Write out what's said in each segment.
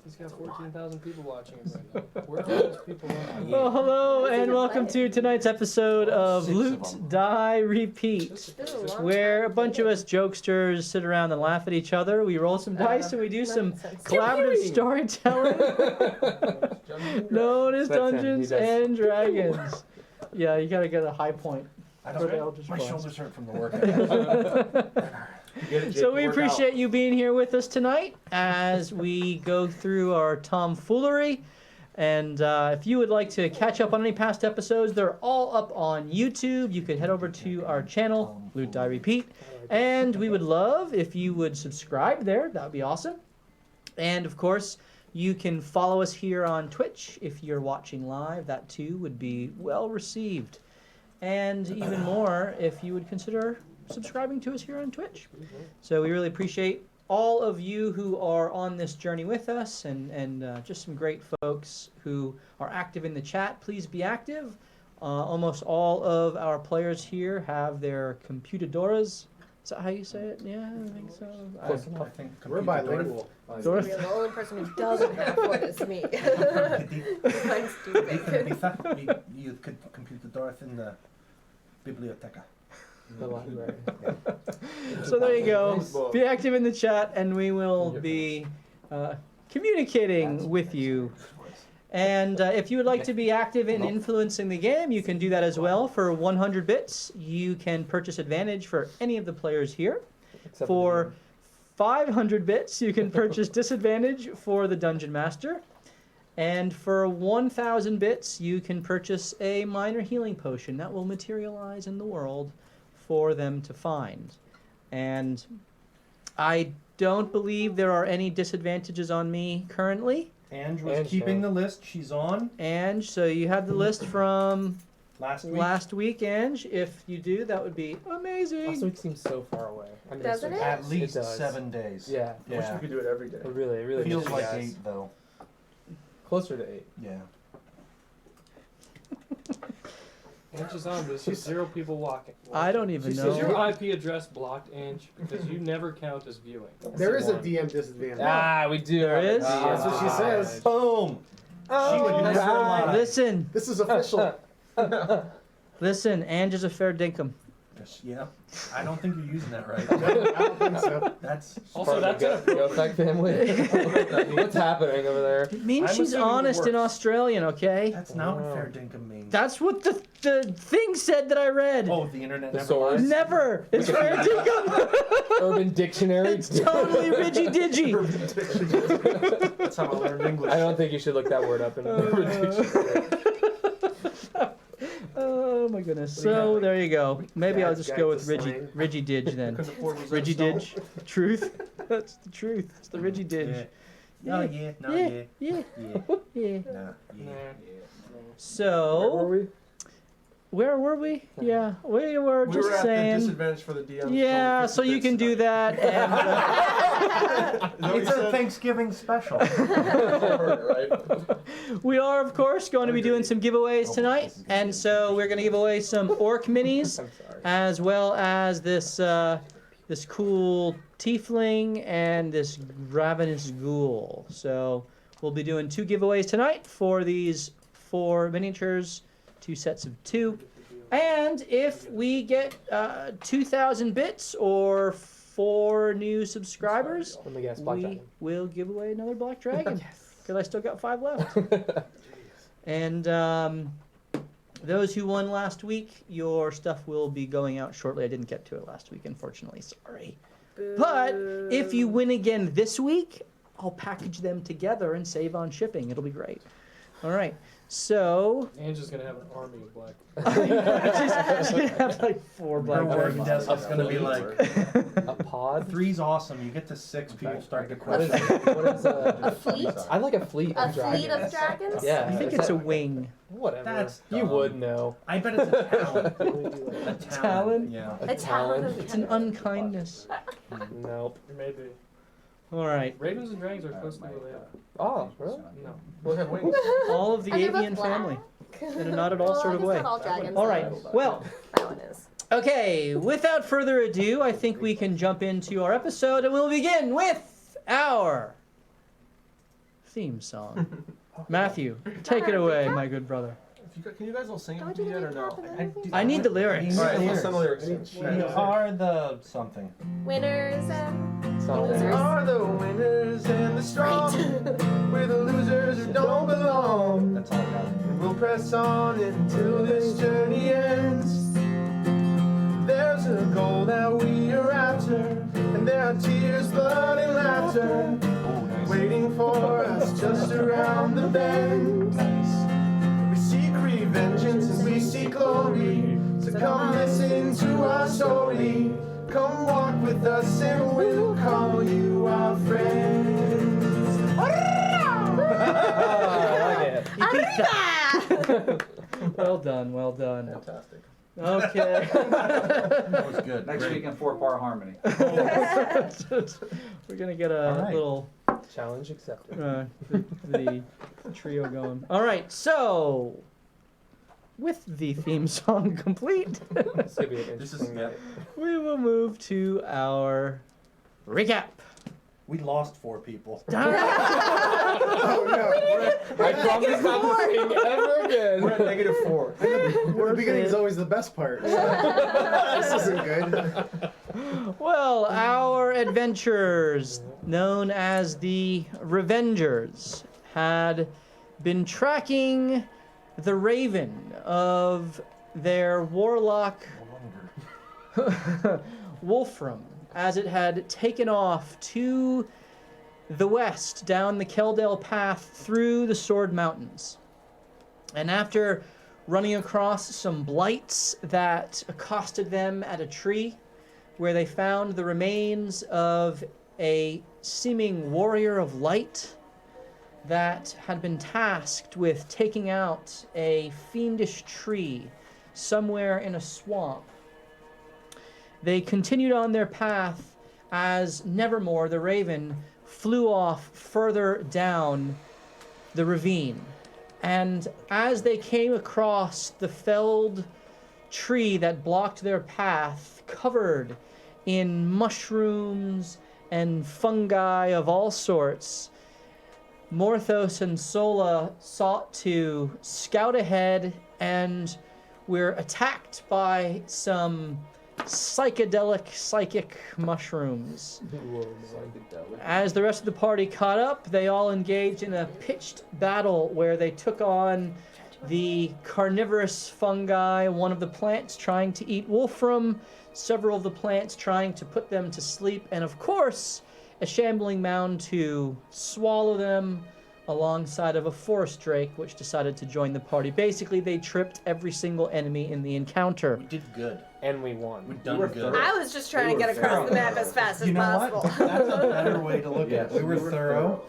He's got 14,000 people watching him right now. Where are those people on? Well, hello and welcome to tonight's episode of Loot, Die, Repeat, where a bunch of us jokesters sit around and laugh at each other. We roll some dice and we do some collaborative storytelling known as Dungeons and Dragons. Yeah, you gotta get a high point. My shoulders hurt from the workout. So we appreciate you being here with us tonight as we go through our tomfoolery. And if you would like to catch up on any past episodes, they're all up on YouTube. You could head over to our channel, Loot, Die, Repeat. And we would love if you would subscribe there. That would be awesome. And of course, you can follow us here on Twitch if you're watching live. That too would be well received. And even more if you would consider subscribing to us here on Twitch. So we really appreciate all of you who are on this journey with us and just some great folks who are active in the chat. Please be active. Almost all of our players here have their computadoras. Is that how you say it? Yeah, I think so. I think we're bilingual. You're the only person who doesn't have one is me. Mine's stupid. You could compute the Dorf in the biblioteca. The library. So there you go. Be active in the chat and we will be communicating with you. And if you would like to be active in influencing the game, you can do that as well. For 100 bits, you can purchase advantage for any of the players here. For 500 bits, you can purchase disadvantage for the Dungeon Master. And for 1,000 bits, you can purchase a minor healing potion that will materialize in the world for them to find. And I don't believe there are any disadvantages on me currently. Ange was keeping the list. She's on. Ange, so you have the list from last week, Ange. If you do, that would be amazing. Last week seems so far away. Doesn't it? At least 7 days. Yeah. I wish we could do it every day. It really feels like 8 though. Closer to 8. Yeah. Ange is on, but it's just 0 people watching. I don't even know. Is your IP address blocked, Ange? Because you never count as viewing. There is a DM disadvantage. Ah, we do. There is? That's what she says. Boom. Oh, Listen, This is official. listen, Ange is a fair dinkum. Yeah. I don't think you're using that right. I don't think so. That's Also, that's the effect family. What's happening over there? It means I'm she's assuming the honest in worst. Australian, okay? that's not what fair dinkum means. That's what the thing said that I read. Oh, the internet. The never source. lies. Never. It's fair dinkum. Urban Dictionary. It's totally ridgy-digi. That's how I learned English. I don't think you should look that word up in Urban Dictionary. Oh my goodness. So there you go. Maybe I'll just go with Ridgy-dig then. Ridgy-dig. Truth. That's the truth. It's the Ridgy-dig. No, yeah. Yeah. Yeah. No, yeah. So, where were we? Yeah, we were just at saying. the disadvantage for the DM. Yeah, so you can do that. And, It's a Thanksgiving special. we are, of course, going to be doing some giveaways tonight. And so we're going to give away some orc minis, I'm sorry. as well as this this cool tiefling and this ravenous ghoul. So we'll be doing 2 giveaways tonight for these 4 miniatures, 2 sets of 2. And if we get 2,000 bits or 4 new subscribers, Let me guess, Black we Dragon. will give away another Black Dragon. Because I still got 5 left. And those who won last week, your stuff will be going out shortly. I didn't get to it last week, unfortunately. Sorry. But if you win again this week, I'll package them together and save on shipping. It'll be great. All right. So Ange is going to have an army of black. she's gonna have like 4 Her Black working Dragons. desk is going to be like, A pod? 3's awesome. You get to 6, people start to What is question. it? What is A fleet? I like a fleet A of dragons. fleet of dragons? Yeah. I think it's a wing. Whatever. That's you dumb. would know. I bet it's a talon. A Talon? Yeah. A talon. It's an unkindness. Nope. Maybe. All right. Ravens and dragons are closely related. Oh, really? No. Look at wings. All of the And they're both avian black. family. In a not at all Well, sort I of guess way. not all dragons. All right. Well, That one is. okay. Without further ado, I think we can jump into our episode, and we'll begin with our theme song. Matthew, take it away, my good brother. Can you guys all sing it Don't with you me yet or need no? to recap another I need the lyrics. Alright, let's sing the lyrics. We are the something. Winners and Something. losers. Are the winners and the strong. We're the losers who don't belong. That's all I got. And we'll press on until this journey ends. There's a goal that we are after, and there are tears, blood, and laughter waiting for us just around the bend. We seek revengeance and we seek glory, so come listen to our story. Come walk with us and we'll call you our friends. Arriba! Well done, well done. Fantastic. Okay. That was good. Next Great. week in 4-part harmony. We're gonna get a All right. little Challenge accepted. the trio going. All right, so with the theme song complete, It's gonna be an This is interesting night. we will move to our recap. We lost 4 people. I promise not to sing ever again. We're at -4. Worth The beginning it. is always the best part. This isn't good. Well, our adventurers, known as the Revengers, had been tracking the Raven of their warlock Wolfram, as it had taken off to the west down the Keldale path through the Sword Mountains. And after running across some blights that accosted them at a tree, where they found the remains of a seeming warrior of light that had been tasked with taking out a fiendish tree somewhere in a swamp, they continued on their path as Nevermore, the Raven, flew off further down the ravine. And as they came across the felled tree that blocked their path, covered in mushrooms and fungi of all sorts, Morthos and Sola sought to scout ahead and were attacked by some psychic mushrooms. As the rest of the party caught up, they all engaged in a pitched battle where they took on the carnivorous fungi, one of the plants trying to eat Wolfram, several of the plants trying to put them to sleep, and of course, a shambling mound to swallow them, alongside of a forest drake, which decided to join the party. Basically, they tripped every single enemy in the encounter. We did good. And we won. We've done good. I was just trying to get across the map as fast as You know possible. what? That's a better way to look at it. We were thorough.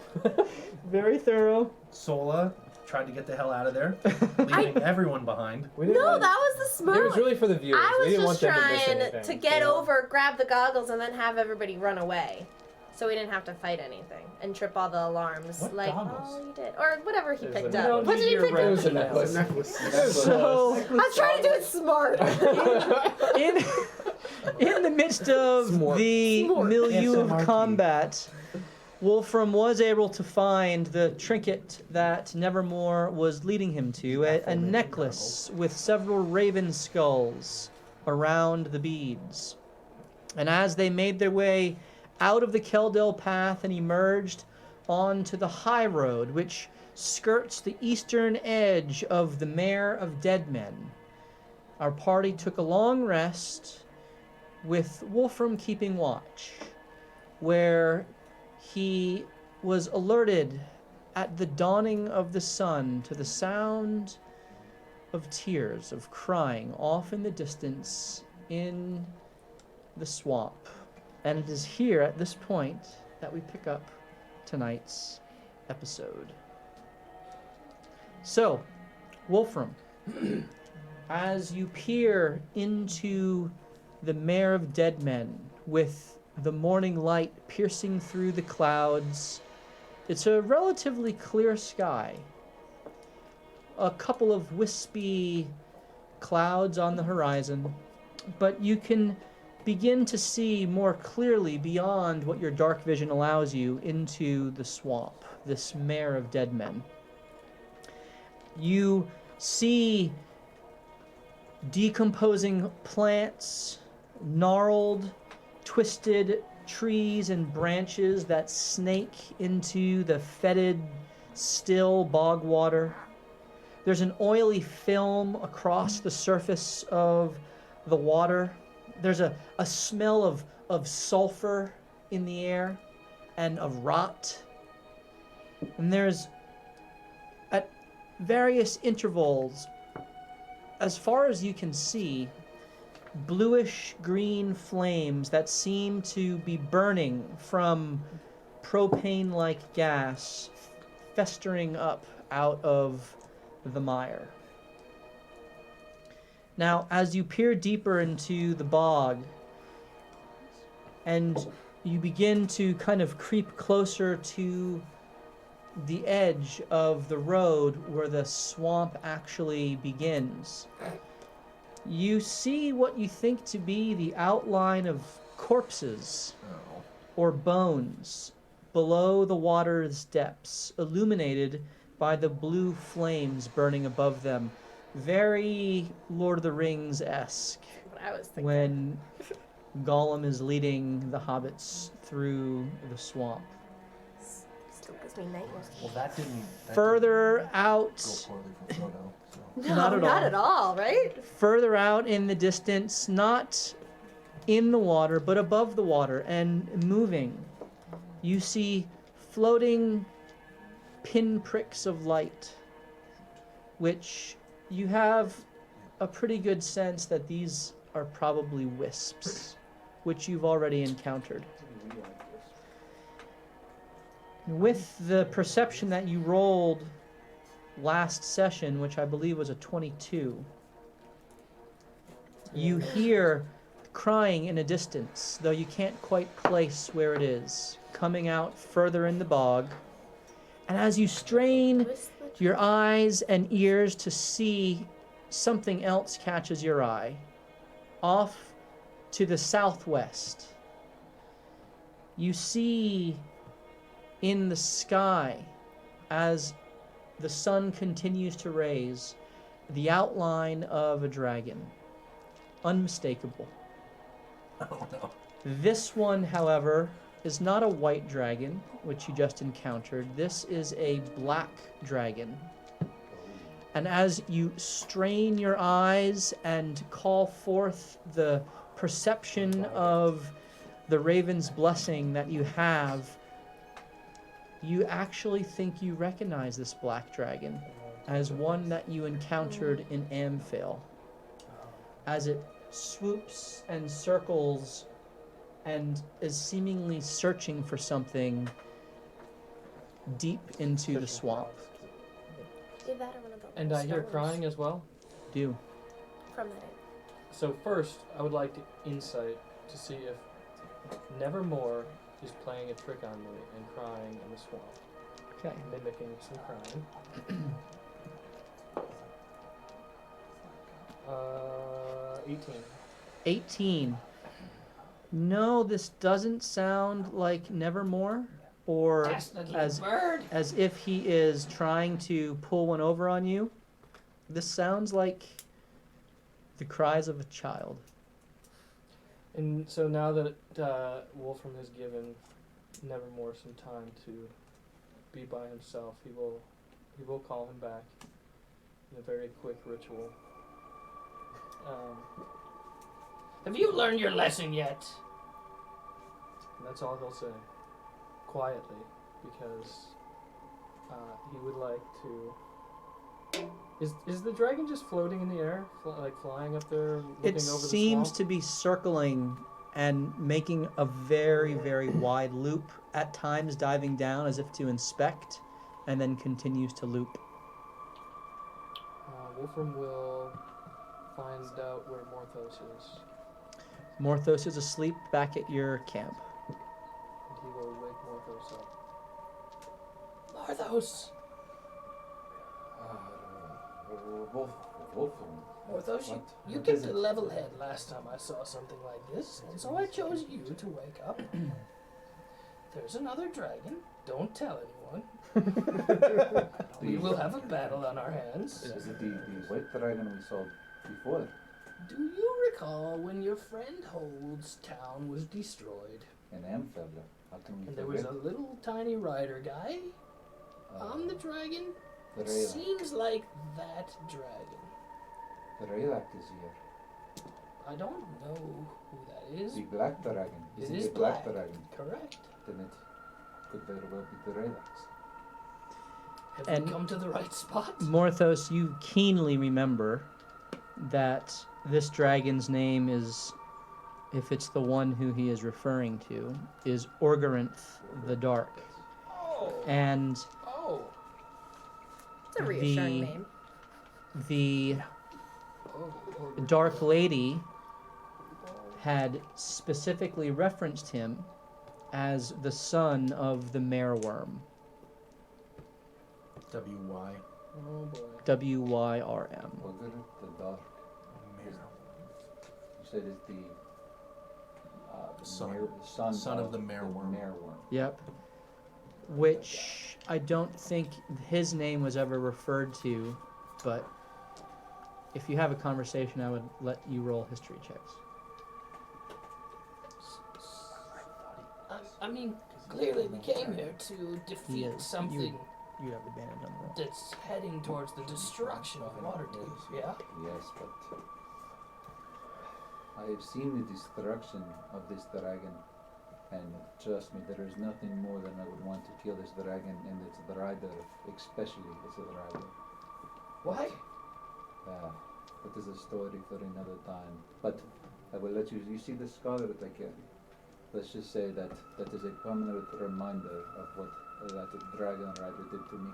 Very thorough. Sola tried to get the hell out of there, leaving everyone behind. We didn't No, want- that was the smart. It was really for the viewers. I we was didn't want just them to miss trying anything. to get you know? over, grab the goggles, and then have everybody run away. So we didn't have to fight anything and trip all the alarms. What like, goggles? oh, you did. Or whatever he It was picked a- up. You don't What need did he your pick red up? It's a necklace. So, I was trying to do it smart. in the midst of the Smart. milieu of SMRT. combat, Wolfram was able to find the trinket that Nevermore was leading him to, a necklace with several raven skulls around the beads. And as they made their way out of the Keldale path and emerged onto the high road, which skirts the eastern edge of the Mare of Dead Men, our party took a long rest, with Wolfram keeping watch, where he was alerted at the dawning of the sun to the sound of tears, of crying off in the distance in the swamp. And it is here at this point that we pick up tonight's episode. So, Wolfram, as you peer into the Mare of Dead Men with the morning light piercing through the clouds, it's a relatively clear sky. A couple of wispy clouds on the horizon, but you can begin to see more clearly beyond what your dark vision allows you into the swamp, this mare of dead men. You see decomposing plants, gnarled, twisted trees and branches that snake into the fetid, still bog water. There's an oily film across the surface of the water. There's a smell of sulfur in the air and of rot. And there's, at various intervals, as far as you can see, bluish green flames that seem to be burning from propane-like gas festering up out of the mire. Now, as you peer deeper into the bog and you begin to kind of creep closer to the edge of the road where the swamp actually begins, you see what you think to be the outline of corpses or bones below the water's depths, illuminated by the blue flames burning above them. Very Lord of the Rings-esque, What I was thinking. when Gollum is leading the hobbits through the swamp. Still gives me nightmares. Well, that didn't. Further out, go poorly for Frodo. So. No, Not at all. not at all, right? further out in the distance, not in the water, but above the water and moving, you see floating pinpricks of light, which you have a pretty good sense that these are probably wisps, which you've already encountered. With the perception that you rolled last session, which I believe was a 22, you hear crying in a distance, though you can't quite place where it is, coming out further in the bog. And as you strain your eyes and ears to see, something else catches your eye. Off to the southwest, you see in the sky, as the sun continues to raise, the outline of a dragon. Unmistakable. Oh no. This one, however, is not a white dragon, which you just encountered. This is a black dragon. And as you strain your eyes and call forth the perception of the raven's blessing that you have, you actually think you recognize this black dragon as one that you encountered in Amphale, as it swoops and circles and is seemingly searching for something deep into the swamp. Did that or one of the And I hear stones crying as well. Do. from that. So first, I would like to insight to see if Nevermore is playing a trick on me and crying in the swamp, Okay. mimicking some crying. 18. 18. No, this doesn't sound like Nevermore, or as if he is trying to pull one over on you. This sounds like the cries of a child. And so now that Wolfram has given Nevermore some time to be by himself, he will call him back in a very quick ritual. Have you learned your lesson yet? And that's all he'll say, quietly, because he would like to. Is the dragon just floating in the air, like flying up there, looking It over the swamp? seems to be circling and making a very, very wide loop, at times diving down as if to inspect, and then continues to loop. Wolfram will find out where Morthos is, Morthos is asleep back at your camp. and he will wake Morthos up. Morthos! We're both Wolfen. Morthos, What? you What kept is a it? level head last time I saw something like this, and so I chose you to wake up. There's another dragon. Don't tell anyone. We will have a battle on our hands. Is it the white dragon we saw before? Do you recall when your friend Hold's town was destroyed? In Amfelder. How can we And there was forget? a little tiny rider guy on the dragon? The It Raylac. seems like that dragon. The Raylac is here. I don't know who that is. The black dragon. It Is it is the black black. dragon? Correct. Then it could very well be the Raylacs. Have And- we come to the right spot? Morthos, you keenly remember that this dragon's name is, if it's the one who he is referring to, is Orgarinth the Dark. Oh. And Oh. It's a reassuring The- name. the Oh. Dark Lady had specifically referenced him as the son of the Mareworm. W-Y. Oh boy. Wyrm. Orgarinth the Dark. You said it's the Son of the Mareworm. Yep. Which I don't think his name was ever referred to, but if you have a conversation, I would let you roll history checks. I mean, clearly we came here to defeat Yes, something You have advantage on the roll. that's heading towards the destruction of Waterdeep, yeah? Yes, but I have seen the destruction of this dragon, and trust me, there is nothing more than I would want to kill this dragon and its rider, especially its rider. Why? That is a story for another time. But I will let you. You see the scar that I carry. Let's just say that that is a permanent reminder of what that dragon rider did to me.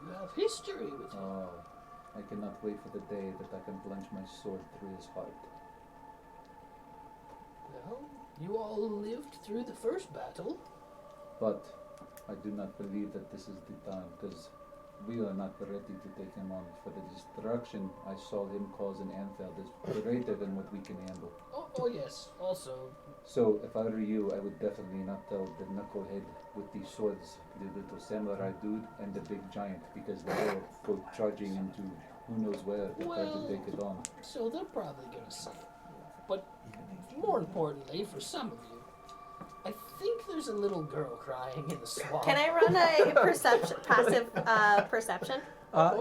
You have history with him. Oh, I cannot wait for the day that I can plunge my sword through his heart. Well, you all lived through the first battle. But I do not believe that this is the time, because we are not ready to take him on. For the destruction I saw him cause in Anfield is greater than what we can handle. Oh yes. Also, So if I were you, I would definitely not tell the knucklehead with the swords, the little samurai dude and the big giant, because they all go charging into who knows where to try to take it on. so they're probably gonna say it. But more importantly, for some of you, I think there's a little girl crying in the swamp. Can I run a passive perception?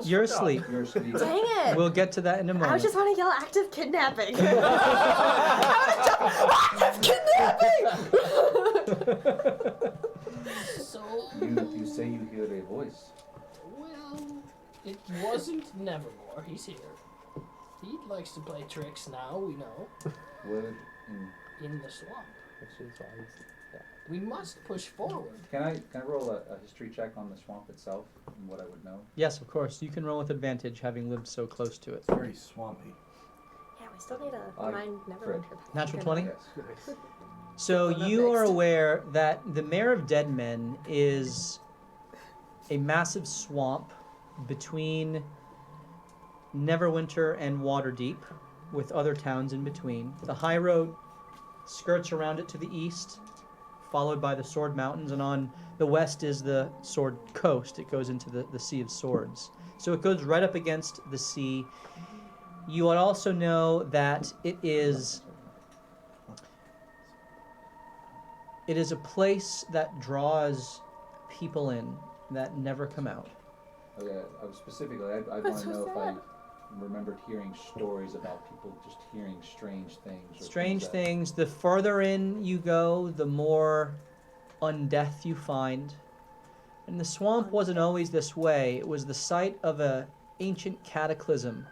You're asleep. You're asleep. Dang it! We'll get to that in a moment. I just want to yell active kidnapping. So, You say you hear a voice. well, it wasn't Nevermore. He's here. He likes to play tricks now, we know, Where in the swamp. Which is why We must push forward. can I roll a history check on the swamp itself and what I would know? Yes, of course. You can roll with advantage, having lived so close to it. It's very swampy. Yeah, we still need to I- remind Neverwinter. Natural 20? Yes. So Going up you are next. aware that the Mare of Dead Men is a massive swamp between Neverwinter and Waterdeep, with other towns in between. The high road skirts around it to the east, followed by the Sword Mountains, and on the west is the Sword Coast. It goes into the Sea of Swords. So it goes right up against the sea. You would also know that it is a place that draws people in that never come out. Okay, I was specifically, I want That's to so know if sad. I remembered hearing stories about people just hearing strange things. Or Strange that- things. The further in you go, the more undeath you find. And the swamp wasn't always this way. It was the site of a ancient cataclysm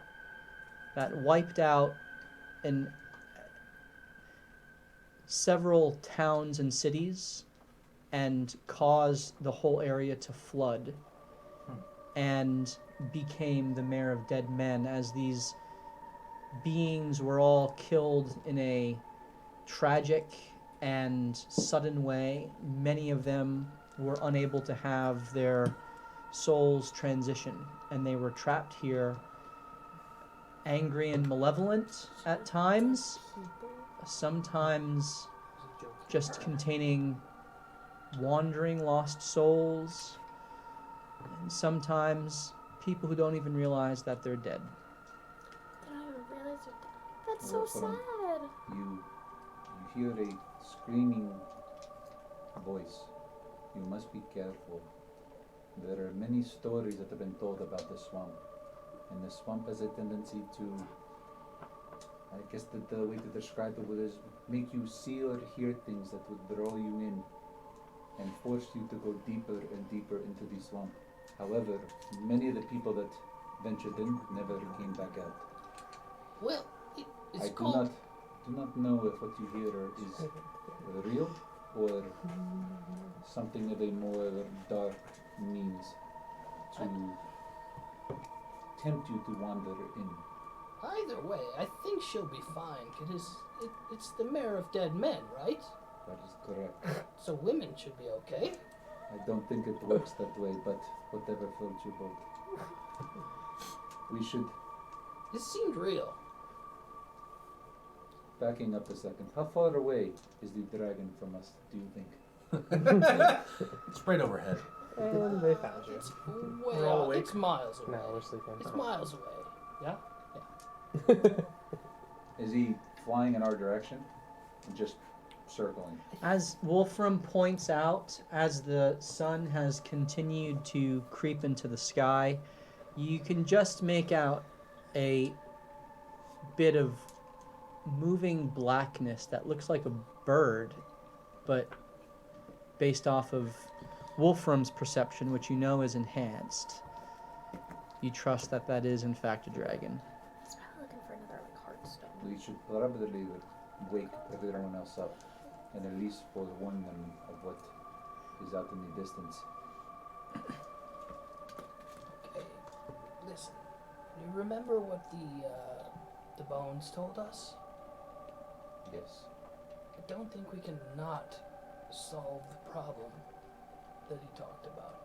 that wiped out several towns and cities and caused the whole area to flood and became the Mare of Dead Men, as these beings were all killed in a tragic and sudden way. Many of them were unable to have their souls transition, and they were trapped here angry and malevolent at times, sometimes just containing wandering lost souls, and sometimes people who don't even realize that they're dead. I don't even realize you're dead. That's so Well, sad. You hear a screaming voice. You must be careful. There are many stories that have been told about the swamp. And the swamp has a tendency to, I guess the way to describe it is make you see or hear things that would draw you in and force you to go deeper and deeper into the swamp. However, many of the people that ventured in never came back out. Well, it's I called... do not know if what you hear is real or something of a more dark means to tempt you to wander in. Either way, I think she'll be fine. It's the mayor of dead men, right? That is correct. So women should be okay. I don't think it works that way, but whatever floats your boat. We should, This seemed real. backing up a second, how far away is the dragon from us, do you think? It's right overhead. And they found you. It's way We're all out. awake? It's miles away. No, we're sleeping. It's miles away. Yeah? Is he flying in our direction? And just circling? As Wolfram points out, as the sun has continued to creep into the sky, you can just make out a bit of moving blackness that looks like a bird, but based off of Wolfram's perception, which you know is enhanced, you trust that that is in fact a dragon. He's probably looking for another heartstone. We should probably wake everyone else up and at least forewarn them of what is out in the distance. Okay. Listen. Do you remember what the bones told us? Yes. I don't think we can not solve the problem that he talked about.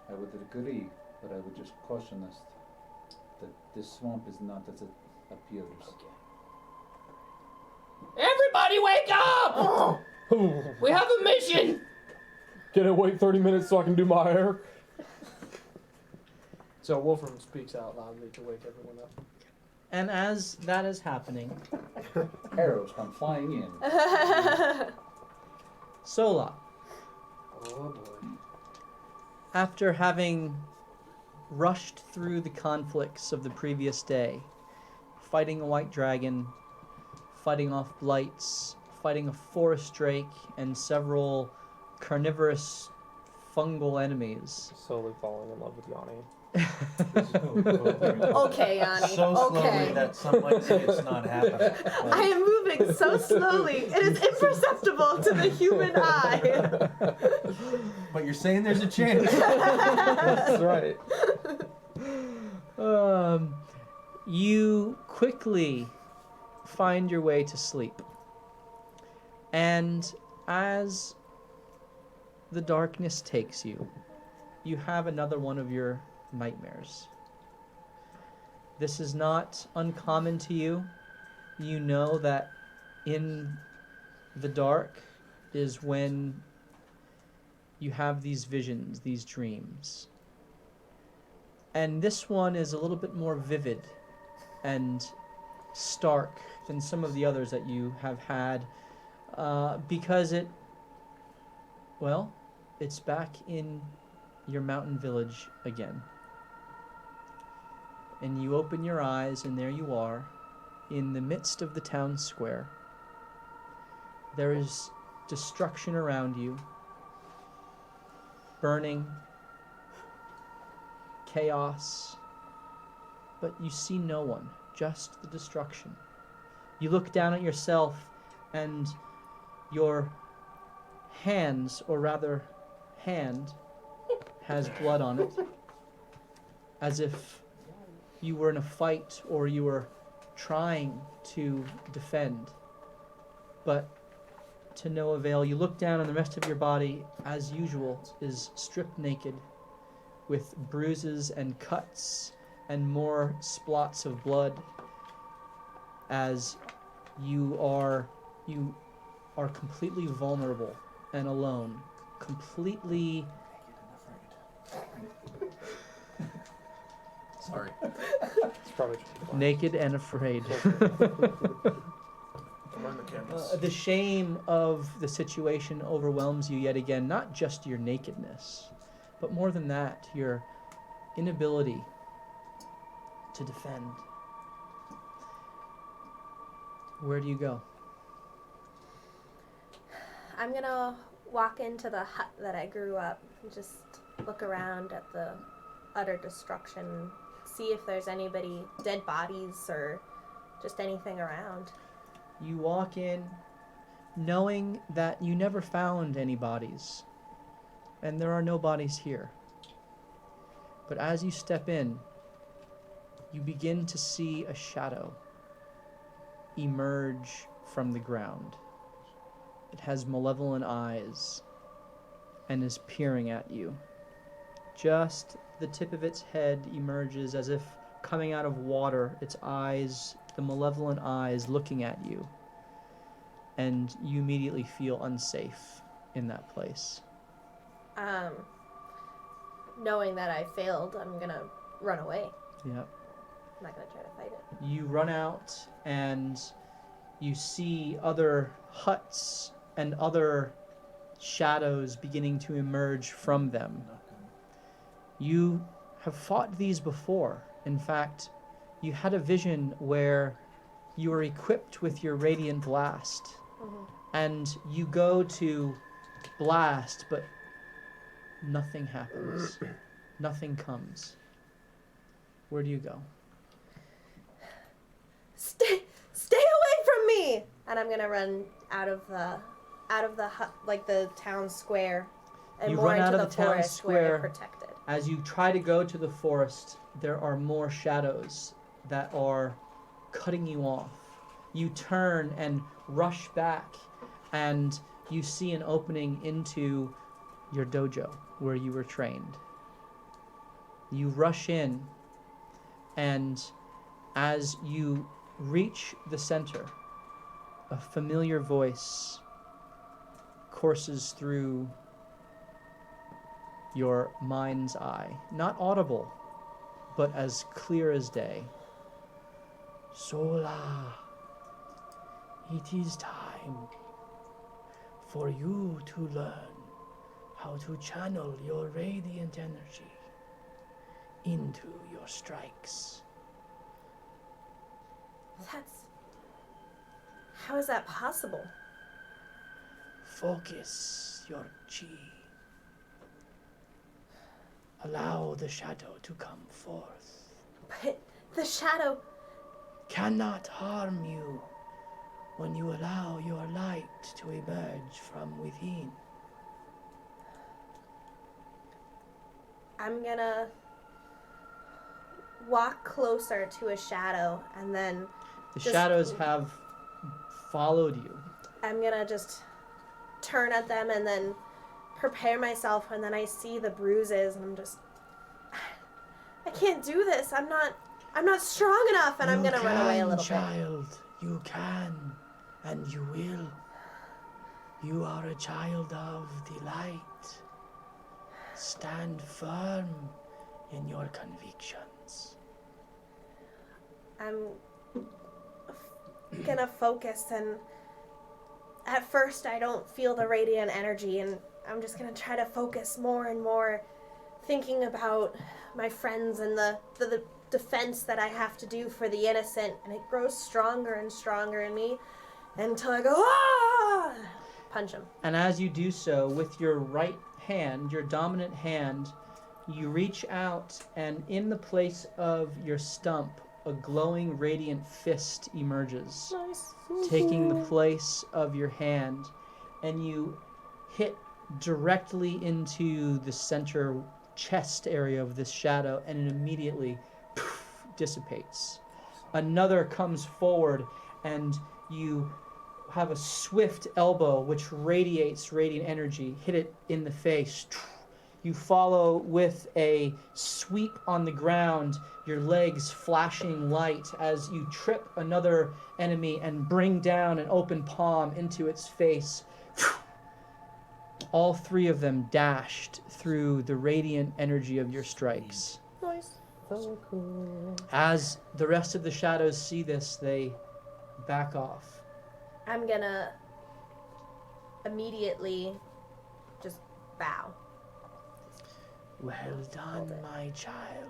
I would agree, but I would just caution us that this swamp is not as it appears. Okay. Everybody wake up! We have a mission! Can I wait 30 minutes so I can do my hair? So Wolfram speaks out loudly to wake everyone up. And as that is happening, Arrows come flying in. Sola, Oh boy. after having rushed through the conflicts of the previous day, fighting a white dragon, fighting off blights, fighting a forest drake, and several carnivorous fungal enemies. Slowly falling in love with Yanni. Okay, Yanni. So slowly Okay. that some might say it's not happening. I am moving so slowly. It is imperceptible to the human eye. But you're saying there's a chance. That's right. You quickly find your way to sleep. And as the darkness takes you, you have another one of your nightmares. This is not uncommon to you. You know that in the dark is when you have these visions, these dreams. And this one is a little bit more vivid and stark than some of the others that you have had, because it's back in your mountain village again. And you open your eyes, and there you are, in the midst of the town square. There is destruction around you, burning, chaos, but you see no one, just the destruction. You look down at yourself, and your hands, or rather hand, has blood on it, as if you were in a fight or you were trying to defend, but to no avail. You look down and the rest of your body, as usual, is stripped naked, with bruises and cuts and more splots of blood, as you are completely vulnerable and alone, completely Sorry. It's probably just naked and afraid. Run the cameras. The shame of the situation overwhelms you yet again, not just your nakedness, but more than that, your inability to defend. Where do you go? I'm gonna walk into the hut that I grew up and just look around at the utter destruction, see if there's anybody, dead bodies or just anything around. You walk in knowing that you never found any bodies, and there are no bodies here. But as you step in, you begin to see a shadow emerge from the ground. It has malevolent eyes and is peering at you. Just the tip of its head emerges as if coming out of water, its eyes, the malevolent eyes looking at you. And you immediately feel unsafe in that place. Knowing that I failed, I'm gonna run away. Yep. I'm not gonna try to fight it. You run out and you see other huts and other shadows beginning to emerge from them. You have fought these before. In fact, you had a vision where you were equipped with your radiant blast, and you go to blast, but nothing happens. Nothing comes. Where do you go? Stay away from me! And I'm gonna run out of the hut, like the town square, and You more run out into of the the town forest where square. you're protected. As you try to go to the forest, there are more shadows that are cutting you off. You turn and rush back, and you see an opening into your dojo where you were trained. You rush in, and as you reach the center, a familiar voice courses through your mind's eye. Not audible, but as clear as day. Sola, it is time for you to learn how to channel your radiant energy into your strikes. How is that possible? Focus your chi. Allow the shadow to come forth. But the shadow... Cannot harm you when you allow your light to emerge from within. I'm gonna walk closer to a shadow, and then The shadows have followed you. I'm gonna just turn at them and then prepare myself, and then I see the bruises, and I'm just, I can't do this. I'm not strong enough, and I'm gonna run away a little child. You can, and you will. You are a child of the light. Stand firm in your convictions. I'm gonna focus, and at first I don't feel the radiant energy, and I'm just gonna try to focus more and more, thinking about my friends and the defense that I have to do for the innocent, and it grows stronger and stronger in me until I go, ah! Punch him. And as you do so, with your right hand, your dominant hand, you reach out, and in the place of your stump, a glowing radiant fist emerges, Nice. taking the place of your hand, and you hit directly into the center chest area of this shadow, and it immediately dissipates. Another comes forward, and you have a swift elbow which radiates radiant energy, hit it in the face. You follow with a sweep on the ground, your legs flashing light as you trip another enemy and bring down an open palm into its face. All three of them dashed through the radiant energy of your strikes. Nice. So cool. As the rest of the shadows see this, they back off. I'm gonna immediately just bow. Well done, my child.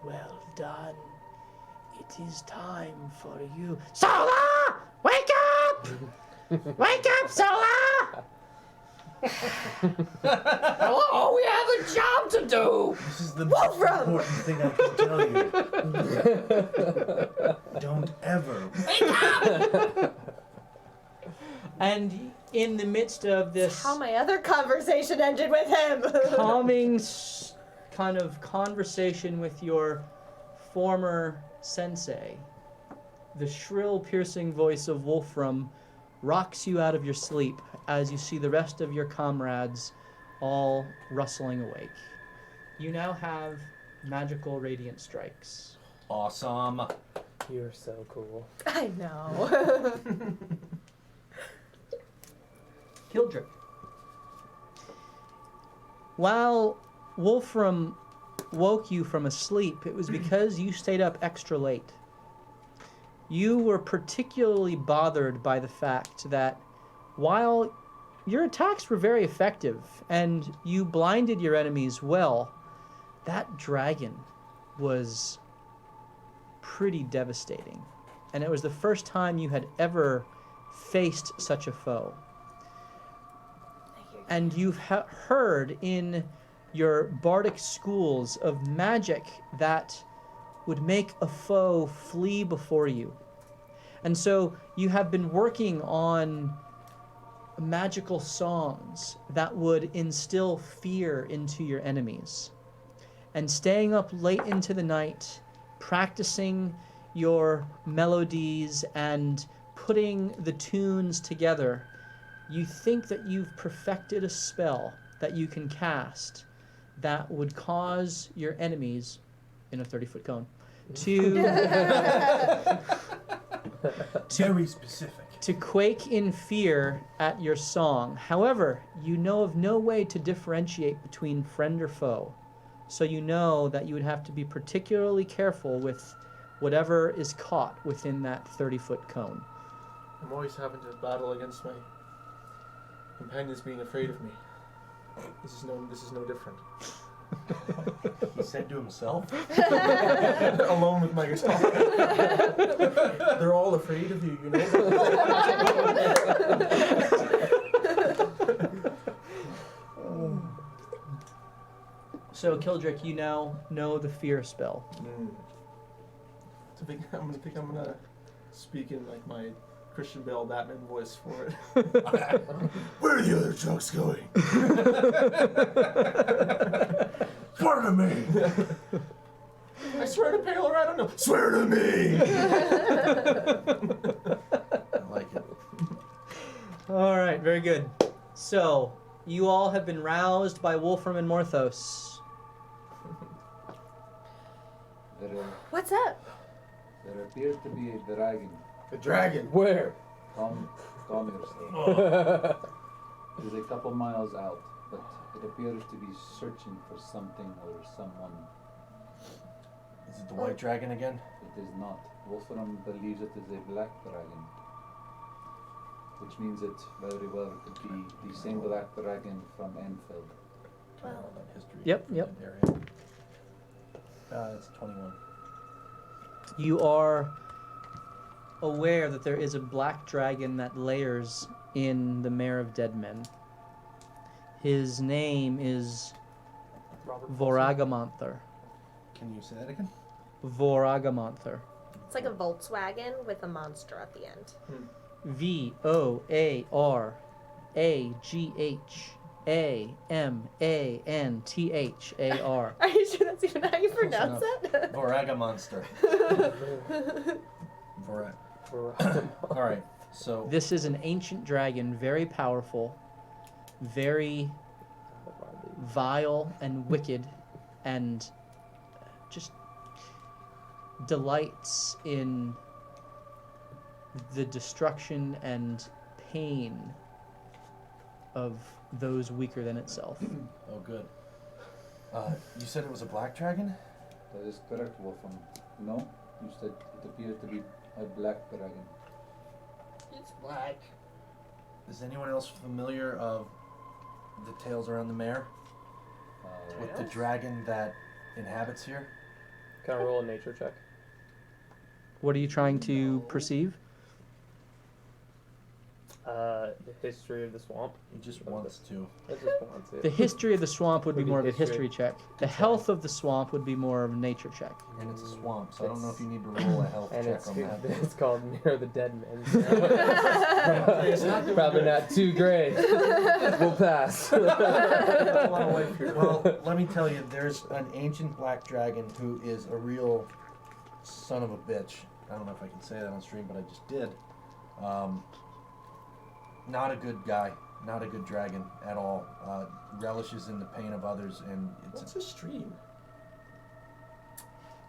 Well done. It is time for you. Sola! Wake up! Wake up, Sola! Hello, we have a job to do. This is the most Wolfram! important thing I can tell you. Don't ever. And in the midst of this How my other conversation ended with him. calming kind of conversation with your former sensei, the shrill, piercing voice of Wolfram rocks you out of your sleep as you see the rest of your comrades all rustling awake. You now have magical radiant strikes. Awesome. You're so cool. I know. Kildrick. While Wolfram woke you from a sleep, it was because you stayed up extra late. You were particularly bothered by the fact that while your attacks were very effective and you blinded your enemies well, that dragon was pretty devastating. And it was the first time you had ever faced such a foe. And you've heard in your bardic schools of magic that would make a foe flee before you. And so you have been working on magical songs that would instill fear into your enemies. And staying up late into the night, practicing your melodies and putting the tunes together, you think that you've perfected a spell that you can cast that would cause your enemies, in a 30-foot cone, Very specific. to quake in fear at your song. However, you know of no way to differentiate between friend or foe. So you know that you would have to be particularly careful with whatever is caught within that 30-foot cone. I'm always having to battle against my companions being afraid of me. This is no different. He said to himself. Alone with my guitar. They're all afraid of you, you know? So, Kildrick, you now know the fear spell. I'm gonna speak in like my Christian Bale Batman voice for it. Where are the other trucks going? Swear to me! I swear to Paler, I don't know. Swear to me! I like it. All right, very good. So, you all have been roused by Wolfram and Morthos. What's up? There appears to be a dragon. The dragon. Where? Calm yourself. It is a couple miles out, but it appears to be searching for something or someone. Is it the white dragon again? It is not. Wolfram believes it is a black dragon, which means it very well could be the same black dragon from Enfield. Well, History. Yep. Area. It's 21. You are aware that there is a black dragon that lairs in the Mare of Dead Men. His name is Voragamonther. Can you say that again? Voragamonther. it's like a Volkswagen with a monster at the end. Voragamanther. Are you sure that's even how you pronounce it? Voraga monster. Alright, so This is an ancient dragon, very powerful, very vile and wicked and just delights in the destruction and pain of those weaker than itself. Oh, good. You said it was a black dragon? That is correct, Wolfram. No? You said it appears to be a black dragon. It's black. Is anyone else familiar of the tales around the mare? With the dragon that inhabits here? Can I roll a nature check? What are you trying to perceive? The history of the swamp. He just wants to. I just want to. The history of the swamp would be Would be more of a history. history check. The health of the swamp would be more of a nature check. And it's a swamp, so I don't know if you need to roll a health And check on that. it's called Near the Dead Men. So probably not too great. We'll pass. Well, let me tell you, there's an ancient black dragon who is a real son of a bitch. I don't know if I can say that on stream, but I just did. Not a good guy, not a good dragon at all. Relishes in the pain of others, and What's a stream?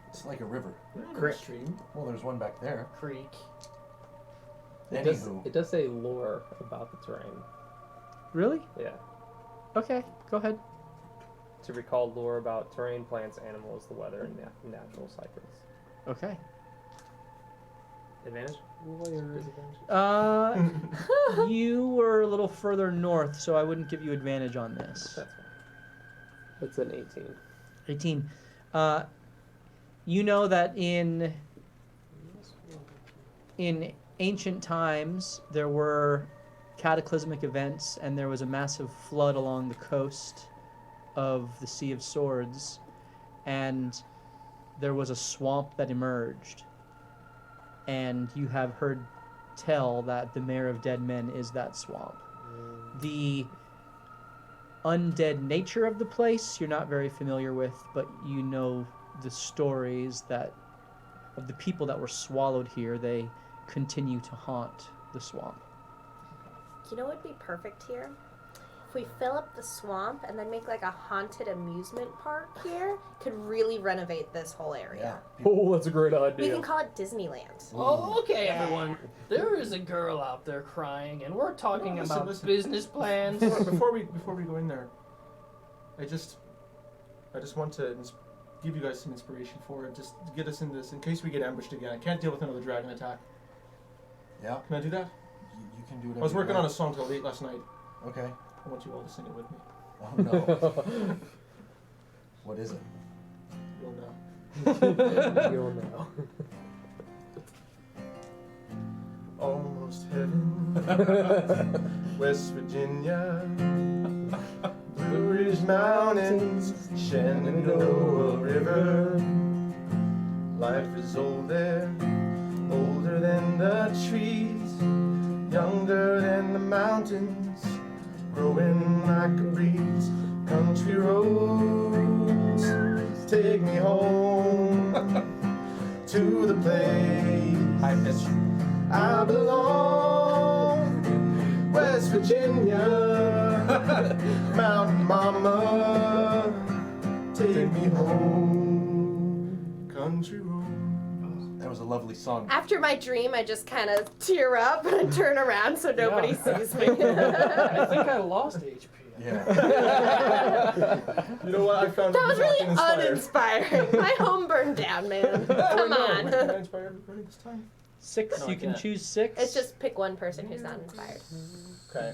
it's like a river. Creek. Stream. Well, there's one back there. Creek. Anywho, It does say lore about the terrain. Really? Yeah. Okay, go ahead. To recall lore about terrain, plants, animals, the weather, and natural cycles. Okay. Advantage? Disadvantage? You were a little further north, so I wouldn't give you advantage on this. That's fine. That's an 18. 18. You know that in ancient times there were cataclysmic events, and there was a massive flood along the coast of the Sea of Swords, and there was a swamp that emerged. And you have heard tell that the Mare of Dead Men is that swamp. The undead nature of the place you're not very familiar with, but you know the stories that of the people that were swallowed here. They continue to haunt the swamp. You know what would be perfect here? If we fill up the swamp and then make like a haunted amusement park here, could really renovate this whole area. yeah. Oh, that's a great We idea. can call it Disneyland. Oh, okay, everyone. There is a girl out there crying, and we're talking No, about listen. business plans. before we go in there, I just want to give you guys some inspiration for it, just to get us in this in case we get ambushed again. I can't deal with another dragon attack. Yeah, Can I do that? you can do it. I was working on a song till late last night. Okay. I want you all to sing it with me. Oh no. What is it? You'll know. You'll know. Almost heaven, West Virginia, Blue Ridge Mountains, Shenandoah River. Life is old there, older than the trees, younger than the mountains, growing like a breeze. Country roads take me home to the place High pitch. I belong. West Virginia, Mountain Mama, take me home. Country roads. That was a lovely song. After my dream, I just kind of tear up and I turn around so nobody sees me. I think I lost HP. Yeah. You know what? I found That was really inspired. uninspiring. My home burned down, man. Come on. Can I inspire everybody this time? 6. No, You I can can't. choose 6. It's just pick one person who's not inspired. Okay.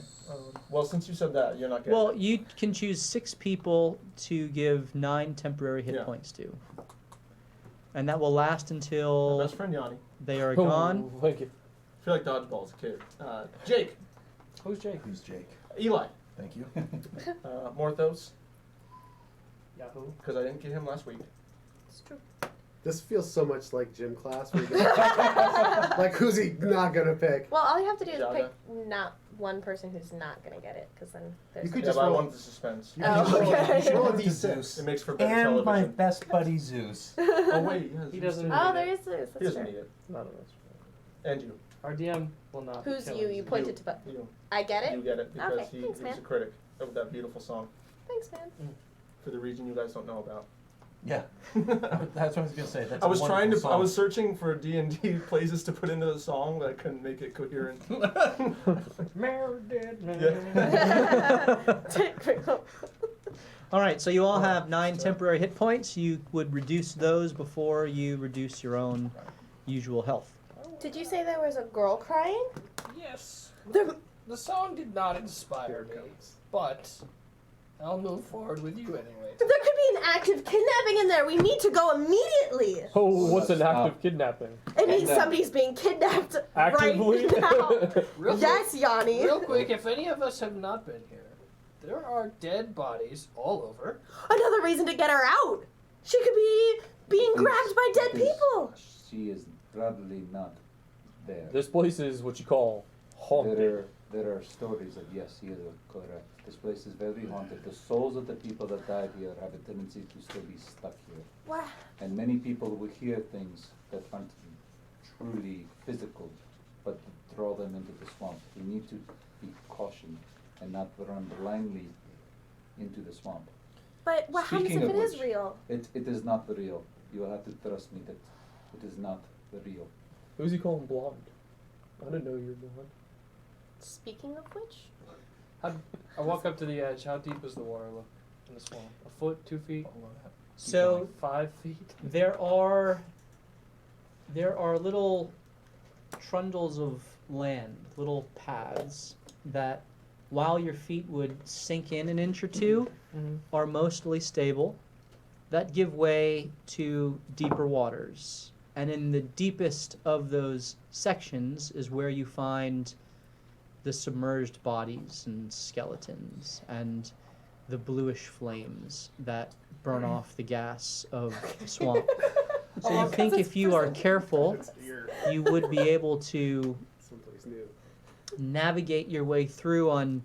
Well, since you said that, you're not getting Well, it. you can choose 6 people to give 9 temporary hit Yeah. points to. And that will last My until best friend Yanni. they are gone. Oh, thank you. I feel like dodgeballs, kid. Jake. Who's Jake? Who's Jake? Eli. Thank you. Morthos, Yahoo. because I didn't get him last week. It's true. This feels so much like gym class. Where you like, who's he not gonna pick? Well, all you have to do is Jaga. pick not one person who's not going to get it, because then there's... You could Yeah, just but I roll. wanted the suspense. Oh, okay. Roll a Roll d6. It makes for better And my television. best buddy Zeus. Oh wait, yeah, He Zeus doesn't- too. Oh, there is this. He That's doesn't true. need it. None of us. And you. Our DM will not. be Who's killing you? You pointed to... You. I get You it? get it because Okay, he thanks, was man. a critic of that beautiful song. Thanks, man. For the region you guys don't know about. Yeah, that's what I was gonna say. That's I was trying to. Song. I was searching for D&D places to put into the song, but I couldn't make it coherent. All right, so you all have 9 temporary hit points. You would reduce those before you reduce your own usual health. Did you say there was a girl crying? Yes. There, The song did not inspire Here it me, comes. but I'll move forward with you anyway. there could be an active kidnapping in there. We need to go immediately. Oh, what's an Stop. active kidnapping? It means Kidnap. somebody's being kidnapped Actively? right now. Real Yes, Yanni. Real quick, if any of us have not been here, there are dead bodies all over. Another reason to get her out. She could be being grabbed by dead people. She is probably not there. This place is what you call haunted. There are stories of, yes, he is correct. This place is very haunted. The souls of the people that died here have a tendency to still be stuck here. What? And many people will hear things that aren't truly physical, but throw them into the swamp. We need to be cautioned and not run blindly into the swamp. But what happens Speaking if of it is which, real? It is not real. You will have to trust me that it is not real. Who's he calling blonde? I didn't know you were blonde. Speaking of which, I walk up to the edge. How deep is the water look in the swamp? A foot, 2 feet, So 5 feet? there are little trundles of land, little paths that, while your feet would sink in an inch or two, are mostly stable, that give way to deeper waters. And in the deepest of those sections is where you find the submerged bodies and skeletons and the bluish flames that burn off the gas of the swamp. So you think if you are careful, It's weird. you would be able to Someplace new. navigate your way through on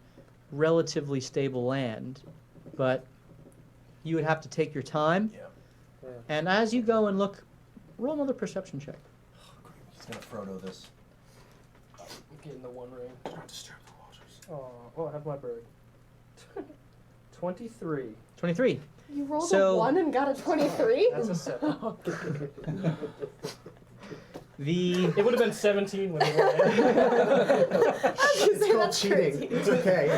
relatively stable land, but you would have to take your time. Yeah. And as you go and look, roll another perception check. He's gonna Frodo this. Get in the one ring. Don't disturb the waters. Oh, I have my bird. 23. 23. you rolled So- a 1 and got a 23? That's a 7. The It would have been 17 when we were It's called cheating. It's okay.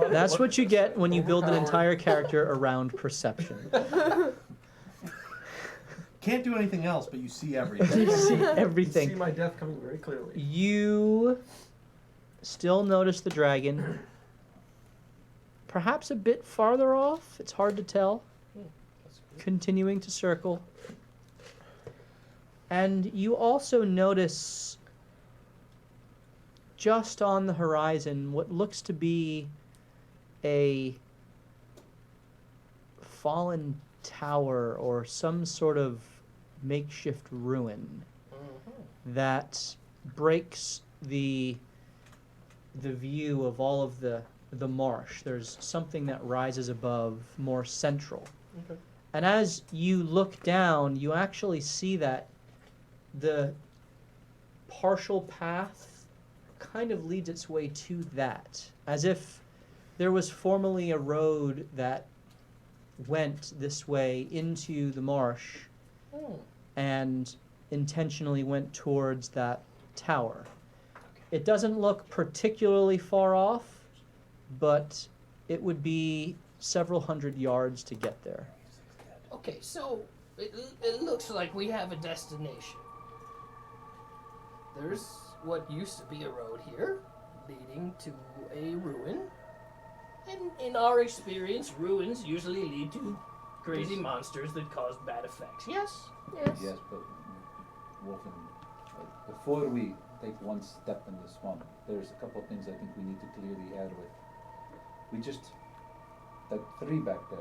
that's what you get when you build an entire character around perception. Can't do anything else, but you see everything. You see See everything. my death coming very clearly. You still notice the dragon. Perhaps a bit farther off. It's hard to tell. Continuing to circle. And you also notice just on the horizon what looks to be a fallen tower or some sort of makeshift ruin that breaks the view of all of the marsh. There's something that rises above, more central. Okay. And as you look down, you actually see that the partial path kind of leads its way to that, as if there was formerly a road that went this way into the marsh and intentionally went towards that tower. It doesn't look particularly far off, but it would be several hundred yards to get there. Okay, so it looks like we have a destination. There's what used to be a road here, leading to a ruin. And in our experience, ruins usually lead to crazy monsters that cause bad effects. Yes? Yes. Yes, but Wolfen, before we take one step in the swamp, there's a couple of things I think we need to clear the air with. That 3 back there,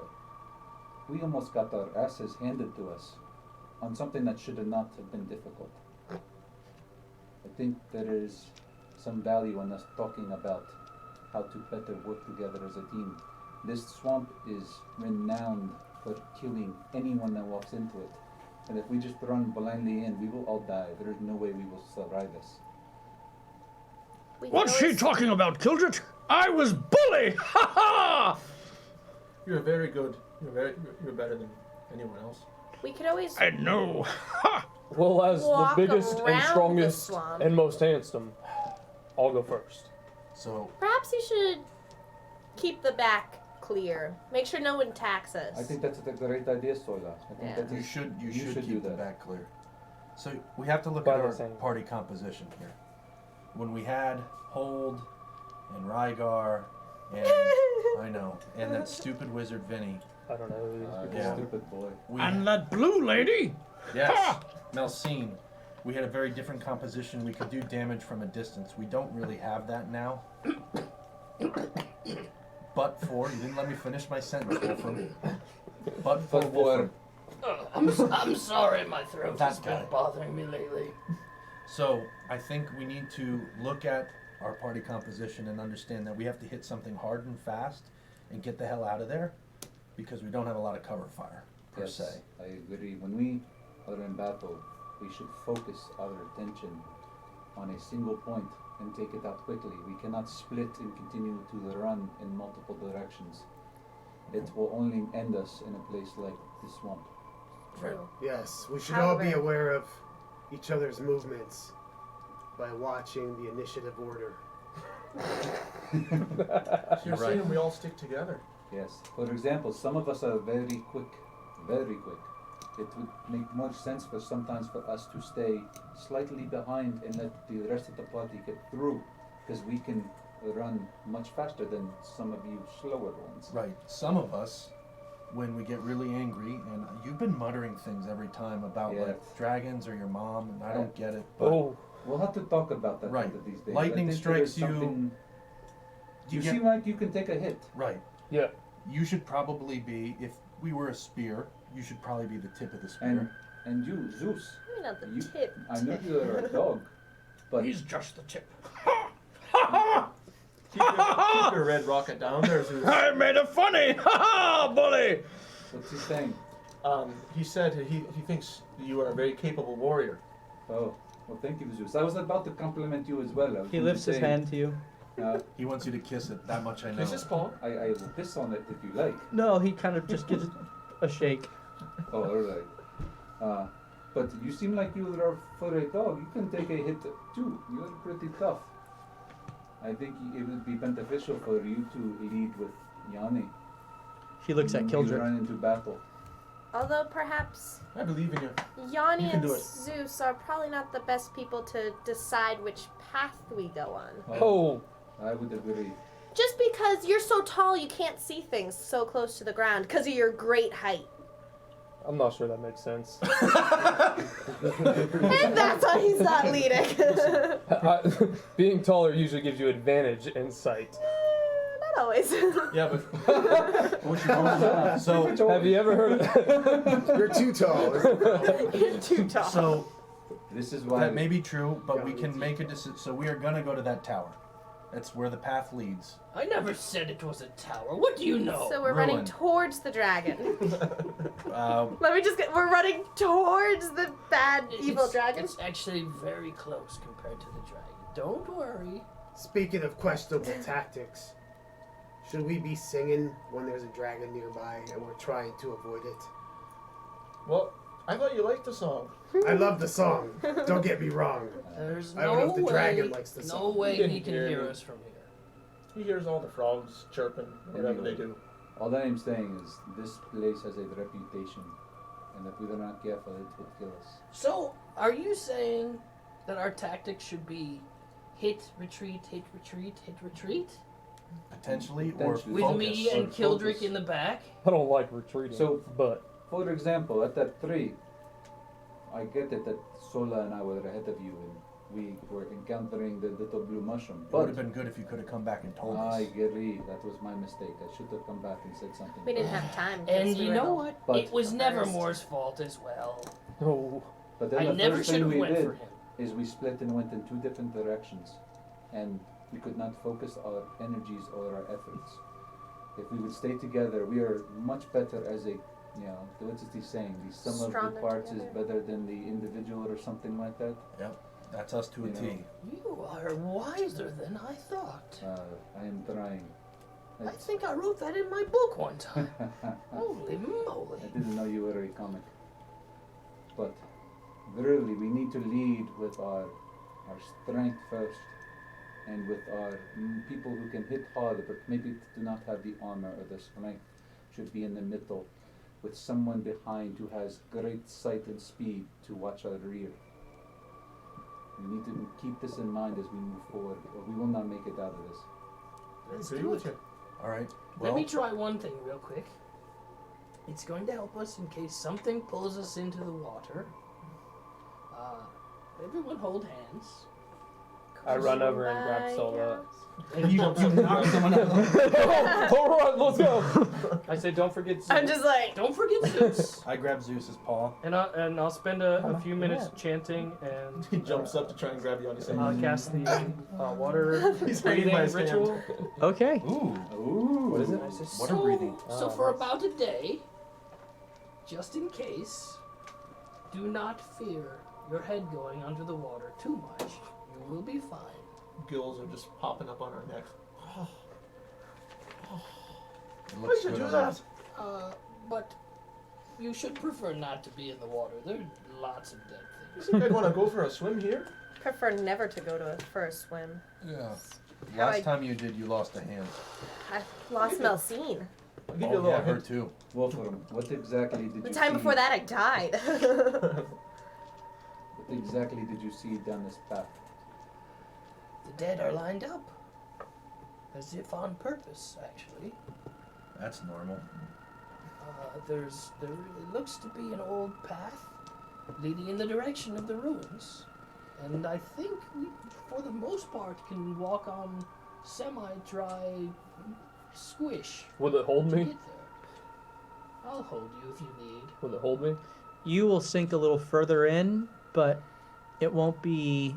we almost got our asses handed to us on something that should have not have been difficult. I think there is some value in us talking about how to better work together as a team. This swamp is renowned for killing anyone that walks into it. And if we just run blindly in, we will all die. There is no way we will survive this. We can always- talking about, Kildred? I was bully! Ha ha! You're very good. You're better than anyone else. We could always I know. Ha! Well, as the walk biggest around and the strongest swamp. and most handsome, I'll go first. So Perhaps you should keep the back clear. Make sure no one attacks us. I think that's a great idea, Sola. I think Yeah. that you is, should you should do keep the that. back clear. So we have to look By at the our same. party composition here. When we had Hold and Rygar and I know, and that stupid wizard Vinny. I don't know. Yeah. Stupid boy. We And that blue lady! yes, Melcine. We had a very different composition. We could do damage from a distance. We don't really have that now. But for you didn't let me finish my sentence, Wolfram. But for Wolfram. I'm sorry, my throat That has been guy. bothering me lately. So I think we need to look at our party composition and understand that we have to hit something hard and fast and get the hell out of there because we don't have a lot of cover fire per Yes, se. I agree. When we are in battle, we should focus our attention on a single point and take it out quickly. We cannot split and continue to run in multiple directions. It will only end us in a place like the swamp. True. Yes, we should all be However- aware of each other's movements by watching the initiative order. So you're right. saying we all stick together? Yes. For example, some of us are very quick, very quick. It would make more sense for sometimes for us to stay slightly behind and let the rest of the party get through, because we can run much faster than some of you slower ones. Right. Some of us, when we get really angry, and you've been muttering things every time about Yeah. like dragons or your mom, and I don't get it. But Oh, We'll have to talk about that Right. one of these days. Lightning I think strikes there is you- something- you You get seem like you can take a hit. right. yeah. You should probably be, if we were a spear, you should probably be the tip of the spear. And you, Zeus, Maybe not the You- tip. I know you're a dog, but He's just the tip. Keep your red rocket down there, Zeus. I made it funny! Ha ha, bully! what's he saying? He said he thinks you are a very capable warrior. Oh, well, thank you, Zeus. I was about to compliment you as well. I was He going lifts to his say, hand to you. He wants you to kiss it. That much I know. Kiss his paw. I will piss on it if you like. No, he kind of just gives it a shake. Oh, alright. But you seem like you are for a dog. You can take a hit too. You're pretty tough. I think it would be beneficial for you to lead with Yanni. He looks at when we Kildrick. run into battle. Although perhaps I believe in you. Yanni You can and do it. Zeus are probably not the best people to decide which path we go on. Oh, I would agree. Just because you're so tall, you can't see things so close to the ground because of your great height. I'm not sure that makes sense. And that's why he's not leading. Being taller usually gives you advantage in sight. Not always. Yeah, but what you doing? So, Have you ever heard of You're too tall. You're too tall. so This is why that may be true, but we can make a decision. So we are gonna go to that tower. That's where the path leads. I never said it was a tower. What do you know? So we're running ruined. towards the dragon. Uh, We're running towards the bad evil dragon. It's actually very close compared to the dragon. Don't worry. Speaking of questionable tactics, should we be singing when there's a dragon nearby and we're trying to avoid it? Well, I thought you liked the song. I love the song. Don't get me wrong. There's I don't know no if the way. dragon likes the No song. way He he can can hear hear me. us from here. He hears all the frogs chirping, whatever they do. all that I'm saying is this place has a reputation, and if we are not careful, it will kill us. So, are you saying that our tactics should be hit, retreat, hit, retreat, hit, retreat? potentially, or Potentially. With focus. me and Or Kildrick focus. in the back? I don't like retreating. So- but For example, at that 3, I get it that Sola and I were ahead of you, and we were encountering the little blue mushroom. It would But have been good if you could have come back and told I us. agree, that was my mistake. I should have come back and said something. We didn't have time. 'cause And we you were know the- what? But- it was the never first. Moore's fault as well. no. But then I the never first should thing have we went did for him. is we split and went in 2 different directions, and we could not focus our energies or our efforts. If we would stay together, we are much better as a, what's he saying? The sum of Stronger the parts together. is better than the individual or something like that. Yep. That's us to a You T. know. You are wiser than I thought. I am trying. I think I wrote that in my book one time. Holy I moly. didn't know you were a comic. But really, we need to lead with our strength first, and with our people who can hit hard, but maybe do not have the armor or the strength, should be in the middle, with someone behind who has great sight and speed to watch our rear. We need to keep this in mind as we move forward, or we will not make it out of this. Let's Agree do with it. you. All right. Let Well, me try one thing real quick. It's going to help us in case something pulls us into the water. Everyone hold hands. I run over and grab Sola. And you knock someone out. All right, let's go. I say, don't forget Zeus. I'm just like, don't forget Zeus. I grab Zeus's paw. And I'll spend a few minutes chanting, and He jumps up to try and grab you on his I'll hand. cast the water He's hanging by breathing his hand. ritual. Okay. Ooh. Ooh. What is it? Water breathing. So for about a day, just in case, do not fear your head going under the water too much. You will be fine. Gills are just popping up on our necks. It Why looks should good you do on that? But you should prefer not to be in the water. There are lots of dead You things. think I'd want to go for a swim here? prefer never to go to for a swim. Yeah. How Last I- time you did, you lost a hand. I lost Melsine. I'll give you a Oh little yeah, her hint. too. Wolfram, what exactly did The you time see? before that, I died. What exactly did you see down this path? The dead are lined up. As if on purpose, actually. That's normal. There looks to be an old path leading in the direction of the ruins. And I think we, for the most part, can walk on semi-dry squish. Will it hold to me? get there. I'll hold you if you need. Will it hold me? You will sink a little further in, but it won't be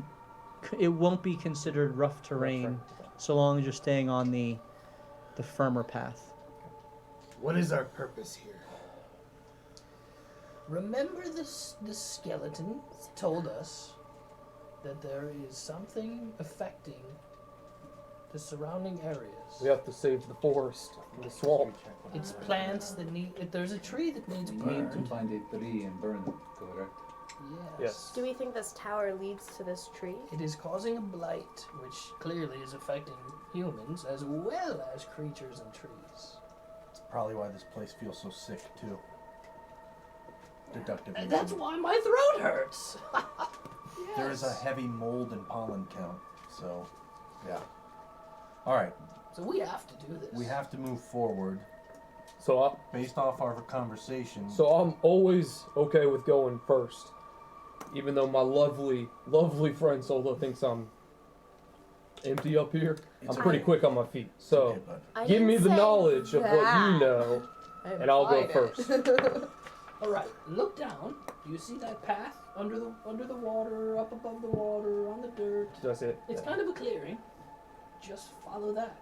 considered rough terrain so long as you're staying on the firmer path. What is our purpose here? Remember the skeleton told us that there is something affecting the surrounding areas. We have to save the forest and the swamp. It's plants that need. If there's a tree that needs We need to burned. find a tree and burn it, correct? Yes. Do we think this tower leads to this tree? It is causing a blight, which clearly is affecting humans as well as creatures and trees. That's probably why this place feels so sick too. Deductive. And that's reasoning. why my throat hurts. There is a Yes. heavy mold and pollen count. So, yeah. All right. So we have to do this. We have to move forward So based off our conversation. I'm always okay with going first, even though my lovely, lovely friend Sola thinks I'm empty up here. It's I'm pretty okay. quick on my feet. It's So okay, bud. I give me didn't the say knowledge of what you that. know, I and I'll go implied it. first. All right. Look down. Do you see that path under the water, up above the water, on the dirt? Did I say it? It's kind of a clearing. Just follow that.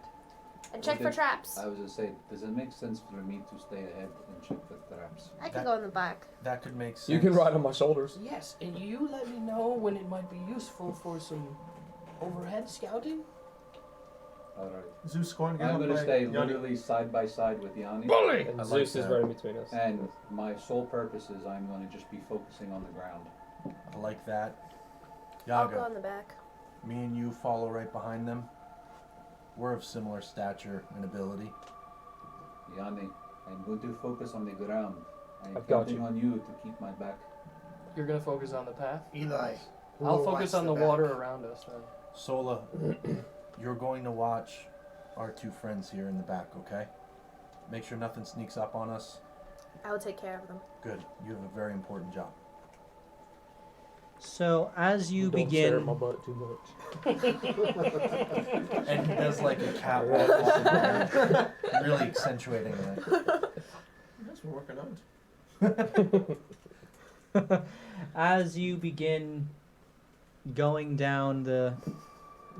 And check for Okay. traps. I was gonna say, does it make sense for me to stay ahead and check for traps? I can go in the back. That could make sense. You can ride on my shoulders. Yes, and you let me know when it might be useful for some overhead scouting. Alright. Zeus scoring again. I'm gonna stay Yanni. literally side by side with Yanni. And I like Zeus is that. right in between us. And my sole purpose is I'm gonna just be focusing on the ground. I like that. I'll go Yaga, in the back. me and you follow right behind them. We're of similar stature and ability. Yanni, I'm going to focus on the ground. I'm I've got counting you. on you to keep my back. You're gonna focus on the path. Eli. who I'll will focus watch on the back? water around us then. Sola, you're going to watch our two friends here in the back, okay? Make sure nothing sneaks up on us. I will take care of them. Good. You have a very important job. So as you Don't stare at begin, my butt too much. And he does like a catwalk, walking there, really accentuating that. Yes, we're working on it. as you begin going down the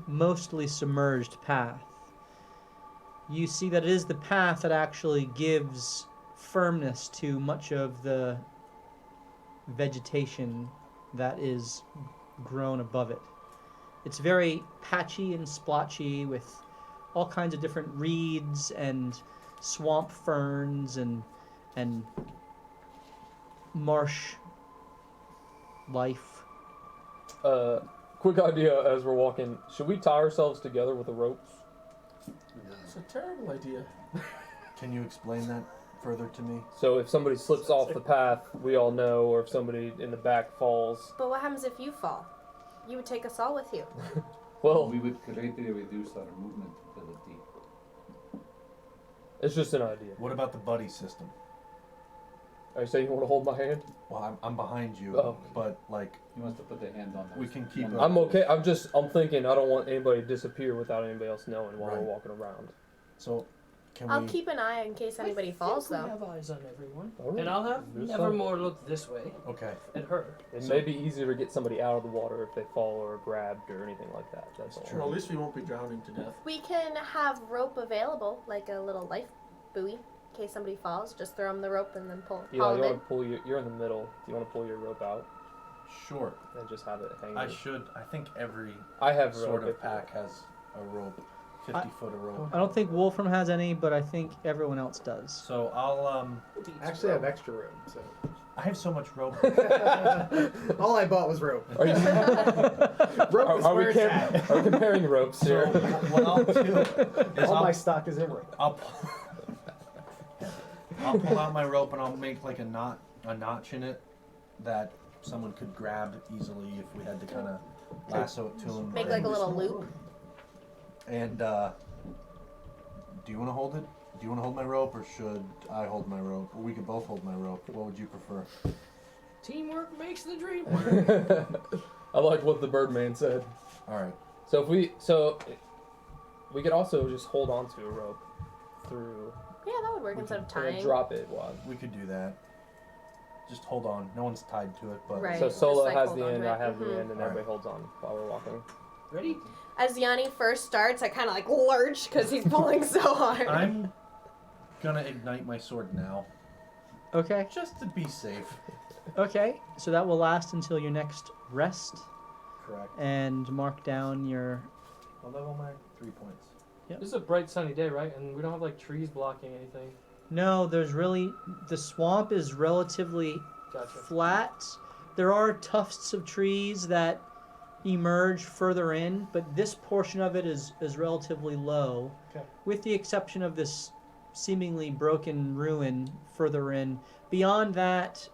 mostly submerged path, you see that it is the path that actually gives firmness to much of the vegetation that is grown above it. It's very patchy and splotchy with all kinds of different reeds and swamp ferns and marsh life. Quick idea as we're walking. Should we tie ourselves together with the ropes? It's a terrible idea. Can you explain that further to me? So if somebody slips off the path, we all know, or if somebody in the back falls. But what happens if you fall? You would take us all with you. Well, We would greatly reduce our movement ability. it's just an idea. What about the buddy system? Are you saying you want to hold my hand? Well, I'm behind you, Oh. but like He wants to put the hand on. We can keep one it. of I'm those. okay. I'm thinking I don't want anybody to disappear without anybody else knowing while Right. we're walking around. so. Can I'll we? keep an eye in case anybody falls, We though. have eyes on everyone. All right. And I'll have There's Nevermore look this way Okay. at her. It So- may be easier to get somebody out of the water if they fall or are grabbed or anything like that. That's all. True. Well, at least we won't be drowning to death. We can have rope available, like a little life buoy, in case somebody falls. Just throw them the rope and then Yeah, haul you them want in. to pull you're in the middle. Do you want to pull your rope out Sure. and just have it hanging? I should. I think every I have sort rope of pack has a rope, 50 foot of rope. I don't think Wolfram has any, but I think everyone else does. So I'll I actually have extra rope, so I have so much rope. all I bought was rope. Are you? Rope is Are where we it's at. are we comparing ropes So here? what I'll do is All my I'll stock is in rope. I'll pull out my rope and I'll make like a notch in it that someone could grab easily if we had to kind of lasso it to them. Make like a little loop. And do you want to hold it? Do you want to hold my rope, or should I hold my rope? Or we could both hold my rope. What would you prefer? Teamwork makes the dream work. I like what the Birdman said. All right. So if we could also just hold on to a rope through Yeah, that would work instead of and then tying. drop it while. We could do that. Just hold on. No one's tied to it, but Right. So just, Solo like, has hold the on end, to I it. have the Mhm. end, and Alright. everybody holds on while we're walking. Ready? As Yanni first starts, I kind of like lurch because he's pulling so hard. I'm gonna ignite my sword now, Okay. just to be safe. Okay. So that will last until your next rest, Correct. and mark down your. I'll level my 3 points. This is a bright sunny day, right? And we don't have like trees blocking anything. No, the swamp is relatively Gotcha. flat. There are tufts of trees that emerge further in, but this portion of it is relatively low, Okay. with the exception of this seemingly broken ruin further in. Beyond that,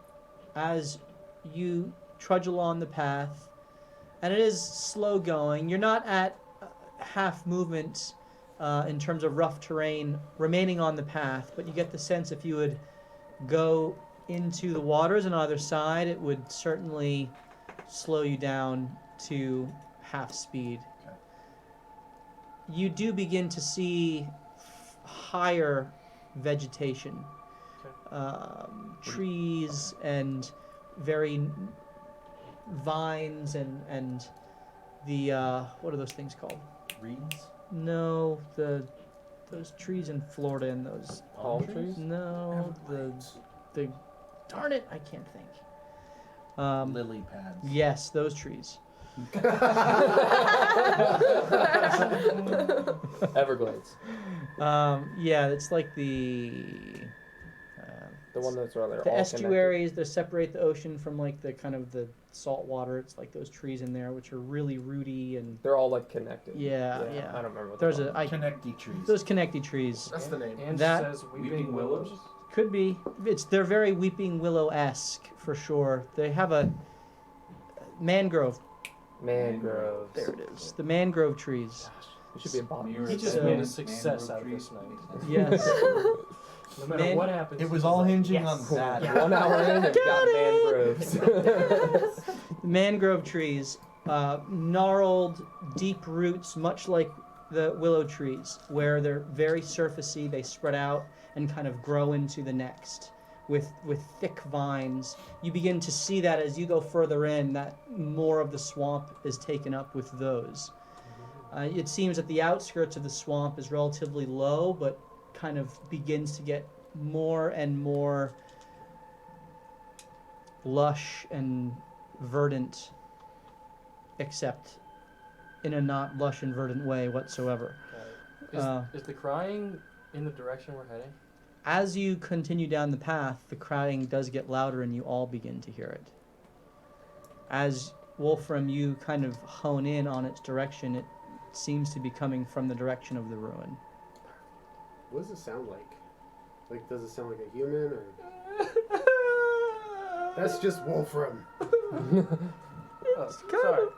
as you trudge along the path, and it is slow going, you're not at half movement in terms of rough terrain remaining on the path, but you get the sense if you would go into the waters on either side, it would certainly slow you down to half speed. Okay. You do begin to see higher vegetation, trees and very vines and the what are those things called? Reeds? No, those trees in Florida and those Palm trees? no the darn it, I can't think. Lily pads. Yes, those trees. Everglades. Yeah, it's like the The one that's right there. the all estuaries that separate the ocean from like the kind of the salt water. It's like those trees in there which are really rooty and They're all like connected. yeah. I don't remember what There's they're a Connecty trees. those connecty trees. That's the name. And That- says weeping, Weeping willows. willows? Could be. They're very weeping willow-esque for sure. They have a mangrove. mangroves. There it is. The mangrove trees. You should be a botanist. He just So- made a success out of this night. Yes. No matter Man- what happens. It was he's all like, hinging yes. on that. Yeah. 1 hour in, and got mangroves. Mangrove trees, gnarled, deep roots, much like the willow trees, where they're very surfacey. They spread out and kind of grow into the next with thick vines. You begin to see that as you go further in, that more of the swamp is taken up with those. It seems that the outskirts of the swamp is relatively low, but kind of begins to get more and more lush and verdant except in a not lush and verdant way whatsoever. Is the crying in the direction we're heading? As you continue down the path, the crying does get louder and you all begin to hear it. As Wolfram, you kind of hone in on its direction, it seems to be coming from the direction of the ruin. What does it sound like? Like, does it sound like a human or? That's just Wolfram. Sorry.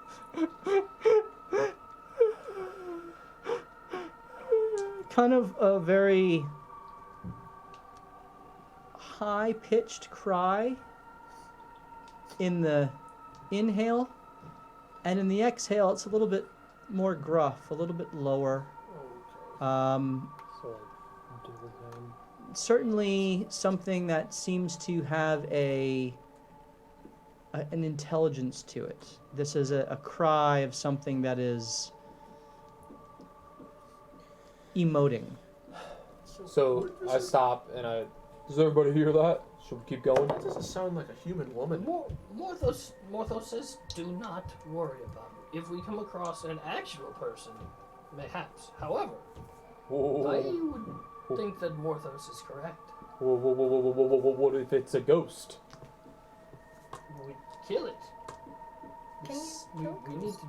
Kind of a very high-pitched cry in the inhale, and in the exhale it's a little bit more gruff, a little bit lower. Certainly something that seems to have an intelligence to it. This is a cry of something that is emoting. So I stop and does everybody hear that? Should we keep going? That doesn't sound like a human woman. Morthos says, do not worry about it. If we come across an actual person, mayhaps. However, I would think that Morthos is correct. What if it's a ghost? We kill it. Can you We need to...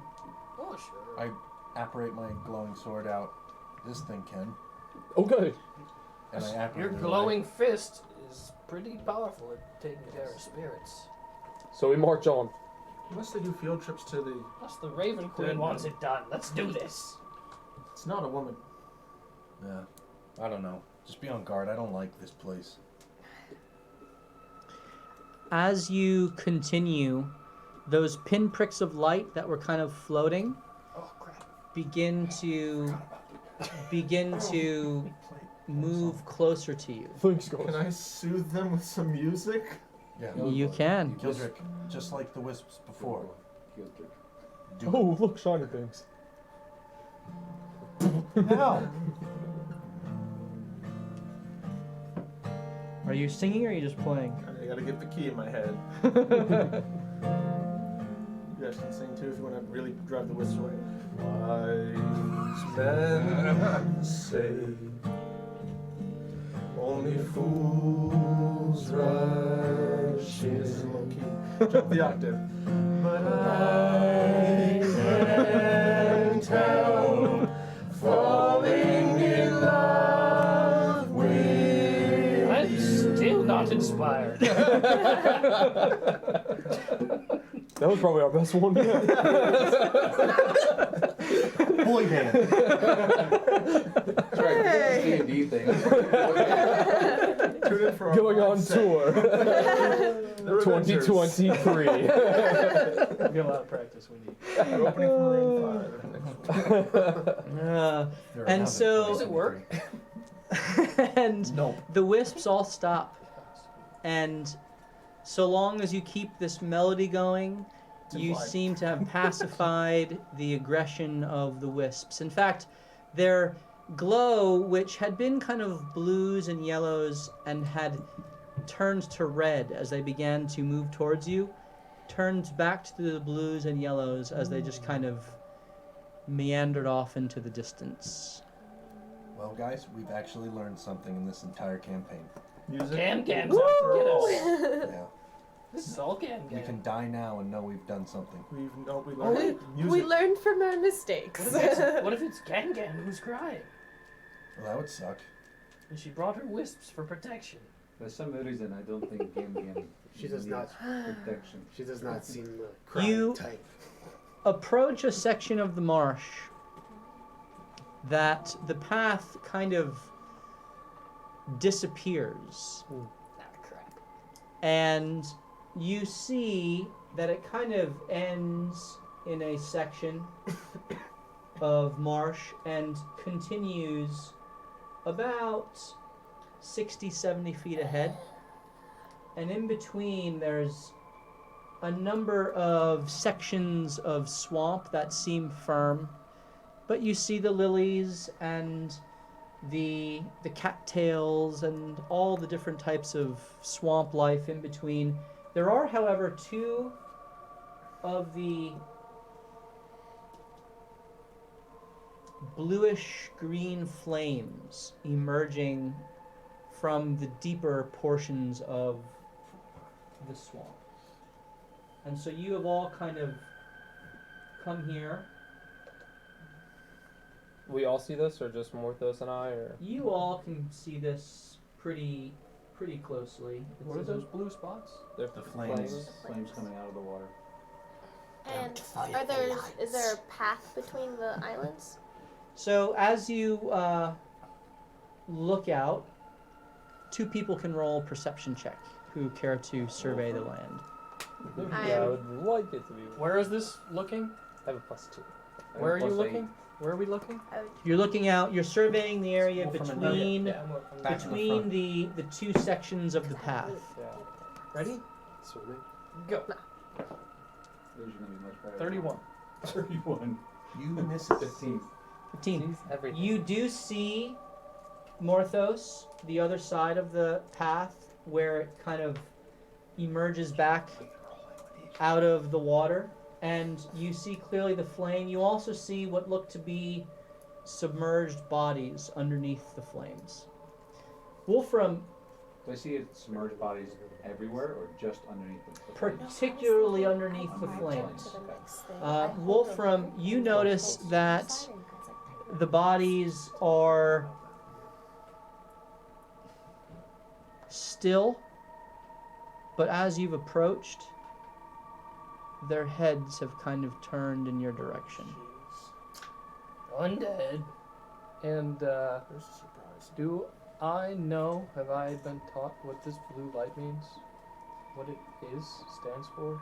Oh, sure. I apparate my glowing sword out. This thing can. Okay. And I apparate Your it glowing fist is pretty powerful at taking care of spirits. So we march on. Unless they do field trips to the... Plus the Raven Queen wants it done. Let's do this. It's not a woman. Yeah. I don't know. Just be on guard. I don't like this place. As you continue, those pinpricks of light that were kind of floating Oh, crap. begin to move closer to you. Thanks, guys. Can I soothe them with some music? Yeah. You can. Gildrick, just like the wisps before. Do Oh, look, shiny things. Hell. Are you singing or are you just playing? I gotta get the key in my head. You guys can sing too if you want to really drive the wisps away. Wise men say only fools rush in. This is low key. Jump the octave. But I can tell, falling in love with I'm still not inspired. That was probably our best one yet. Boy band. That's right, Hey. D&D thing. Tune in for our Going on mindset. tour. The Revengers. 2023. We got a lot of practice we need. We're opening for Maroon 5. They're And around so- at Does it work? And Nope. the wisps all stop. And so long as you keep this melody going, you implied. seem to have pacified the aggression of the wisps. In fact, their glow, which had been kind of blues and yellows and had turned to red as they began to move towards you, turns back to the blues and yellows as they just kind of meandered off into the distance. Well, guys, we've actually learned something in this entire campaign. Music. Gam-Gam's out to get us. Yeah. This is all Gam-Gam. We can die now and know we've done something. We We, learned music. we learned from our mistakes. What if it's Gam-Gam who's crying? Well, that would suck. And she brought her wisps for protection. For some reason, I don't think Game She does not. protection. She does not seem the crying You- type. Approach a section of the marsh that the path kind of disappears, Ah, crap. and you see that it kind of ends in a section of marsh and continues about 60, 70 feet ahead. And in between, there's a number of sections of swamp that seem firm, but you see the lilies and the cattails and all the different types of swamp life in between. There are, however, two of the bluish green flames emerging from the deeper portions of the swamp. And so you have all kind of come here. We all see this, or just Morthos and I, or You all can see this pretty closely. What are those blue spots? they're The flames. Flames coming out of the water. And is there a path between the islands? So as you look out, 2 people can roll perception check who care to survey the land. Yeah, I would like it to be. Where is this looking? I have a +2. Where are you Plus looking? Where are we looking? You're looking out. You're surveying the area Well, from between Yeah, I'm looking. Back to the between front. the 2 sections of the path. Yeah. Ready? Swimming. Go. Those are gonna be much better. 31. 31. You miss it. 15. 15. Sees everything. You do see Morthos, the other side of the path, where it kind of emerges back out of the water, and you see clearly the flame. You also see what look to be submerged bodies underneath the flames. Wolfram, Do I see it submerged bodies everywhere or just underneath the flames? particularly underneath the flames. Wolfram, you notice that the bodies are still, but as you've approached, their heads have kind of turned in your direction. Undead. And There's a surprise. do I know, have I been taught what this blue light means? What it stands for?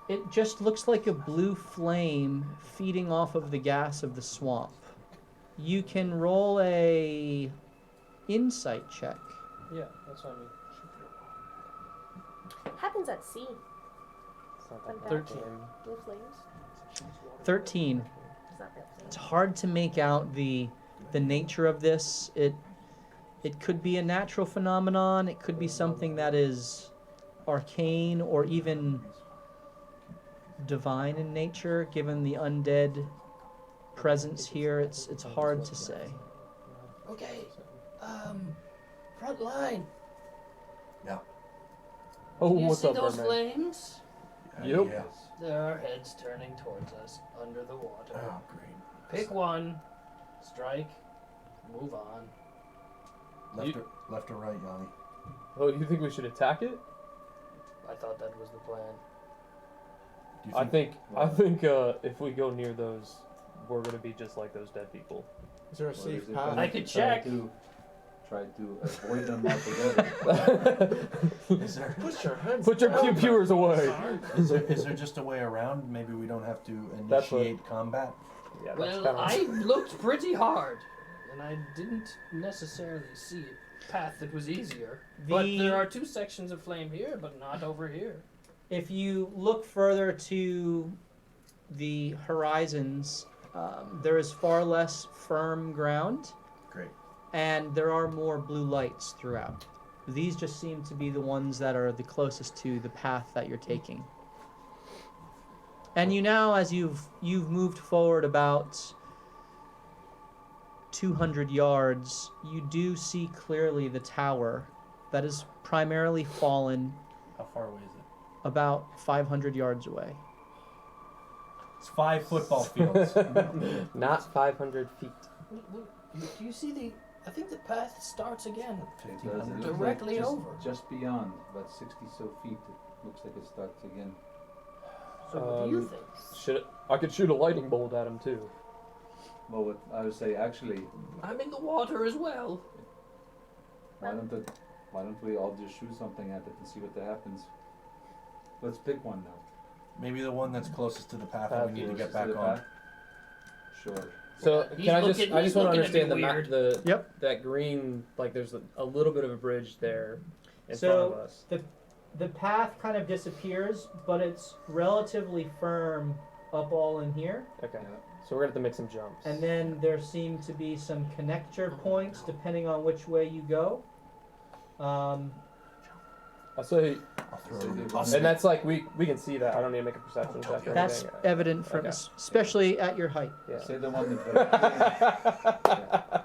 It just looks like a blue flame feeding off of the gas of the swamp. You can roll a insight check. Yeah, that's what I mean. Happens at sea. It's not that 13. Blue flames. 13. It's not real It's hard to make out the nature of this. It could be a natural phenomenon. It could be something that is arcane or even divine in nature, given the undead presence here. It's hard to say. Okay. Front line. Oh, You what's see up, those Birdman? flames? Yep. Yeah. There are heads turning towards us under the water. Oh, great. Pick one, strike, move on. Left or right, Yanni? Oh, you think we should attack it? I thought that was the plan. Do you I think if we go near those, we're gonna be just like those dead people. Is there a Or safe is it path? better I to could try check. Try to avoid them altogether. Is there Put your hands Put your pew pewers away. is there just a way around? Maybe we don't have to That's what- initiate combat. Yeah, that's Well, kinda... I looked pretty hard, and I didn't necessarily see a path that was easier. But The- there are 2 sections of flame here, but not over here. If you look further to the horizons, there is far less firm ground, Great. and there are more blue lights throughout. These just seem to be the ones that are the closest to the path that you're taking. And you now, as you've moved forward about 200 yards, you do see clearly the tower that is primarily fallen How far away is it? about 500 yards away. It's 5 football fields. Not 500 feet. Do you see the? I think the path starts again. It does. It looks Directly like over. just beyond, about 60 so feet, it looks like it starts again. So what do you think? I could shoot a lightning bolt at him too. Well, what I would say, actually, I'm in the water as well. why don't we all just shoot something at it and see what happens? Let's pick one now. Maybe the one that's closest to the path that we need to get Closest back the on. path? Sure. So He's can I looking- just he's want to looking at me understand the map, weird. the Yep. that green, like there's a little bit of a bridge there in So- front of us. The path kind of disappears, but it's relatively firm up all in here. Okay. Yeah. So we're gonna have to make some jumps. And then there seem to be some connector points depending on which way you go. I say I'll throw So it. they- I'll And that's like we can see that. I don't need to make a perception check or That's anything. evident from, Okay. especially at your height. Yeah. Say the one that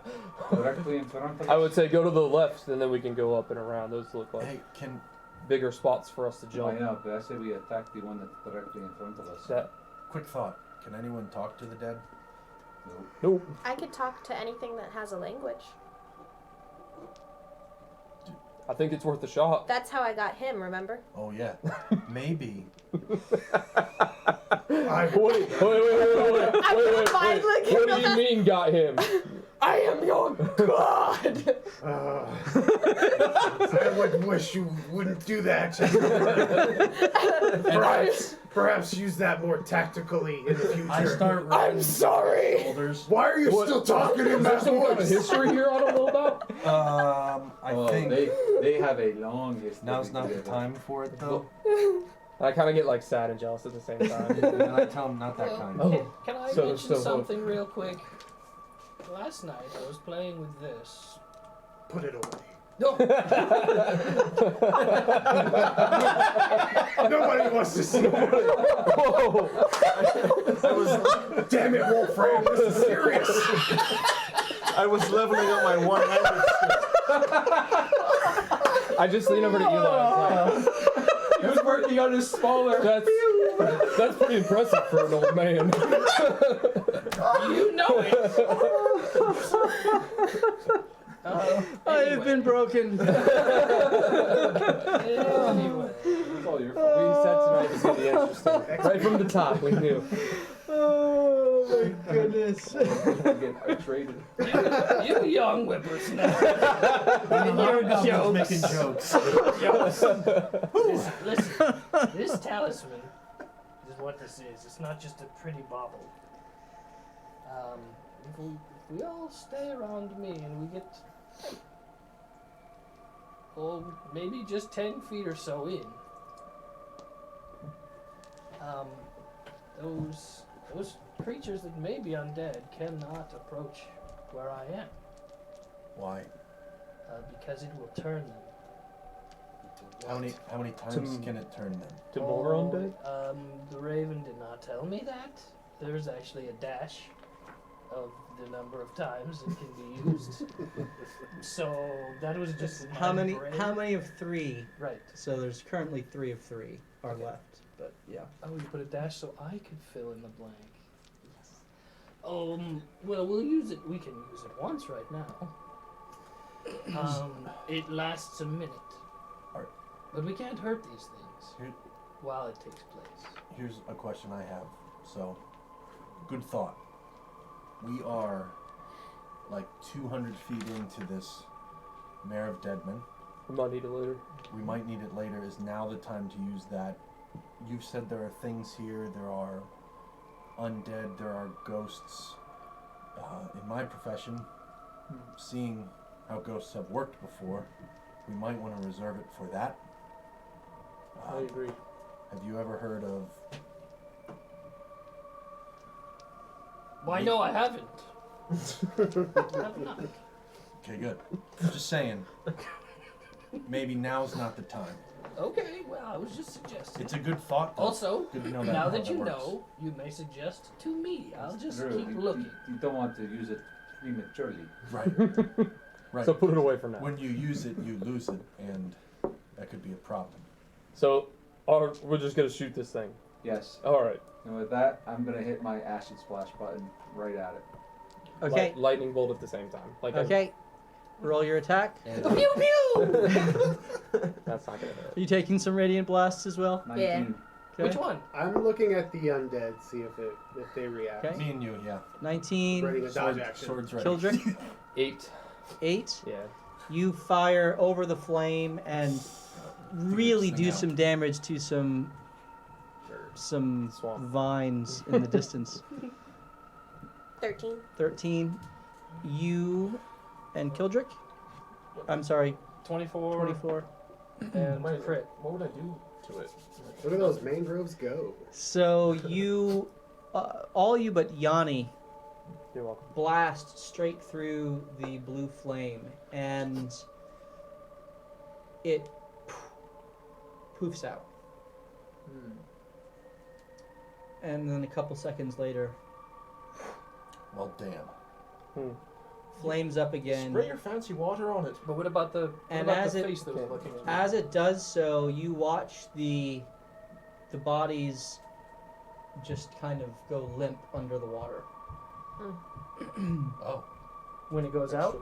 directly in front of us. I would say go to the left, and then we can go up and around. Those look like Hey, can bigger spots for us to I jump. know, but I say we attack the one that's directly in front of us. That quick thought? Can anyone talk to the dead? Nope. nope. I could talk to anything that has a language. I think it's worth a shot. That's how I got him, remember? Oh yeah, maybe. Wait. What do you mean got him? I am your god! I would wish you wouldn't do that. Perhaps use that more tactically in the future. I start I'm rubbing sorry! shoulders. Why are you still talking in Is there that some kind of voice? history here I don't know about? I Oh, think they have a long history. now's not the together. time for it though. I kind of get like sad and jealous at the same time. And then I tell him not that kind. Oh. Can I So- mention so- something real quick? Last night I was playing with this. Put it away. No, Nobody wants to see that. Whoa! Damn it, Wolfram, this is serious. I was leveling up my one-handed I just lean over to Eli. he was working on his smaller. That's pretty impressive for an old man. You know it. I have been broken. Anyway. It's all your We fault. said tonight was gonna be interesting. Right from the top, we knew. Oh my goodness. Get traded. You young whippersnapper. Your jokes. making jokes. Listen, this talisman is what this is. It's not just a pretty bauble. If we all stay around me and we get, maybe just 10 feet or so in, those creatures that may be undead cannot approach where I am, Why? because it will turn them. How many times can it turn them? To more on day? The Raven did not tell me that. There's actually a dash of the number of times it can be used. So that was just in How my many? brain. How many of 3? Right. So there's currently 3 of 3 are Okay. left. But yeah. Oh, you put a dash so I could fill in the blank. Well, we'll use it. We can use it once right now. It lasts a minute. Alright. But we can't hurt these things Here- while it takes place. Here's a question I have. So, good thought. We are like 200 feet into this Mare of Deadman. We might need it later. We might need it later. Is now the time to use that? You've said there are things here. There are undead. There are ghosts. In my profession, seeing how ghosts have worked before, we might want to reserve it for that. I agree. Have you ever heard of? Why, no, I haven't. I have not. Okay, good. Just saying. Maybe now's not the time. Okay, well, I was just suggesting. It's a good thought. Though. Also, Good to know now how that you works. know, you may suggest to me. I'll just True. keep You- looking. You don't want to use it prematurely. Right. Right. So put it away for now. When you use it, you lose it, and that could be a problem. So, we're just gonna shoot this thing. Yes. All right. And with that, I'm gonna hit my acid splash button right at it. Okay. Lightning bolt at the same time. Like Okay. Roll your attack. And Pew pew! that's not gonna hit. Are you taking some radiant blasts as well? 19. Okay. Which one? I'm looking at the undead, see if they react. Okay. me and you, yeah. 19. Ready to dodge action. Swords ready. Kildrick. 8. 8. Yeah. You fire over the flame and really this do thing out. some damage to some Swamp. vines in the distance. 13. 13. You and Kildrick? I'm sorry, 24. 24. And crit. What would I do to it? Where do those mangroves go? So you, all you but Yanni, You're welcome. blast straight through the blue flame, and it poofs out. Hmm. And then a couple seconds later, Well, damn. flames up again. Spray your fancy water on it. But what about the And what about as the it- face that was looking at me? As it does so, you watch the bodies just kind of go limp under the water. Oh. When it goes out,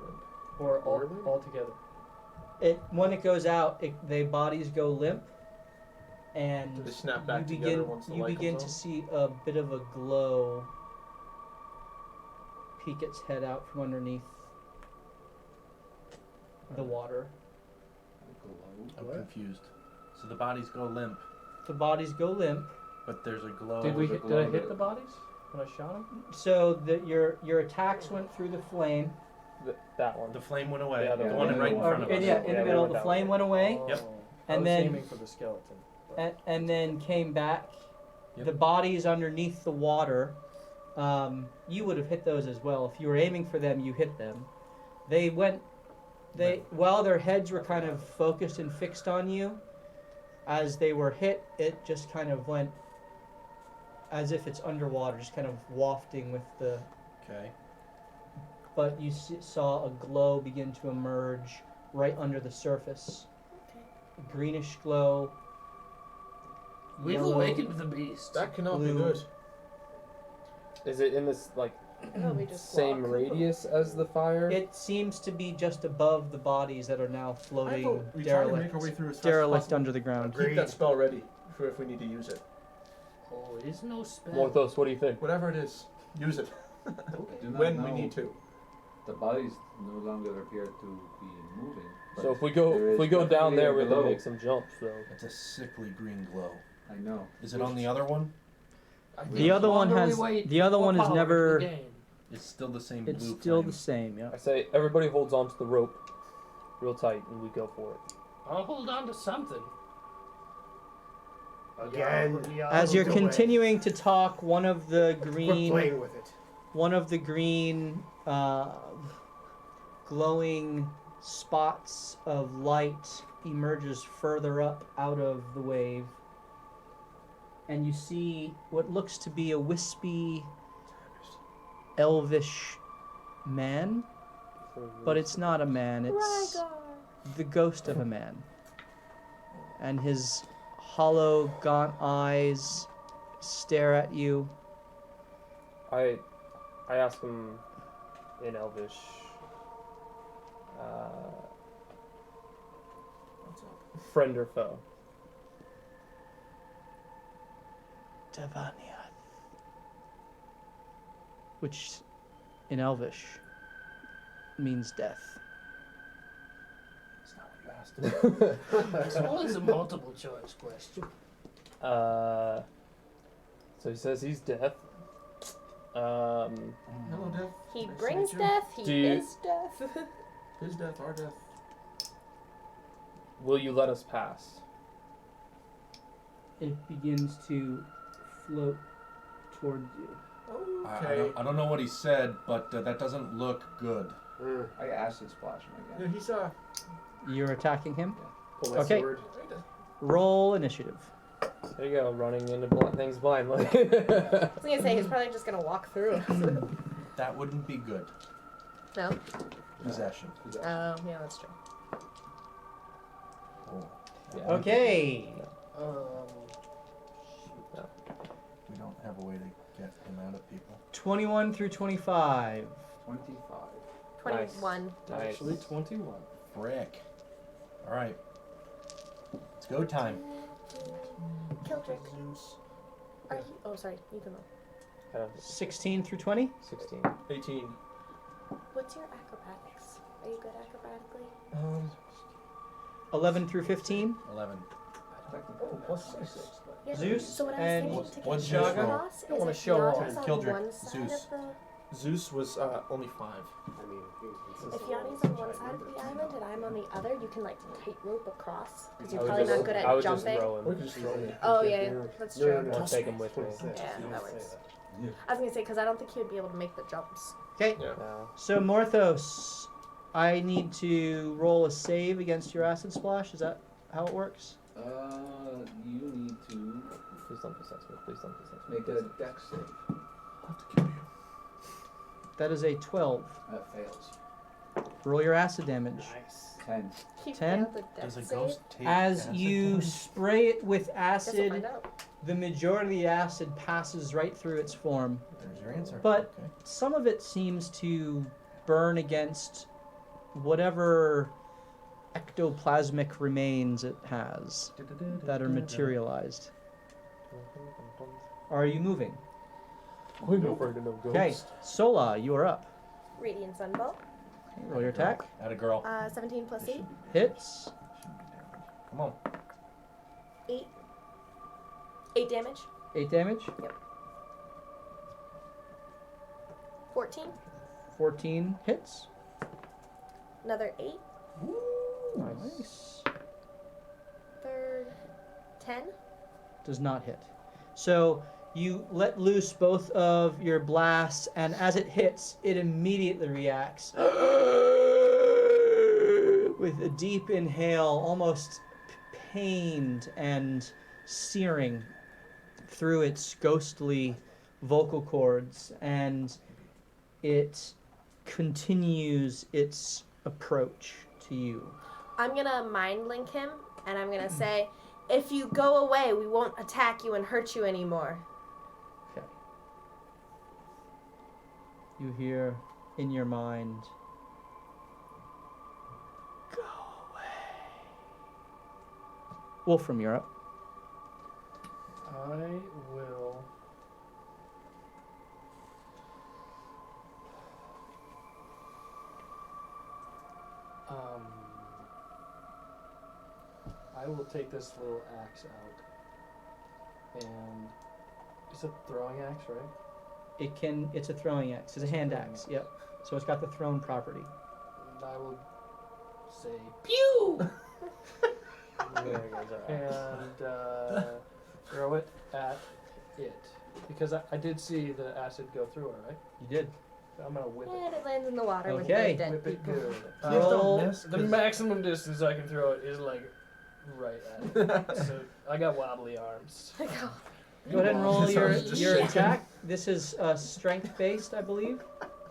or all together? When it goes out, the bodies go limp, and Do they snap back you together begin once the you light begin comes to on? see a bit of a glow peek its head out from underneath the water. I'm confused. So the bodies go limp, The bodies go limp. but there's a glow. Did Did I hit the bodies when I shot them? So that your attacks went through the flame. That one. The flame went away. Yeah, the the one one right in in the front of Or- us. yeah, in Yeah, the we middle, went the that flame way. went away, Yep. I and was then aiming for the skeleton. but- and then came back. Yep. The bodies underneath the water. You would have hit those as well if you were aiming for them. You hit them. They went. While their heads were kind of focused and fixed on you, as they were hit, it just kind of went as if it's underwater, just kind of wafting with the. Okay. But you saw a glow begin to emerge right under the surface. Okay. A greenish glow. We've yellow- awakened the beast. That cannot be Blue. good. Is it in this like Oh, we just same walk. radius as the fire? It seems to be just above the bodies that are now I floating vote we try to make derelict, our way through as fast as derelict possible. under the ground. Keep that spell ready for if we need to use it. Oh, it is no spell. Morthos, what do you think? Whatever it is, use it I do not when know. we need to. The bodies no longer appear to be moving. but So if we there go is down there, we definitely a have to glow. make some jumps though. It's a sickly green glow. I know. Is it on the other one? I think The other one longer we has- wait, the other more one is power never- we'll gain. It's still the same It's blue still flame. the same, yeah. I say everybody holds on to the rope real tight and we go for it. I'll hold on to something. Again. As you're Moved away. continuing to talk, one of the Quit green, playing with it. glowing spots of light emerges further up out of the wave, and you see what looks to be a wispy, elvish man, but it's not a man. It's Rygar. the ghost of a man, and his hollow, gaunt eyes stare at you. I ask him in Elvish. What's up? Friend or foe? Devaniath, which in Elvish means death. That's not what you asked. This one is a multiple choice question. So he says he's death. Hello, death. He Nice to brings meet you. death. He Do you- is death. His death, our death. Will you let us pass? It begins to float towards you. Okay. I don't know what he said, but that doesn't look good. I acid splash him Yeah, again. he's You're attacking him. Pull my Okay. sword. Roll initiative. There you go, running into things blindly. I was gonna say he's probably just gonna walk through us. That wouldn't be good. No. Possession. Yeah, that's true. Oh. Yeah. Okay. We don't have a way to get him out of people. 21 through 25. 25. 21. Nice. Actually, 21. Frick. All right. It's go time. Kildrick. Zeus. Are you? Oh, sorry. You can roll. 16 through 20. 16. 18. What's your acrobatics? Are you good acrobatically? 11 through 15. 11. Oh, plus 6. Yeah. Zeus So what I was and thinking to get what's Zeus Zeus roll? across Don't is wanna if show Yanni's off. on Kildrick, one side Zeus. of the Zeus was only 5. I mean, If Yanni's on one side of the island and I'm on the other, you can like tightrope across because you're I was probably just- not good I at was just jumping. throwing. We could just throw him. Oh yeah, that's true. I'll take him with me. Yeah, that works. I was gonna say because I don't think he would be able to make the jumps. Okay. Yeah. No. So Morthos, I need to roll a save against your acid splash. Is that how it works? Please don't possess me. Please don't possess me. Make a dex save. I'll have to kill you. That is a 12. Fails. Roll your acid damage. Nice. 10. You 10? failed the Does a death ghost take As acid you damage? spray it with save. Guess we'll acid, find out. the majority of the acid passes right through its form. There's your answer. But Okay. some of it seems to burn against whatever ectoplasmic remains it has that are materialized. Are you moving? I'm afraid of no ghosts. Okay, Sola, you are up. Radiant Sunbolt. Roll your attack. Atta girl. 17 plus 8. Hits. Come on. 8. 8 damage. 8 damage. 14. 14 hits. Another 8. Nice. Third. 10. Does not hit. So you let loose both of your blasts, and as it hits, it immediately reacts with a deep inhale, almost pained and searing through its ghostly vocal cords, and it continues its approach to you. I'm gonna mind link him, and I'm gonna say, if you go away, we won't attack you and hurt you anymore. Okay. You hear in your mind, go away. Wolfram, you're up. I will. I will take this little axe out, and it's a throwing axe, right? It's a throwing axe. It's a hand axe, yep. So it's got the thrown property. And I will say, pew! There goes our axe. And throw it at it. Because I did see the acid go through it, right? You did. So I'm gonna whip it. And it lands in the water with Okay. the dead Whip it people. good. Please Roll- don't miss. The 'cause- maximum distance I can throw it is like right at it. So I got wobbly arms. Like, oh, Go ahead and roll This your, sounds just your shaking. attack. This is strength based, I believe.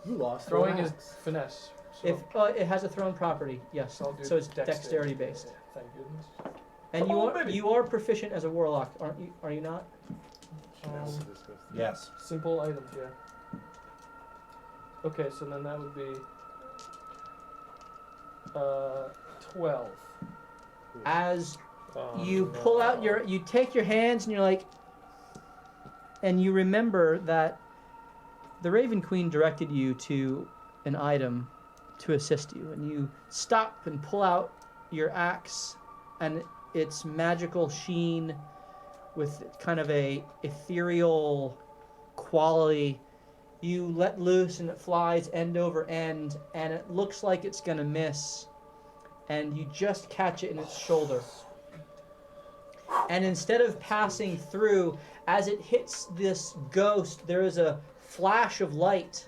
You lost. Throwing your is axe. finesse. So If it has a thrown property, yes. so I'll do So it's dexterity based. Yeah, thank goodness. And Come on, baby. you are proficient as a warlock, aren't you? Are you not? Yes. Simple items, yeah. Okay, so then that would be 12. As Oh, you pull out you take your hands and you're like, and you remember that the Raven Queen directed you to an item to assist you, and you stop and pull out your axe and its magical sheen with kind of a ethereal quality. You let loose and it flies end over end, and it looks like it's gonna miss, and you just catch it in its shoulder. And instead of passing through, as it hits this ghost, there is a flash of light,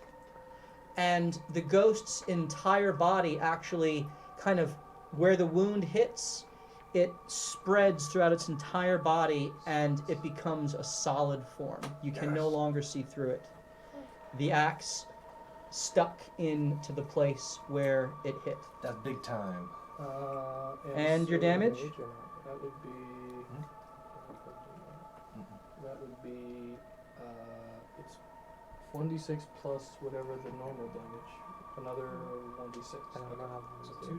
and the ghost's entire body actually kind of, where the wound hits, it spreads throughout its entire body, and it becomes a solid form. You can no longer see through it. The axe stuck into the place where it hit. That's big time. And your so damage? That would be. That would be. It's 1d6 plus whatever the normal damage. Another 1d6. I don't know how So to do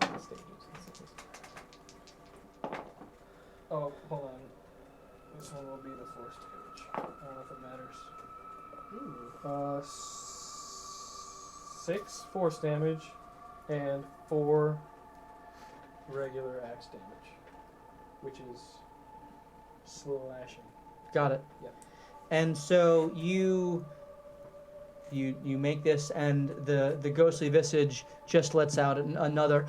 2d6. stages. Oh, hold on. This one will be the force damage. I don't know if it matters. 6 force damage and 4 regular axe damage, which is slashing. Got it. Yep. And so you make this, and the ghostly visage just lets out another.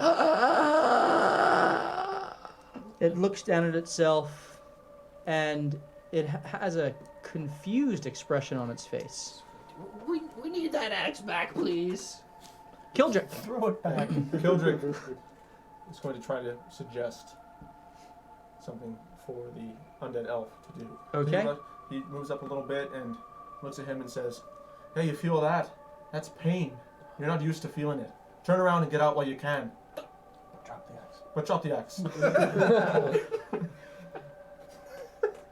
It looks down at itself, and it has a confused expression on its face. We need that axe back, please. Kildrick. Throw it back. Kildrick is going to try to suggest something for the undead elf to do. Okay. He moves up a little bit and looks at him and says, "Hey, you feel that? That's pain. You're not used to feeling it. Turn around and get out while you can. Drop the axe. But drop the axe."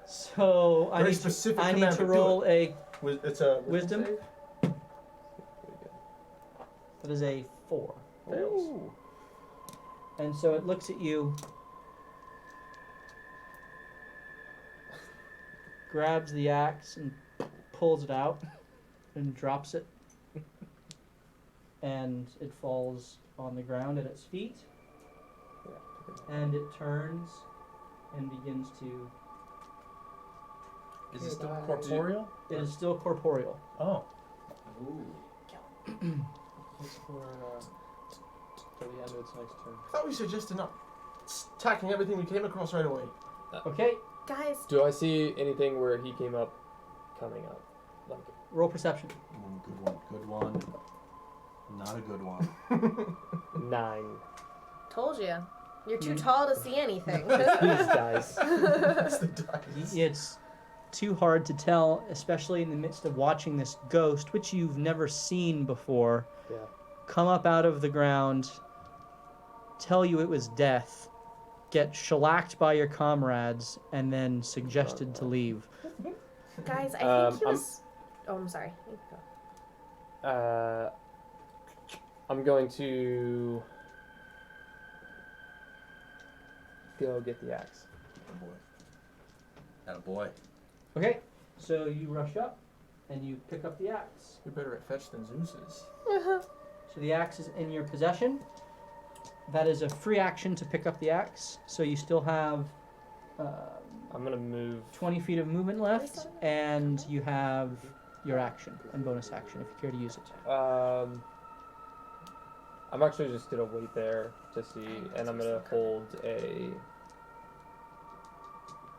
So Very specific I need command, to but do roll a. It's a Wisdom? save. That is a 4. Fails. And so it looks at you, grabs the axe and pulls it out and drops it. And it falls on the ground at its feet. And it turns and begins to. Is it still corporeal? It is still corporeal. Oh. It's for the end of its next turn. I thought we suggested not attacking everything we came across right away. Okay, Guys, Do I see anything where he came up, coming up? Like, roll perception. Good one. Good one. Not a good one. 9. told you. You're too tall to see anything. These guys. That's the dice. It's too hard to tell, especially in the midst of watching this ghost, which you've never seen before, Yeah. come up out of the ground, tell you it was death, get shellacked by your comrades, and then suggested to leave. Guys, I think he I'm- was. Oh, I'm sorry. You go. I'm going to go get the axe. Atta boy. Okay, so you rush up and you pick up the axe. You're better at fetch than Zeus is. So the axe is in your possession. That is a free action to pick up the axe, so you still have I'm gonna move. 20 feet of movement left, and you have your action and bonus action if you care to use it. I'm actually just gonna wait there to see, and I'm gonna hold a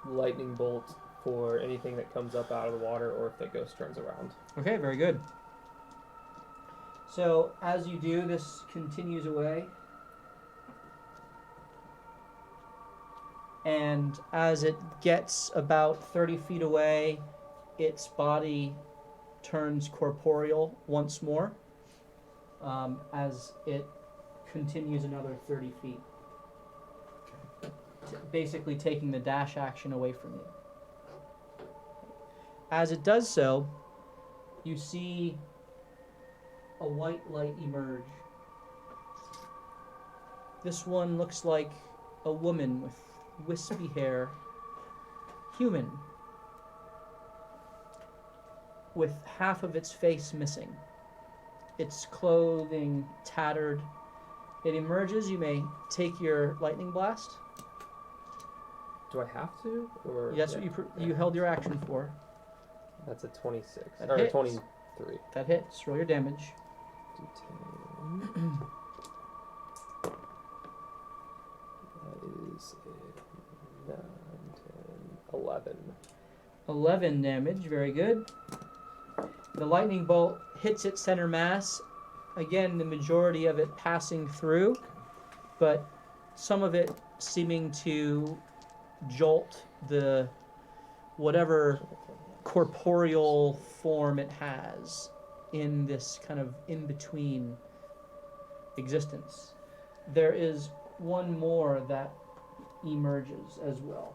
lightning bolt for anything that comes up out of the water, or if the ghost turns around. Okay, very good. So as you do, this continues away. And as it gets about 30 feet away, its body turns corporeal once more as it continues another 30 feet. Basically taking the dash action away from you. As it does so, you see a white light emerge. This one looks like a woman with wispy hair, human, with half of its face missing, its clothing tattered. It emerges. You may take your lightning blast. Do I have to, or That's what you held your action for. That's a 26 That or hits. 23. That hits. Roll your damage. D10. That is 9, 10, 11. 11 damage, very good. The lightning bolt hits its center mass. Again, the majority of it passing through, but some of it seeming to jolt the whatever corporeal form it has in this kind of in-between existence. There is one more that emerges as well.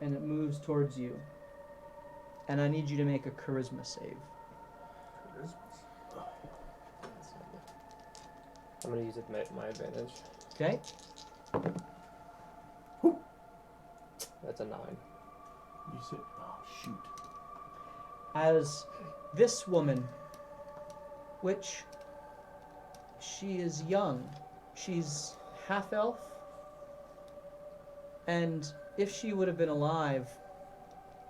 And it moves towards you. And I need you to make a charisma save. I'm gonna use it to my advantage. Okay? That's a 9. You said, oh shoot. As this woman, which she is young, she's half elf, and if she would have been alive,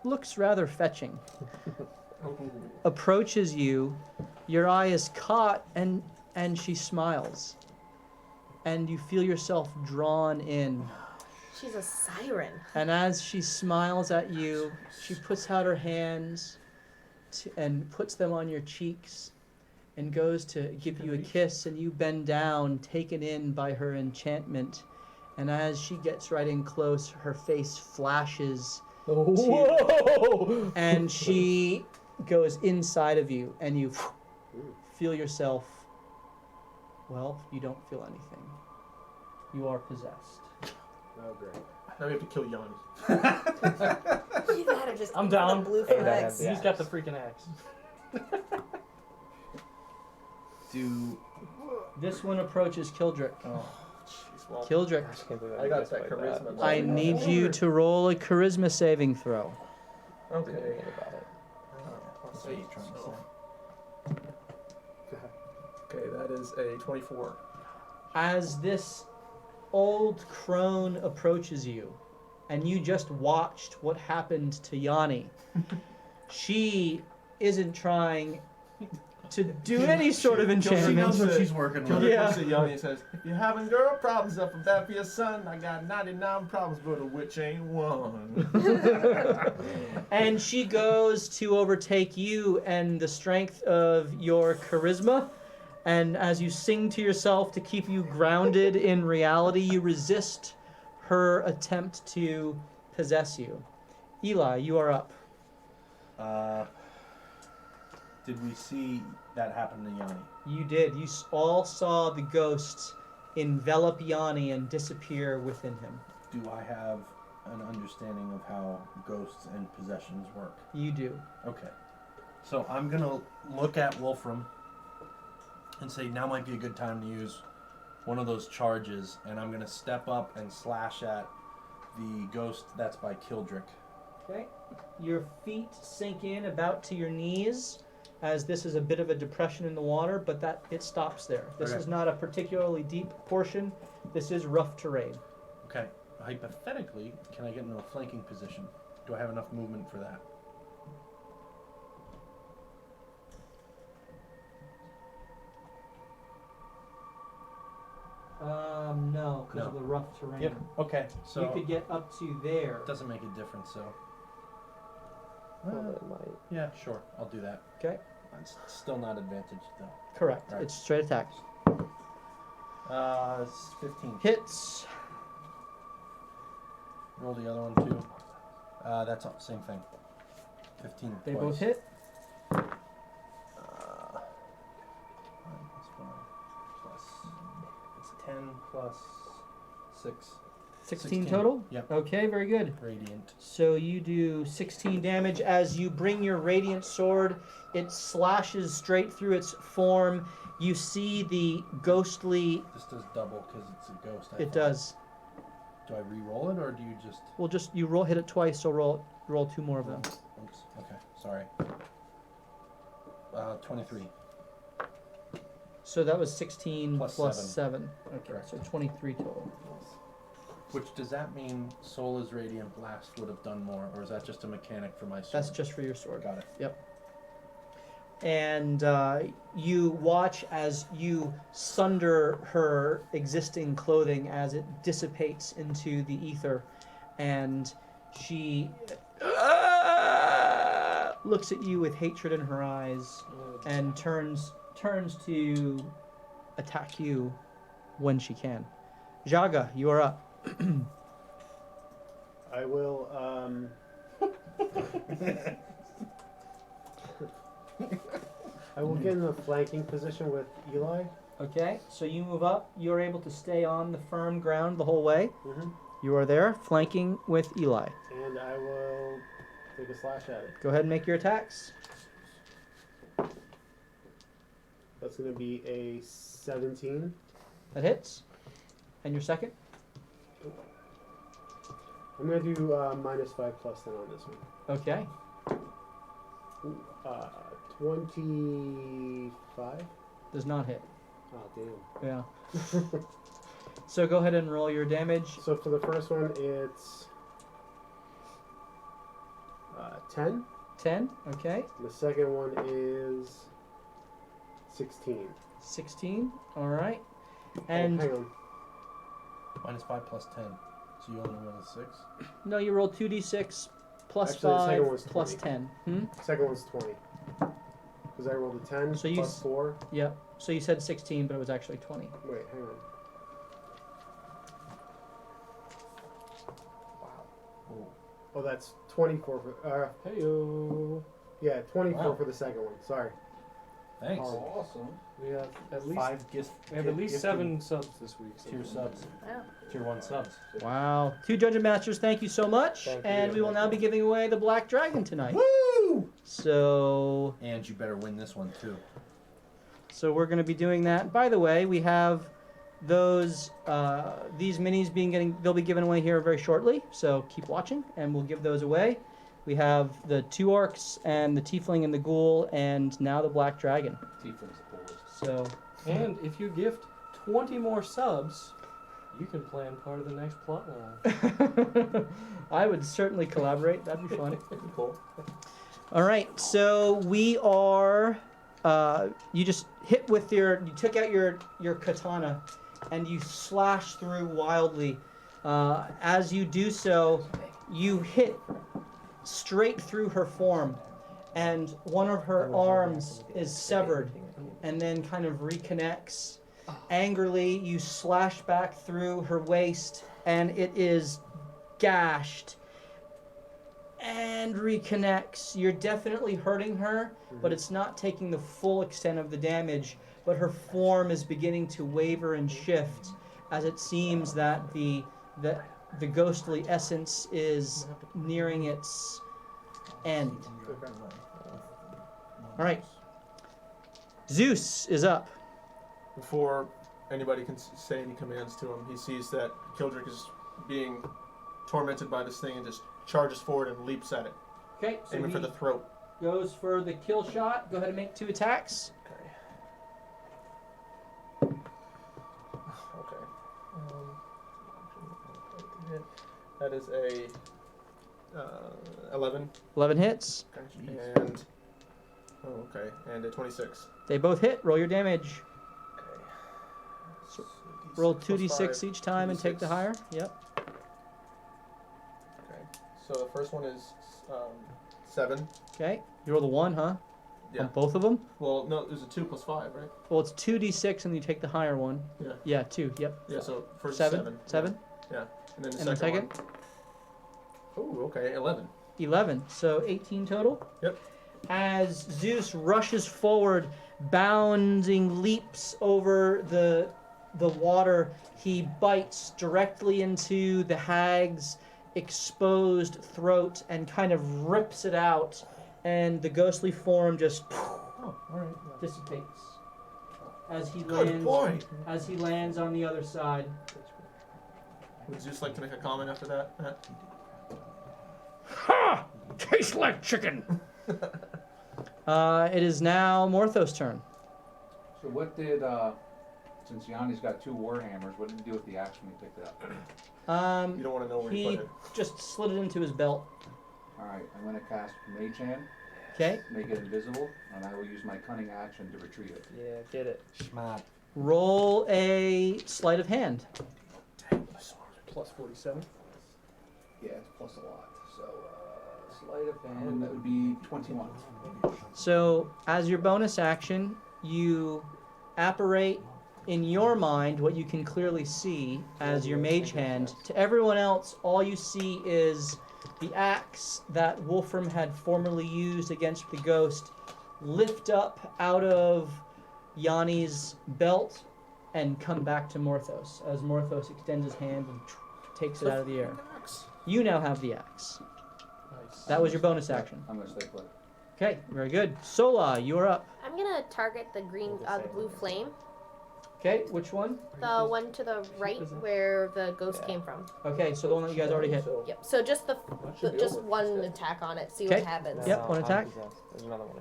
looks rather fetching. Approaches you, your eye is caught, and she smiles, and you feel yourself drawn in. She's a siren. And as she smiles at you, she puts out her hands and puts them on your cheeks and goes to give you a kiss, and you bend down, taken in by her enchantment, And as she gets right in close, her face flashes, Whoa! and she goes inside of you, and you feel yourself. Well, you don't feel anything. You are possessed. Oh, great. Now we have to kill Yanni. You gotta just I'm go for the down. blue And I flags. have the He's got the freaking axe. Do This one approaches Kildrick. Oh, jeez. Well, Kildrick, I just can't believe I got just that played charisma. I need you to roll a charisma saving throw. Didn't Okay. think about it. that's what you're trying to say. Okay, that is a 24. As this old crone approaches you, and you just watched what happened to Yanni, she isn't trying to do any sort of She enchantment. knows what she's working with. Kildrick Yeah. looks at Yanni and says, if you're having girl problems up with that for your son, I got 99 problems, but a witch ain't one. And she goes to overtake you and the strength of your charisma. And as you sing to yourself to keep you grounded in reality, you resist her attempt to possess you. Eli, you are up. Did we see that happen to Yanni? You did. You all saw the ghosts envelop Yanni and disappear within him. Do I have an understanding of how ghosts and possessions work? You do. Okay. So I'm gonna look at Wolfram and say now might be a good time to use one of those charges, and I'm gonna step up and slash at the ghost that's by Kildrick. Okay. Your feet sink in about to your knees, as this is a bit of a depression in the water, but that it stops there. This Okay. is not a particularly deep portion. This is rough terrain. Okay. Hypothetically, can I get into a flanking position? Do I have enough movement for that? No, because of No. the rough terrain. Yep. Okay. So You could get up to there. it doesn't make a difference. So Well, that might. yeah, sure, I'll do that. Okay. It's still not advantaged though. Correct. Right. It's straight attack. It's 15. Hits. Roll the other one too. That's all, same thing. 15. They twice. both hit. 9 plus 5 plus it's 10 plus 6. 16 total? Yep. Okay, very good. Radiant. So you do 16 damage. As you bring your radiant sword, it slashes straight through its form. You see the ghostly... This does double because it's a ghost. I It thought. does. Do I re-roll it or do you just? Well, just you hit it twice, so roll two more of them. Oops. Okay. Sorry. 23. So that was 16 Plus plus 7. 7. Okay, Correct. so 23 total. Which does that mean Sola's Radiant Blast would have done more, or is that just a mechanic for my sword? That's just for your sword. Got it. And you watch as you sunder her existing clothing as it dissipates into the ether, and she looks at you with hatred in her eyes and turns to attack you when she can. Jaga, you are up. I will, I will get in a flanking position with Eli. Okay, so you move up. You're able to stay on the firm ground the whole way. Mm-hmm. You are there, flanking with Eli. And I will take a slash at it. Go ahead and make your attacks. That's going to be a 17. That hits. And your second? I'm going to do -5 plus 10 on this one. Okay. 25? Does not hit. Oh, damn. Yeah. So go ahead and roll your damage. So for the first one, it's 10. 10. Okay. The second one is 16. 16. All right. Oh, And hang on. -5 plus 10. So you only roll a 6? no, you roll 2d6 plus Actually, the second 5 one's plus 20. 10. Second one's 20. Because I rolled a 10 So you plus 4. Yep. So you said 16, but it was actually 20. Wait, hang on. Oh, that's 24 for. Heyo. Yeah, 24 Wow. for the second one. Sorry. Thanks. Awesome. We have at least 5 gifts. we have at least 7 subs this week. So Tier subs. Wow. Tier 1 subs. Wow. 2 Dungeon Masters, thank you so much. Thank And you. we will now be giving away the Black Dragon tonight. Woo! So And you better win this one too. we're going to be doing that. By the way, we have those these minis they'll be given away here very shortly. So keep watching, and we'll give those away. We have the 2 orcs and the tiefling and the ghoul, and now the Black Dragon. Tiefling's the coolest. So And if you gift 20 more subs, you can plan part of the next plot line. I would certainly collaborate. That'd be fun. Cool. All right, so we are. You just hit with you took out your katana, and you slash through wildly. As you do so, you hit straight through her form, and one of her arms is severed, and then kind of reconnects. Angrily, you slash back through her waist, and it is gashed. And reconnects. You're definitely hurting her, but it's not taking the full extent of the damage. But her form is beginning to waver and shift, as it seems that the ghostly essence is nearing its end. All right, Zeus is up. Before anybody can say any commands to him, he sees that Kildrick is being tormented by this thing and just charges forward and leaps at it, Okay, so aiming he for the throat. goes for the kill shot. Go ahead and make 2 attacks. Okay. That is a 11. 11 hits. And and a 26. They both hit. Roll your damage. Okay. So D6 Roll plus 2d6 5, each time and take the 2d6. higher. Yep. Okay. So the first one is 7. Okay. You roll the 1, huh? Yeah. On both of them? Well, no, it was a 2 plus 5, right? Well, it's 2d6 and you take the higher one. Yeah. Yeah, 2. Yep. Yeah. So first 7. 7. Yeah. And then the And the second? one. Oh, okay. 11. 11. So 18 total. Yep. As Zeus rushes forward, bounding leaps over the water, he bites directly into the hag's exposed throat and kind of rips it out, and the ghostly form just Oh, alright. dissipates as he Good lands boy! as he lands on the other side. Would Zeus like to make a comment after that, Matt? Ha! Tastes like chicken. It is now Morthos' turn. So what did, since Yanni's got 2 warhammers, what did he do with the axe when he picked it up? You don't want to know where he He put it. just slid it into his belt. Alright, I'm going to cast Mage Hand, Okay. make it invisible, and I will use my cunning action to retrieve it. Yeah, get it. Schmat. Roll a sleight of hand. Plus 47. Yeah, it's plus a lot. So, sleight of hand, that would be 21. So, as your bonus action, you apparate in your mind what you can clearly see as your mage hand. To everyone else, all you see is the axe that Wolfram had formerly used against the ghost lift up out of Yanni's belt and come back to Morthos as Morthos extends his hand and takes it out of the air. You now have the axe. Nice. That was your bonus action. I'm going to stay put. Okay, very good. Sola, you are up. I'm gonna target the the blue flame, Okay, which one? the one to the right where the ghost came from. Okay, so the one that you guys already hit. So, Yep. So just should be just over. one attack on it. See Okay. what happens. Yep, one attack. There's another one.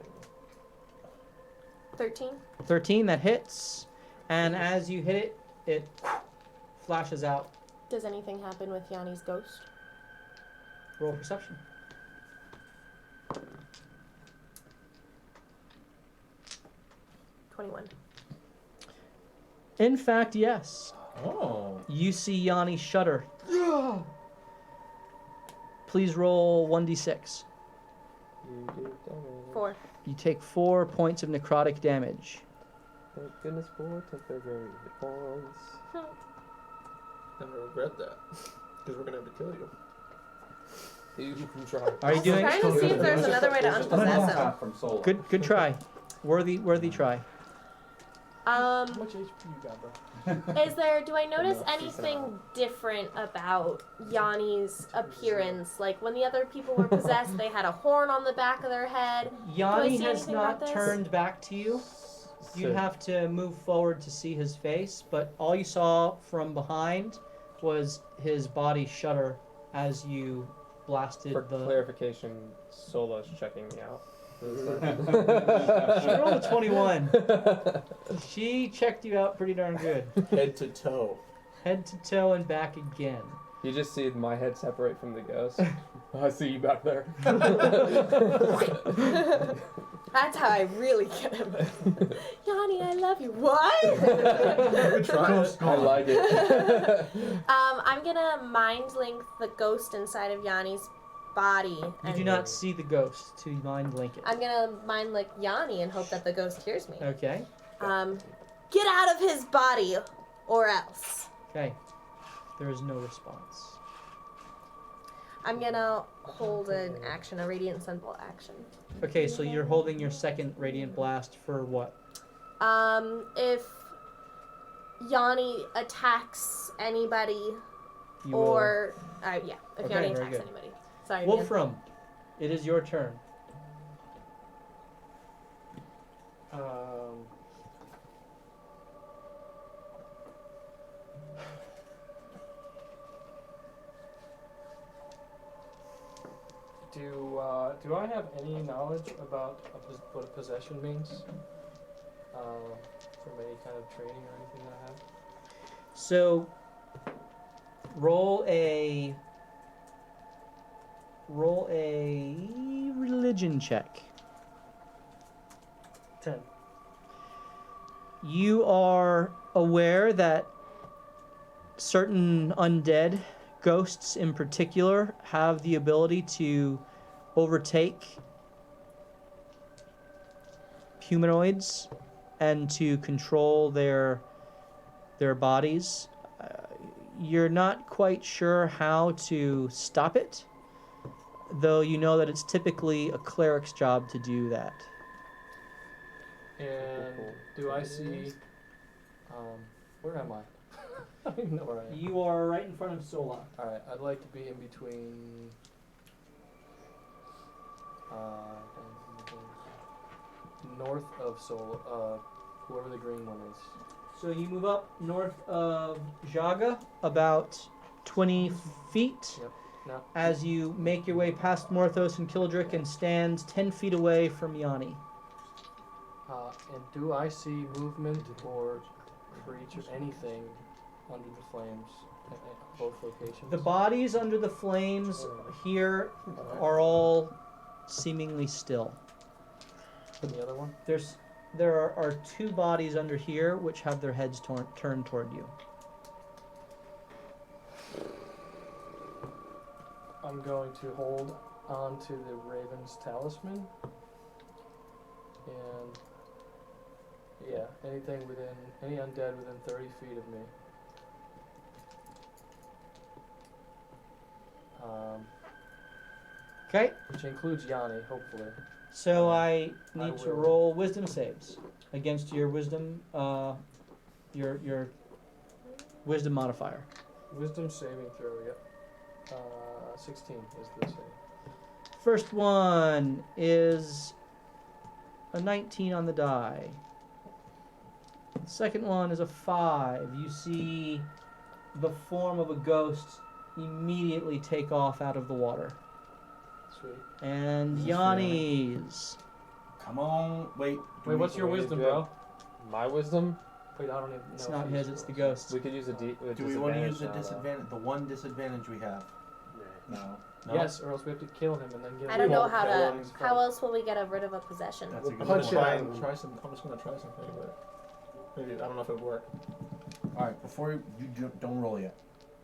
13. 13, that hits. And as you hit it, it flashes out. Does anything happen with Yanni's ghost? Roll perception. In fact, yes. Oh. You see Yanni shudder. Please roll 1d6. You do damage. 4. You take 4 points of necrotic damage. Thank goodness for temporary hit points. And I regret that. Because we're going to have to kill you. You can try. Are you doing? Trying to see if there's another way to There's just unpossess one him. tap from Sola. Good try. Worthy try. How much HP you got, bro? Do I notice Enough, anything different about Yanni's appearance? Like when the other people were possessed, they had a horn on the back of their head. Yanni see has anything about not this? turned back to you. You'd So- have to move forward to see his face, but all you saw from behind was his body shudder as you blasted For the. clarification, Sola's checking me out. She rolled a 21. She checked you out pretty darn good. Head to toe. Head to toe and back again. You just see my head separate from the ghost. I see you back there. That's how I really get him. Yanni, I love you. What? Good try. I like it. I'm gonna mind link the ghost inside of Yanni's body. You and do not see the ghost to mind link it. I'm gonna mind link Yanni and hope that the ghost hears me. Okay. Get out of his body, or else. Okay. There is no response. I'm gonna hold an action, a radiant sunbolt action. Okay, so you're holding your second radiant blast for what? If Yanni attacks anybody, You or yeah, if Okay, Yanni very attacks good. anybody. Sorry, will. man. Wolfram, it is your turn. Do I have any knowledge about what a possession means? From any kind of training or anything that I have? So, roll a religion check. 10. You are aware that certain undead, ghosts in particular, have the ability to overtake humanoids and to control their bodies. You're not quite sure how to stop it, though you know that it's typically a cleric's job to do that. And do I see? Where am I? I don't even know where I am. You are right in front of Sola. All right, I'd like to be in between. North of Sol, whoever the green one is. So you move up north of Jaga about 20 feet. Yep. No. As you make your way past Morthos and Kildrick and stand 10 feet away from Yanni. And do I see movement or creature, anything under the flames at both locations? The bodies under the flames here are all seemingly still. And the other one? There are two bodies under here which have their heads turned toward you. I'm going to hold on to the Raven's talisman. And yeah, any undead within 30 feet of me. Okay, Which includes Yanni, hopefully. so I need to will. roll wisdom saves against your wisdom, your wisdom modifier. Wisdom saving throw, yep. 16 is the save. First one is a 19 on the die. Second one is a 5. You see the form of a ghost immediately take off out of the water. Sweet. And This is Yanni's. Come on, wait. Wait, what's your wisdom, bro? My wisdom? Wait, I don't even know. It's if not you his, use it's the yours. ghost. We could use a Do we want to use the disadvantage now, the one disadvantage we have? No. No? Yes, or else we have to kill him and then get I don't know rid of how him. to. How else will we get rid of a possession? That's a good I'm gonna one. try and try some. I'm just gonna try something, but maybe I don't know if it'll work. All right, before you don't roll yet,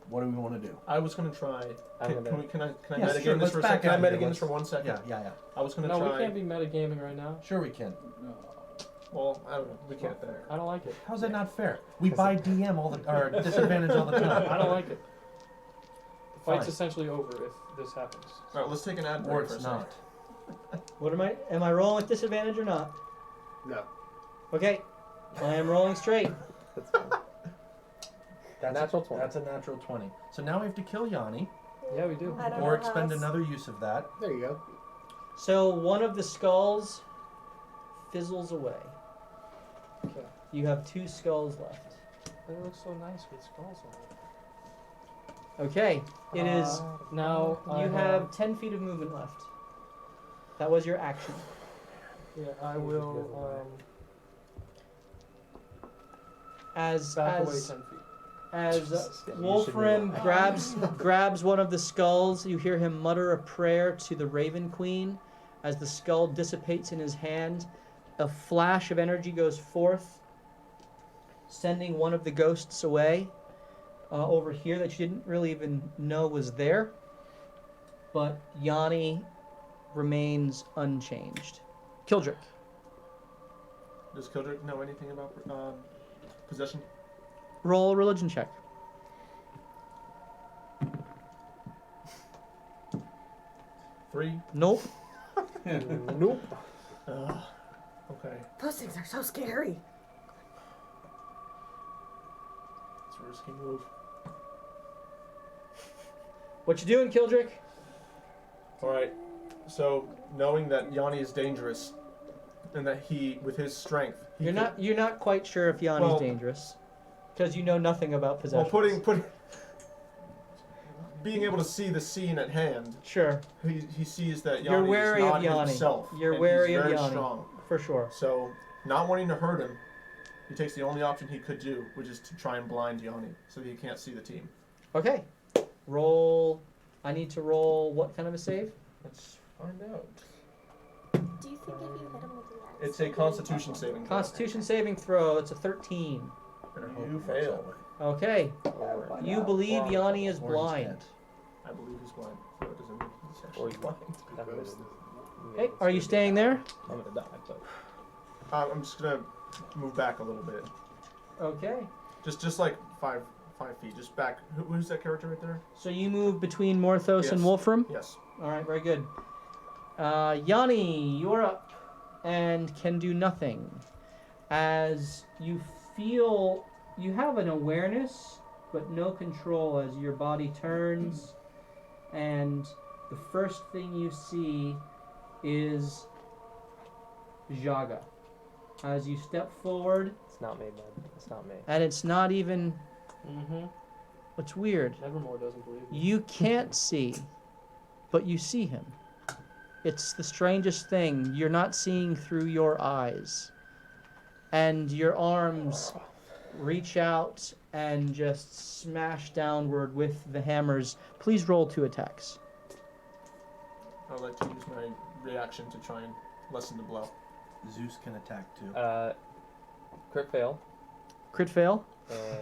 what do we want to do? I was gonna try. I'm gonna- Can I Yeah, metagame sure, this let's for a back second? Can I out here, metagame this for let's- 1 second? Yeah. I was gonna No, try. we can't be metagaming right now. Sure we can. Well, I don't know. We can't there. I don't like it. How's that not fair? We buy DM all the or disadvantage all the time. I don't like it. Fight's Fine. essentially over if this happens. All right, let's take an ad break Or for a it's second. not. Am I rolling with disadvantage or not? No. Okay. I am rolling straight. That's fine. That's Natural a, 20. That's a natural 20. So now we have to kill Yanni, Yeah, we do. I don't or know expend how else. another use of that. There you go. So one of the skulls fizzles away. Okay. You have 2 skulls left. It looks so nice with skulls on it. Okay. It is Now I you have 10 feet of movement left. That was your action. Yeah, I will As back away as 10 feet. as Yeah, you should Wolfram know. grabs one of the skulls, you hear him mutter a prayer to the Raven Queen. As the skull dissipates in his hand, a flash of energy goes forth, sending one of the ghosts away over here that you didn't really even know was there. But Yanni remains unchanged. Kildrick. Does Kildrick know anything about possession? Roll a religion check. Three. Nope. Nope. Okay. Those things are so scary. It's a risky move. What you doing, Kildrick? All right. So knowing that Yanni is dangerous, and that he, with his strength, he You're not quite sure if Yanni's Well- dangerous, because you know nothing about possession. Well, putting being able to see the scene at hand, Sure, he sees that You're Yanni wary is of not Yanni. himself. You're and wary he's of very Yanni. strong. for sure. So, not wanting to hurt him, he takes the only option he could do, which is to try and blind Yanni, so that he can't see the team. Okay, roll. I need to roll what kind of a save? Let's find out. Do you think if you hit him with the axe? It's a Constitution saving throw. Constitution saving throw. It's a 13. You fail. Okay, you believe Yanni is Or he's blind. dead. I believe he's blind, so it doesn't mean he's Or actually he's blind. Hey, are you staying there? I'm gonna die, but I'm just gonna move back a little bit, Okay. just like five feet, just back. Who's that character right there? So you move between Morthos and Yes. Wolfram. Yes. All right, very good. Yanni, you're up and can do nothing. As you feel, you have an awareness, but no control as your body turns, and the first thing you see is Jaga. As you step forward, it's not me, man. It's not me. and it's not even, Mm-hmm. what's weird, Nevermore doesn't believe me. you can't see, but you see him. It's the strangest thing. You're not seeing through your eyes. And your arms reach out and just smash downward with the hammers. Please roll 2 attacks. I'll let you use my reaction to try and lessen the blow. Zeus can attack too. Crit fail. Crit fail.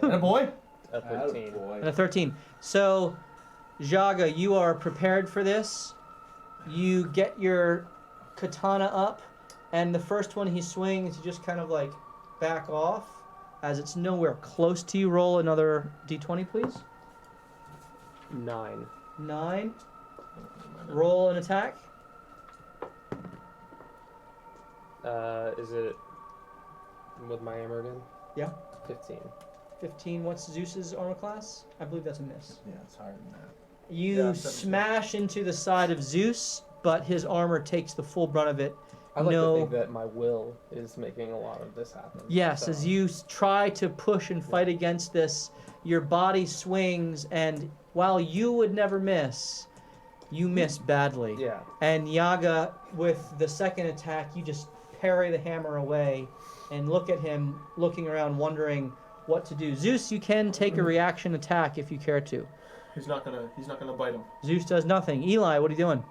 And a boy? A 13. And a 13. So, Jaga, you are prepared for this. You get your katana up, and the first one he swings, you just kind of like back off. As it's nowhere close to you, roll another d20, please. 9. 9. Roll an attack. Is it with my hammer again? Yeah. 15. 15. What's Zeus's armor class? I believe that's a miss. Yeah, it's higher than that. You Yeah, 17. smash into the side of Zeus, but his armor takes the full brunt of it. I like No. to think that my will is making a lot of this happen. Yes, so. as you try to push and fight against this, your body swings, and while you would never miss, you miss badly. Yeah. And Yaga, with the second attack, you just parry the hammer away and look at him, looking around, wondering what to do. Zeus, you can take a reaction attack if you care to. He's not gonna bite him. Zeus does nothing. Eli, what are you doing?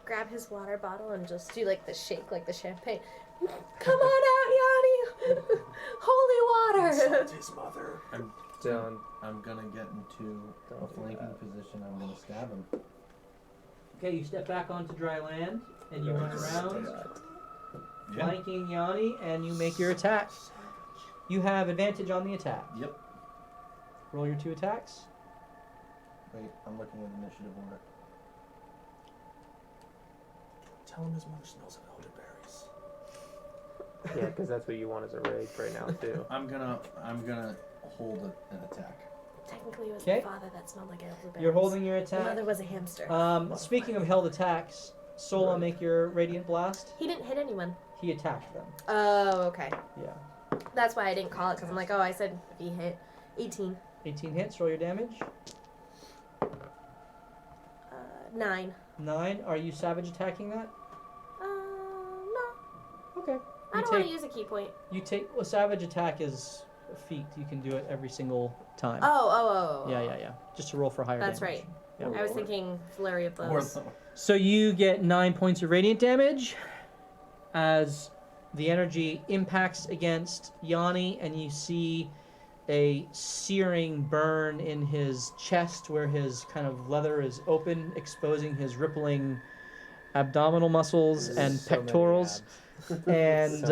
Grab his water bottle and just do like the shake, like the champagne. Come on out, Yanni! Holy water! His mother. Done. I'm gonna get into a flanking position. I'm gonna stab him. Okay, you step back onto dry land, and you run around. Yeah. flanking Yanni, and you make your attack. You have advantage on the attack. Yep. Roll your 2 attacks. Wait, I'm looking at initiative order. Tell him his mother smells of elderberries. Yeah, because that's what you want as a rage right now too. I'm gonna hold an attack. Technically, it was Okay. my father that smelled like elderberries. You're holding your My attack. mother was a hamster. Speaking of held attacks, Sola, make your radiant blast. He didn't hit anyone. He attacked them. Oh, okay. Yeah. That's why I didn't call it, because I'm like, oh, I said if he hit 18. 18 hits. Roll your damage. 9. 9. Are you savage attacking that? No. Okay. I don't want to use a key point. You take. Well, savage attack is a feat. You can do it every single time. Oh. Yeah. Just to roll for higher That's damage. right. Yeah. I was thinking flurry of blows. So you get 9 points of radiant damage as the energy impacts against Yanni, and you see a searing burn in his chest where his kind of leather is open, exposing his rippling abdominal muscles and So many pectorals. abs. And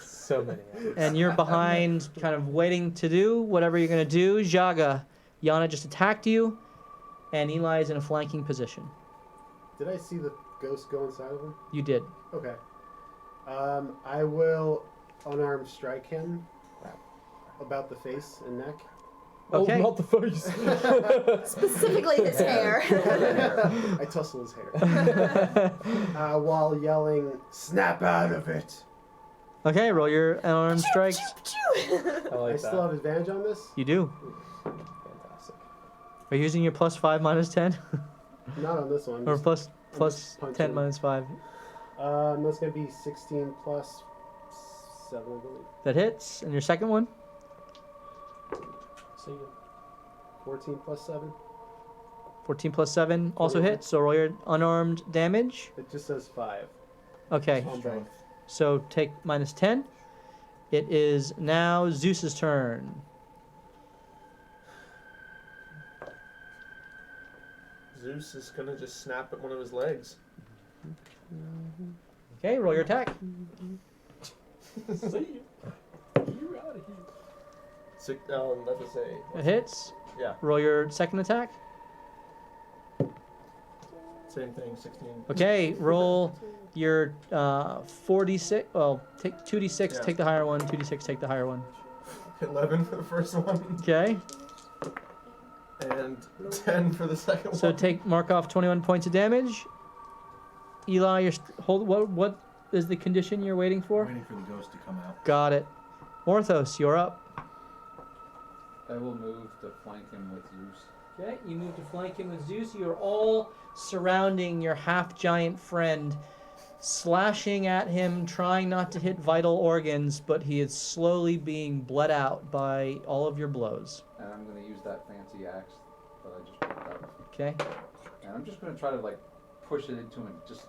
So many abs. and you're behind, kind of waiting to do whatever you're gonna do. Jaga, Yana just attacked you, and Eli is in a flanking position. Did I see the ghost go inside of him? You did. Okay. I will unarmed strike him about the face and neck. Okay. Oh, not the face. Specifically his hair. I tussle his hair. While yelling, "Snap out of it!" Okay, roll your unarmed strikes. I like I that. still have advantage on this? You do. Fantastic. Are you using your +5 -10, Not on this one. or just- plus just 10 punching. -5? That's going to be 16 plus 7, I believe. That hits. And your second one? See you. 14 plus 7. 14 plus 7 also 21. hits. So roll your unarmed damage. It just says 5. Okay. On both. So take -10. It is now Zeus's turn. Zeus is gonna just snap at one of his legs. Okay, roll your attack. See you. You out of here. That was a. It hits. Yeah. Roll your second attack. Same thing. 16. Okay, roll your 4d6. Well, take 2d6, Yeah. take the higher one. 2d6, take the higher one. 11 for the first one, Okay, and 10 for the second so one. mark off 21 points of damage. Eli, hold. What is the condition you're waiting for? Waiting for the ghost to come out. Got it. Orthos, you're up. I will move to flank him with Zeus. Okay, you move to flank him with Zeus. You are all surrounding your half-giant friend, slashing at him, trying not to hit vital organs, but he is slowly being bled out by all of your blows. And I'm going to use that fancy axe that I just picked up. Okay, And I'm just going to try to, push it into him and just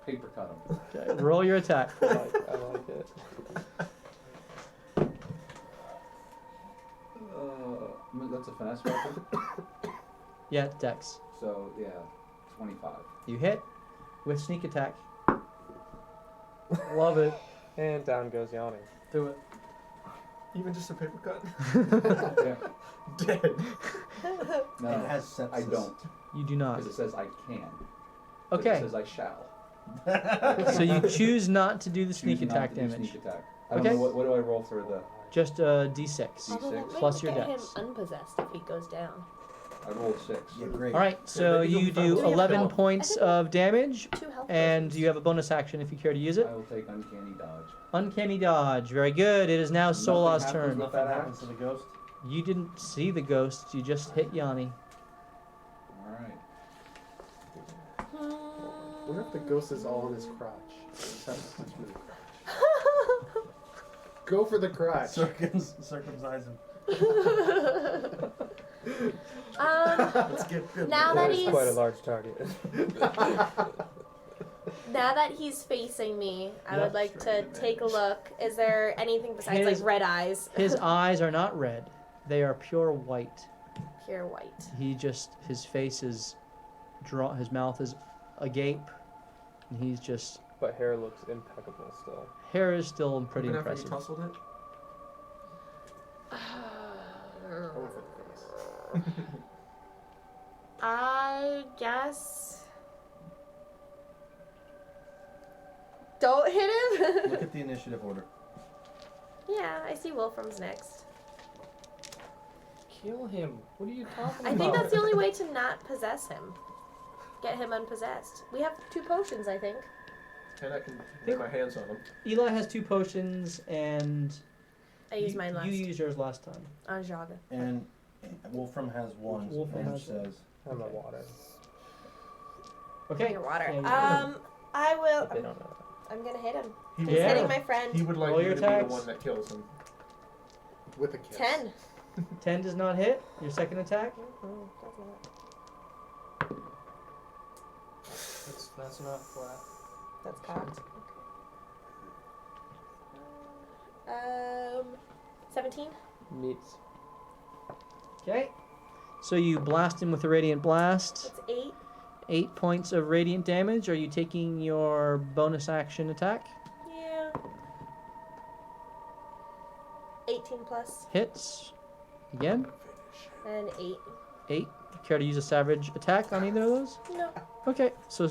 paper cut him. okay. Roll your attack. I like it. That's a finesse weapon. Yeah, Dex. So, yeah, 25. You hit with sneak attack. Love it. And down goes Yanni. Do it. Even just a paper cut. Yeah. Dead. No, It has sepsis. I don't. You do not. Because it says I can. But Okay, It says I shall. so you choose not to do the sneak Choose not attack to do damage. Sneak attack. I don't Okay. know, what do I roll for the... Just a d6. Although that might Plus your get dex. him unpossessed if he goes down. I rolled 6. Yeah, great. All right, so maybe you you'll find do some 11 help. points of damage, 2 health and potions. you have a bonus action if you care to use it. I will take Uncanny Dodge. Uncanny dodge. Very good. It is now Sola's happens turn. with- Nothing happens to the ghost. You didn't see the ghost. You just hit Yanni. Alright. I wonder if the ghost is all on his crotch. Just have to touch him in the crotch. Go for the crotch. Circumcise him. Let's get good. Now that That is he's quite a large target. now that he's facing me, I Yep. would like to take a look. Is there anything besides His- red eyes? His eyes are not red. They are pure white. Pure white. His face is his mouth is agape, and he's just but hair looks impeccable still. Hair is still pretty Even after you impressive. tousled it? Or with it face? I guess. Don't hit him? Look at the initiative order. Yeah, I see Wolfram's next. Kill him. What are you talking I about? think that's the only way to not possess him. Get him unpossessed. We have 2 potions, I think. And I can lay my hands on him. Eli has 2 potions, and I used mine last. You used yours last time. On Jaga. And Wolfram has one, Wolfram which has says. I'm a Okay. water. Okay. Your water. Yeah, I will. But they don't know I'm gonna hit him. He He's Yeah. hitting my friend. He would like Roll you your to be the attacks. one that kills him. With a kiss. 10. 10 does not hit. Your second attack. Mm-hmm. Does not. That's not flat. That's cocked. 17. meats. Okay. So you blast him with a radiant blast. That's 8. 8 points of radiant damage. Are you taking your bonus action attack? Yeah. 18 plus Hits. Again. and 8. 8. Care to use a savage attack on either of those? No. Okay. So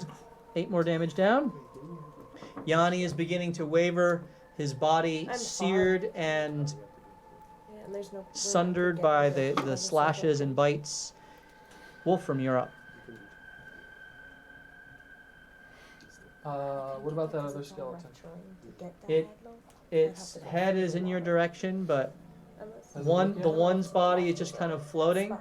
8 more damage down. Yanni is beginning to waver. His body I'm seared and Yeah, and there's no. sundered by the slashes and bites. Wolfram, you're up. What about that other skeleton? Its head is in your direction, but Does it the look at one's body is just kind of floating.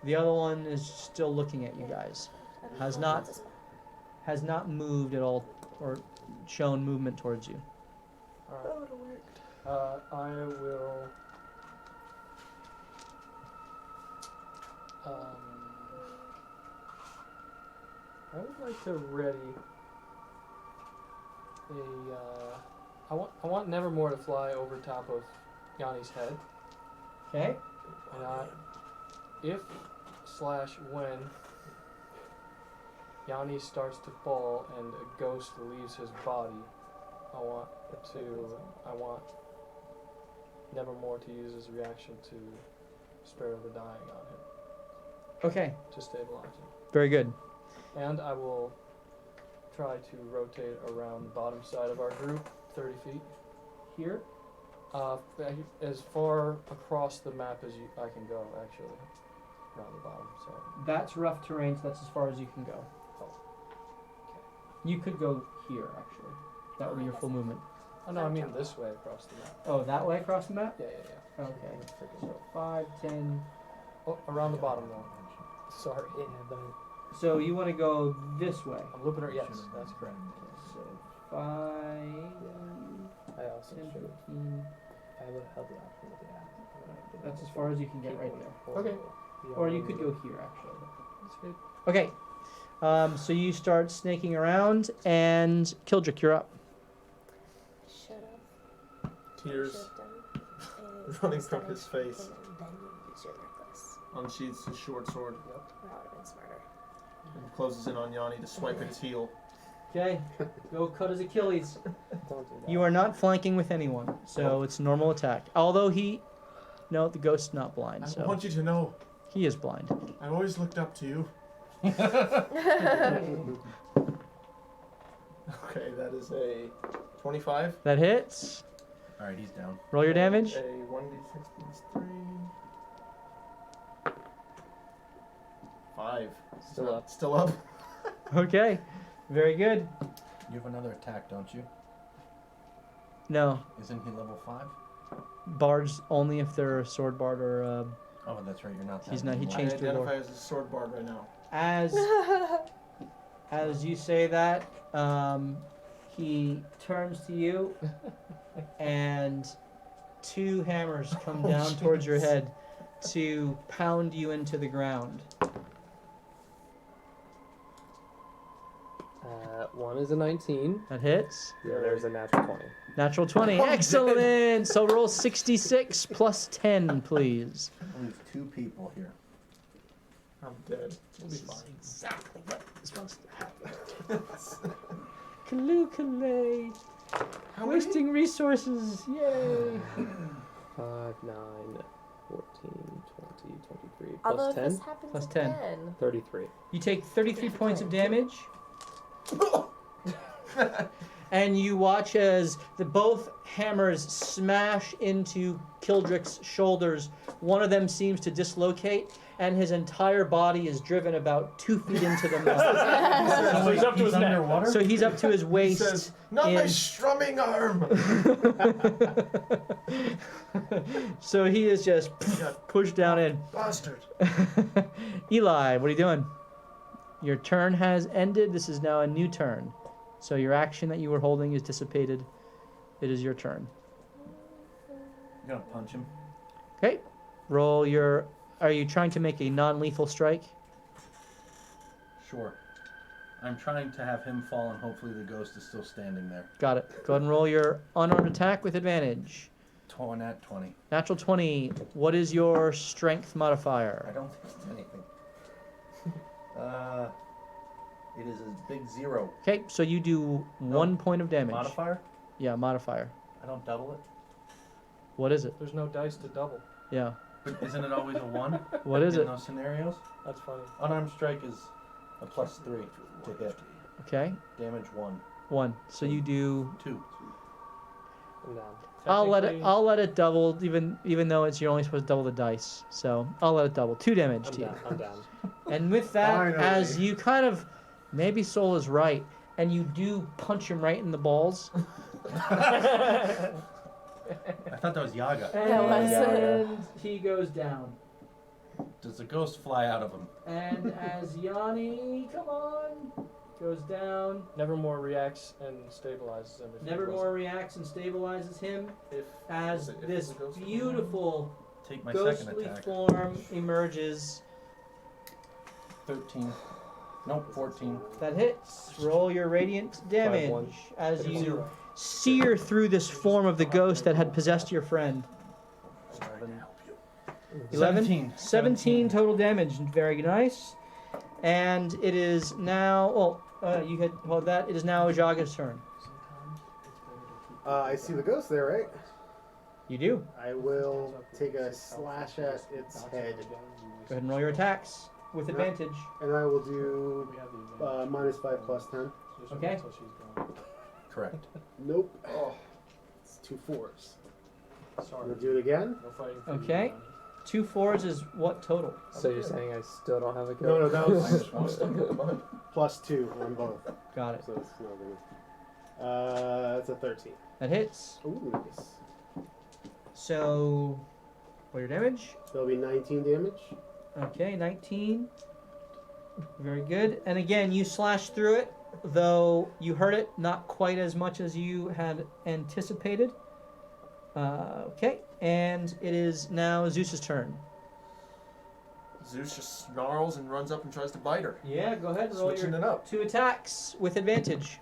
The other one is still looking at you guys. Has not moved at all or shown movement towards you. Alright. I will. I would like to ready a. I want Nevermore to fly over top of Yanni's head. Okay. And if/when Yanni starts to fall and a ghost leaves his body, I want Nevermore to use his reaction to spare the dying on him, Okay. to stabilize him. Very good. And I will try to rotate around the bottom side of our group, 30 feet. Here. As far across the map as I can go, actually, around the bottom. So That's rough terrain, so that's as far as you can go. You could go here, actually. That would be your full movement. oh no, I mean this way across the map. Oh, that way across the map? Yeah. Okay. So 5, 10. Oh, around the bottom one. Sorry. So you want to go this way. I'm looping her. Yes, that's correct. So 5, I also 10, should 15. I would have the option with the app. That's as far as you can get right there. Okay. Or you could go here, actually. That's good. Okay. So you start snaking around, and Kildrick, you're up. Should have. Tears running from his face. Unsheathes his short sword. That would have been smarter. And closes in on Yanni to swipe at his heel. Okay. Go cut his Achilles. Don't do that. You are not flanking with anyone, so it's normal attack. Although no, the ghost's not blind, I so want you to know, he is blind. I've always looked up to you. Okay, that is a 25. That hits. Alright, he's down. Roll your damage. A 1d6 plus 3. 5. Still up. Still up. Okay. Very good. You have another attack, don't you? No. Isn't he level 5? Bards only if they're a sword bard or Oh, that's right, you're not that He's not- he anymore. changed I to a identify as a sword bard right now. as you say that, he turns to you and 2 hammers come down towards your head to pound you into the ground. One is a 19. That hits. The other is a natural 20. Natural 20. Excellent. So roll 66 plus 10, please. I lose 2 people here. I'm dead. We'll be This is fine. exactly what is supposed to happen. Kalukale. How many? Wasting resources. Yay. 5, 9, 14, 20, 23. Although Plus if 10? this happens Plus 10. again, 33. You take 33 points of damage. And you watch as both hammers smash into Kildrick's shoulders. One of them seems to dislocate, and his entire body is driven about 2 feet into the mud. So he's up to his neck. underwater? So he's up to his He waist. says, "Not my in- strumming arm." So he is just pushed down in. Bastard. Eli, what are you doing? Your turn has ended. This is now a new turn. So your action that you were holding is dissipated. It is your turn. You're gonna punch him. Okay. Roll your... Are you trying to make a non-lethal strike? Sure. I'm trying to have him fall, and hopefully the ghost is still standing there. Got it. Go ahead and roll your unarmed attack with advantage. At 20. Natural 20. What is your strength I modifier? don't think it's anything. It is a big 0. Okay, so you do 1 point of damage. Modifier? Yeah, modifier. I don't double it. What is it? There's no dice to double. Yeah. But isn't it always a 1? What is in it? those scenarios? That's funny. Unarmed strike is a +3 to hit. Okay. Damage 1. 1. So you do... 2. I'm down. Technically, I'll let it double, even though you're only supposed to double the dice. So I'll let it double. 2 damage I'm to you. down. I'm down. And with that, Finally. as you kind of, maybe Soul is right, and you do punch him right in the balls. I thought that was Yaga. And he goes down. Does the ghost fly out of him? And as Yanni, come on, goes down. Nevermore reacts and stabilizes him. If he Nevermore reacts and stabilizes him If as If this the ghost- beautiful Take my second ghostly attack. form emerges. 13. Nope, 14. That hits. Roll your radiant damage 5-1. as you 0. sear through this form of the ghost that had possessed your friend. 11? 17 total damage. Very nice. And it is now. You had. Well, that it is now Jaga's turn. I see the ghost there, right? You do. I will take a slash at its head, Go ahead and roll your attacks with advantage. and I will do -5 plus 10. Okay. Correct. Nope. Oh, it's 2 4s. I'm Sorry. gonna do it again. No fighting for you, Okay. Johnny. 2 4s is what total? So you're saying I still don't have a No, kill? that was Minus 1. +2 on both, Got it. so it's not gonna. That's a 13. That hits. Ooh, nice. So, roll your damage. That'll be 19 damage. Okay, 19. Very good. And again, you slash through it, though you hurt it not quite as much as you had anticipated. Okay, and it is now Zeus's turn. Zeus just snarls and runs up and tries to bite her. Yeah, go ahead and roll Switching your it up. 2 attacks with advantage.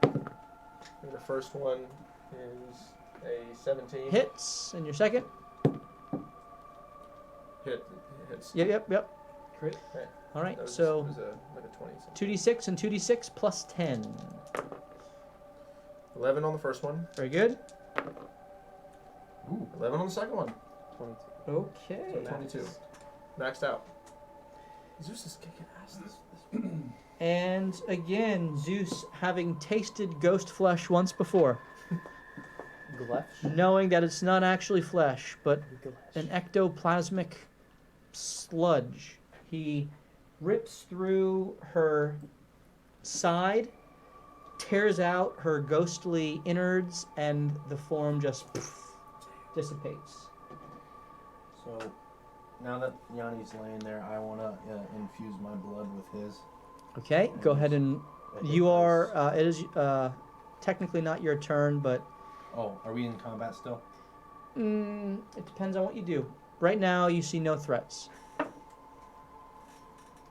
And the first one is a 17. Hits, and your second. Hits. Yep. Great. Okay. All right, That was, so it was like a 20 something. 2d6 and 2d6 plus 10. 11 on the first one. Very good. Ooh, 11 on the second one. 22. Okay. 22. Maxed out. Zeus is kicking ass. This And again, Zeus, having tasted ghost flesh once before, knowing that it's not actually flesh, but an ectoplasmic sludge, he rips through her side, tears out her ghostly innards, and the form just dissipates. So, now that Yanni's laying there, I want to infuse my blood with his. Okay, go ahead and I hit you are. those. It is technically not your turn, but Oh, are we in combat still? it depends on what you do. Right now, you see no threats.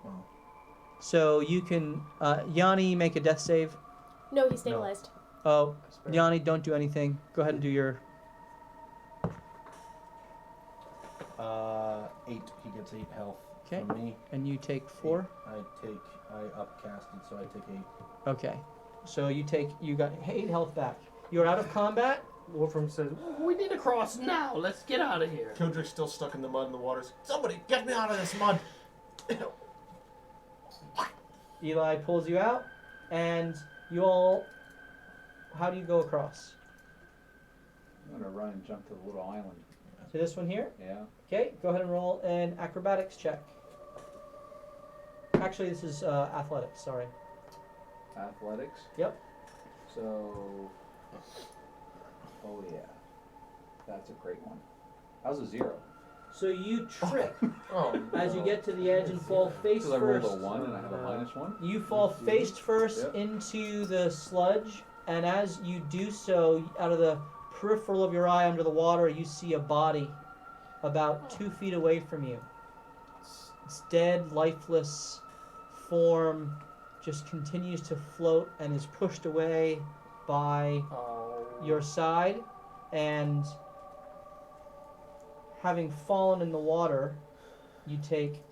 Well, So you can, Yanni, make a death save. No, he's stabilized. Oh, Yanni, don't do anything. Go ahead and do your. 8. He gets 8 health Okay. From me, And you take 4. I upcasted, so I take 8. Okay. So you got 8 health back. You're out of combat. Wolfram says, "We need to cross now. Let's get out of here." Kildrick's still stuck in the mud and the waters. Somebody get me out of this mud. Eli pulls you out, and you all. How do you go across? I'm gonna run and jump to the little island. To this one here? Yeah. Okay, go ahead and roll an acrobatics check. Actually, this is athletics, sorry. Athletics. Yep. So. Oh yeah. That's a great one. How's a 0? So you trip Oh, as you get to the edge and fall face Because I rolled first. a 1 and I have a -1. You fall face first Yep. into the sludge, and as you do so, out of the peripheral of your eye under the water, you see a body about 2 feet away from you. Its dead, lifeless form just continues to float and is pushed away by your side, and having fallen in the water, you take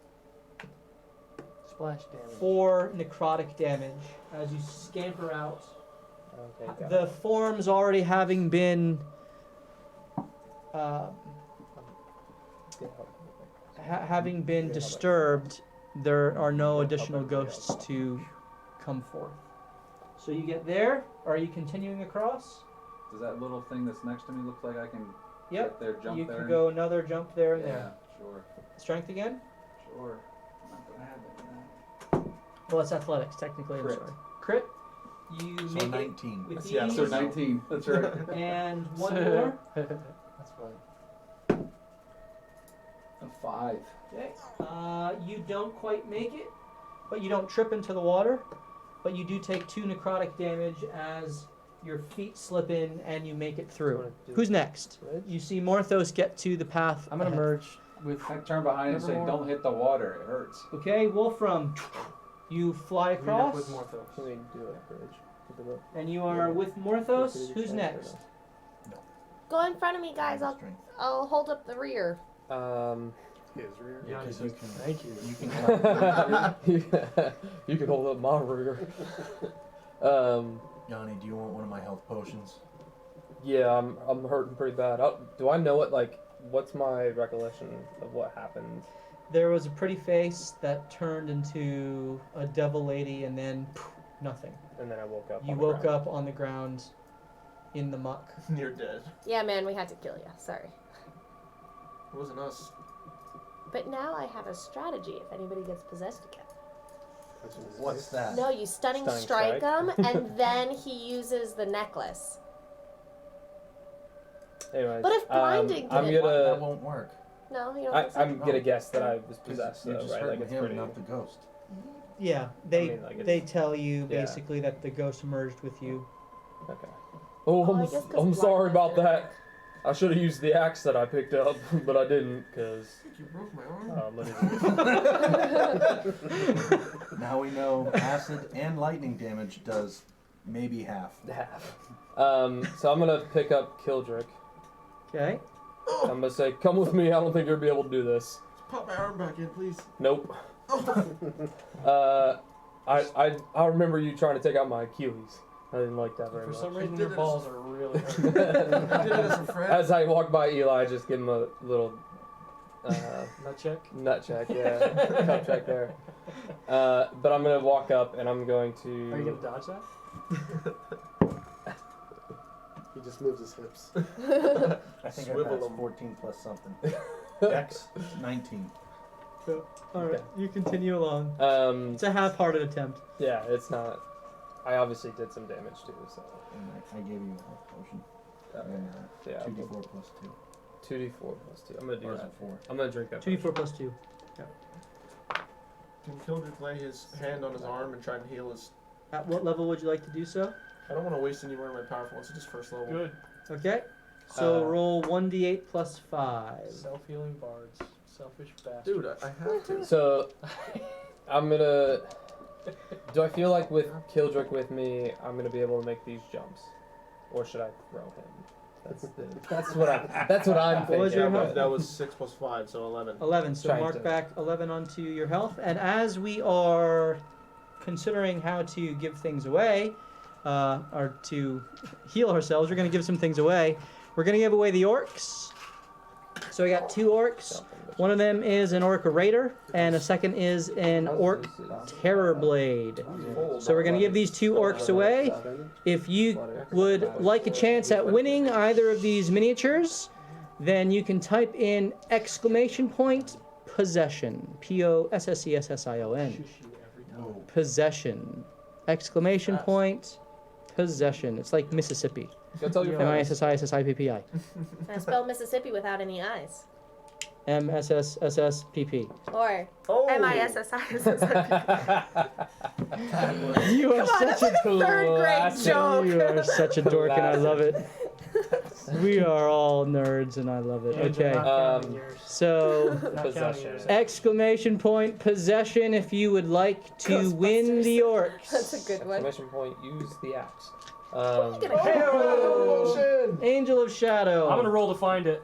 Splash damage. 4 necrotic damage as you scamper out. Okay, got The it. forms already having been having been disturbed, there are no additional ghosts to come forth. So you get there. Are you continuing across? Does that little thing that's next to me look like I can Yep. get there, jump You there? can and- go another jump there and yeah, there. sure. Strength again? Sure. I'm not gonna have it. Well, it's athletics technically. I'm Crit. sorry. Crit. You So make 19. it with Yeah, ease. So 19. That's right. And one more. That's funny. A 5. Okay. You don't quite make it, but you don't trip into the water. But you do take 2 necrotic damage as your feet slip in and you make it through. Who's next? You see Morthos get to the path. I'm gonna ahead. merge with. I turn behind and say, Nevermore. "Don't hit the water. It hurts." Okay, Wolfram. You fly Meet up across, with Morthos. Can we do a bridge? Keep it up. and you are with Morthos. Who's next? Go in front of me, guys. Strength. I'll hold up the rear. His rear. Yeah, Because he you says, can- "Thank you." You can You can hold up my rigor. Yanni, do you want one of my health potions? Yeah, I'm hurting pretty bad. Do I know what's my recollection of what happened? There was a pretty face that turned into a devil lady, and then nothing. And then I woke up. You on the woke ground. up on the ground in the muck. You're dead. Yeah, man, we had to kill you. Sorry. It wasn't us. But now I have a strategy if anybody gets possessed again. What's that? No, you stunning Stunning strike strike. him, and then he uses the necklace. Anyways, But if blinding I'm didn't That gonna. won't work. No, you don't think so? I'm gonna guess that I was possessed, You're though, just right? hurting Like it's him, pretty. not the ghost. Yeah, they mean, like, it's- they tell you yeah. basically that the ghost merged with you. Okay. Oh, Oh, I guess 'cause I'm sorry blindness about didn't that. work. I should have used the axe that I picked up, but I didn't, cause You broke my arm. Now we know acid and lightning damage does maybe half. half. So I'm gonna pick up Kildrick. Okay. I'm gonna say, "Come with me. I don't think you'll be able to do this." Pop my arm back in, please. Nope. I remember you trying to take out my Achilles. I didn't like that very For much. some reason, did your it balls as- are really. I did it as a friend. As I walk by Eli, I just give him a little Nut check. nut check, yeah, cup check there. But I'm gonna walk up and I'm going to. Are you gonna dodge that? He just moves his hips. I think I Swivel passed them. 14 plus something. Dex 19. All right, you continue along. It's a half-hearted attempt. Yeah, it's not. I obviously did some damage too, so. And I gave you a health potion. And Yeah, 2d4 plus 2. 2d4 plus 2. I'm gonna do Or is that. it 4? I'm gonna drink that. 2d4 plus 2. Can Kildrick lay his hand on his arm and try and heal his... At what level would you like to do so? I don't want to waste any more of my powerful ones. It's just first level. Good. Okay. So Uh, roll 1d8 plus 5. Self-healing bards. Selfish bastard. Dude, I have to. So, I'm gonna. Do I feel like with Kildrick with me, I'm gonna be able to make these jumps, or should I throw him? That's what I'm What was thinking. your but- health? That was 6 plus 5, so 11. 11. So Trying mark to- back 11 onto your health. And as we are considering how to give things away, or to heal ourselves, we're going to give some things away. We're going to give away the orcs. So we got 2 orcs. One of them is an orc raider, and a second is an orc terror blade. So we're going to give these 2 orcs away. If you would like a chance at winning either of these miniatures, then you can type in !possession. Possession. Possession. !possession. It's like Mississippi. Go tell your friends. Mississippi. I spell Mississippi without any eyes. MSSSSPP. Or Oh. MISSISSIPP. You are Come on, such that's a like a third grade joke. You are such a dork, and I love it. We are all nerds, and I love it. Okay, so Possession. !possession if you would like to win the orcs. That's a good one. Exclamation point, use the axe. Look at it. Potion! Angel of Shadow. I'm gonna roll to find it.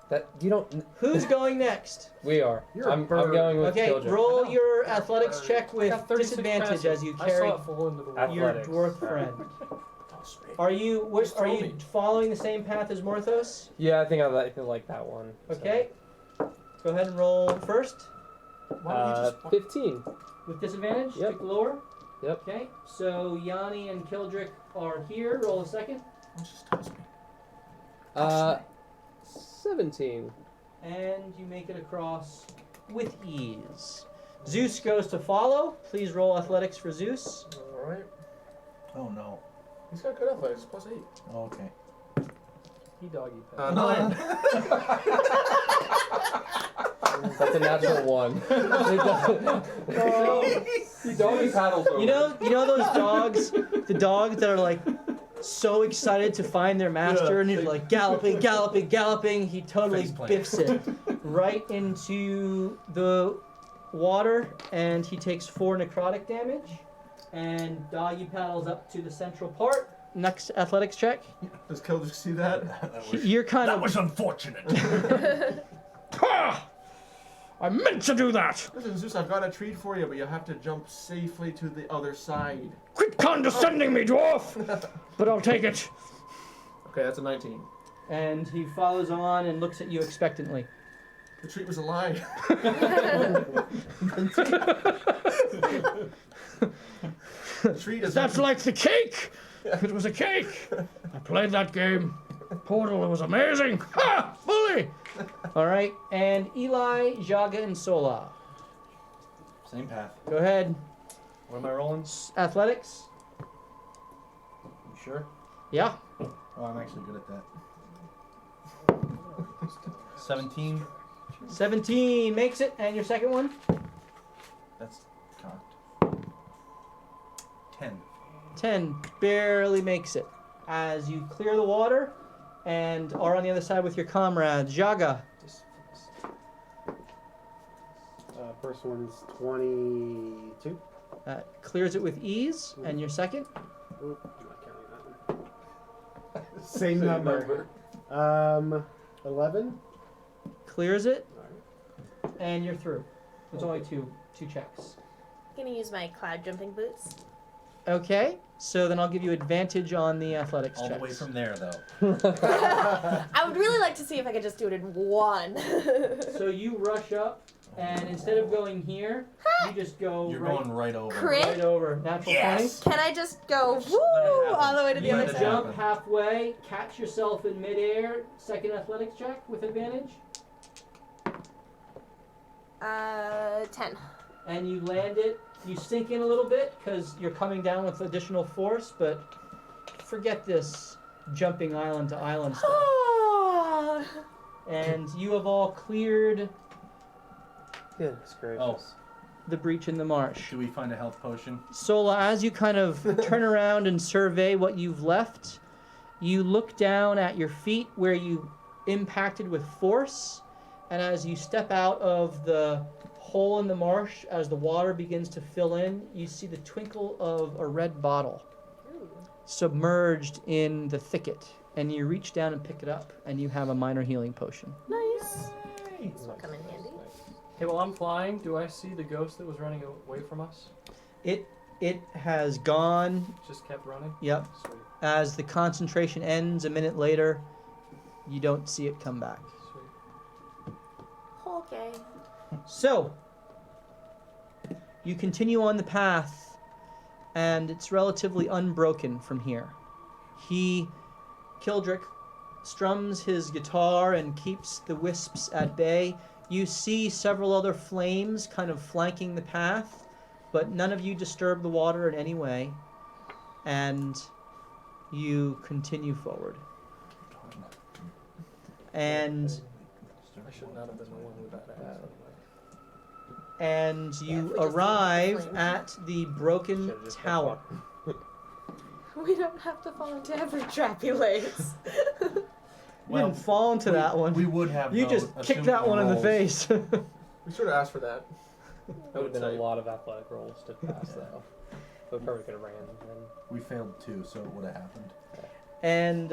That you don't. Who's going next? We are. You're a I'm bird. going with Okay, children. roll your athletics check I with got 36 disadvantage passes. as you I carry saw it fall into the water. your Athletics. dwarf friend. Are you Just are throw you me. following the same path as Morthos? Yeah, I think I like that one. so. Okay. Go ahead and roll first Why don't you just 15. with disadvantage. Yep. Pick lower. Yep. Okay. So Yanni and Kildrick are here. Roll a second. Just toss me. 17. And you make it across with ease. Zeus goes to follow. Please roll athletics for Zeus. Alright. Oh no. He's got good athletics, plus 8. Oh, okay. He doggy paddles. 9. That's a natural 1. He doggy paddles over. You know those dogs, the dogs that are like so excited to find their master, and he's like galloping. He totally Face plant. biffs it right into the water, and he takes 4 necrotic damage. And doggy paddles up to the central part. Next athletics check. Does Kildrick see that? You're kind That of. was unfortunate. I meant to do that. Listen, Zeus, I've got a treat for you, but you'll have to jump safely to the other side. Quit condescending me, dwarf. But I'll take it. Okay, that's a 19. And he follows on and looks at you expectantly. The treat was a lie. The treat is That's like the cake. It was a cake. I played that game. Portal, it was amazing. Ha! Bully. All right, and Eli, Jaga, and Sola. Same path. Go ahead. What am I rolling? Athletics. You sure? Yeah. Oh, I'm actually good at that. 17. 17 makes it, and your second one. That's cocked. 10. 10 barely makes it. As you clear the water and are on the other side with your comrades. Jaga. First one's 22. Clears it with ease, and your second. Oop, I'm not counting that one. Same number. 11. Clears it, Alright. and you're through. There's only two checks. I'm gonna use my cloud jumping boots. Okay, so then I'll give you advantage on the athletics All checks. the way from there, though. I would really like to see if I could just do it in one. So you rush up, and instead of going here, you just go You're right, going right over. Crit? right over. Natural Yes! Can I just go Let it woo happen. all the way to the You other side? jump halfway, catch yourself in midair. Second athletics check with advantage, 10. and you land it. You sink in a little bit because you're coming down with additional force, but forget this jumping island to island stuff. And you have all cleared Goodness gracious. Oh, the breach in the marsh. should we find a health potion? Sola, as you kind of turn around and survey what you've left, you look down at your feet where you impacted with force, and as you step out of the hole in the marsh, as the water begins to fill in, you see the twinkle of a red bottle submerged in the thicket and you reach down and pick it up, and you have a minor healing potion. Nice. Yay! This will come in handy. Hey, while I'm flying, do I see the ghost that was running away from us? It has gone. Just kept running? Yep. Sweet. As the concentration ends a minute later, you don't see it come back. Sweet. Okay. So, you continue on the path, and it's relatively unbroken from here. Kildrick, strums his guitar and keeps the wisps at bay. You see several other flames kind of flanking the path, but none of you disturb the water in any way, and you continue forward. And I should not have been the one with that ass. and Yeah, if you we just arrive leave the at the broken Should've just kept tower. walking. We don't have to fall into every trap he lays. You Well, didn't fall into that one. We would have. You though, just kicked assumed that one in the rolls. face. We should have asked for that. That would have been a lot of athletic rolls to pass, though. We probably could have ran. And We failed 2, so it would have happened. And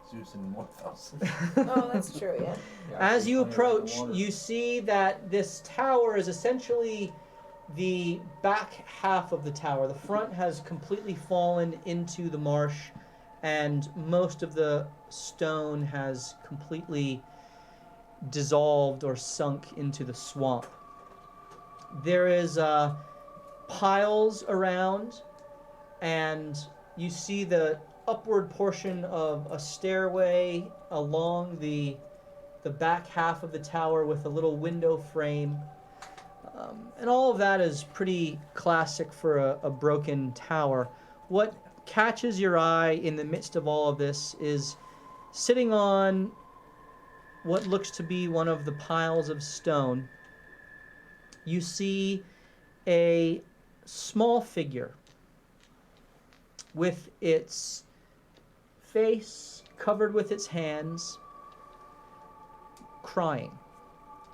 Zeus and Morphos. Oh, that's true, yeah. as you Plenty of approach, water. you see that this tower is essentially the back half of the tower. The front has completely fallen into the marsh, and most of the stone has completely dissolved or sunk into the swamp. There is piles around, and you see the upward portion of a stairway along the back half of the tower with a little window frame. And all of that is pretty classic for a broken tower. What catches your eye in the midst of all of this is sitting on what looks to be one of the piles of stone. You see a small figure with its face covered with its hands, crying.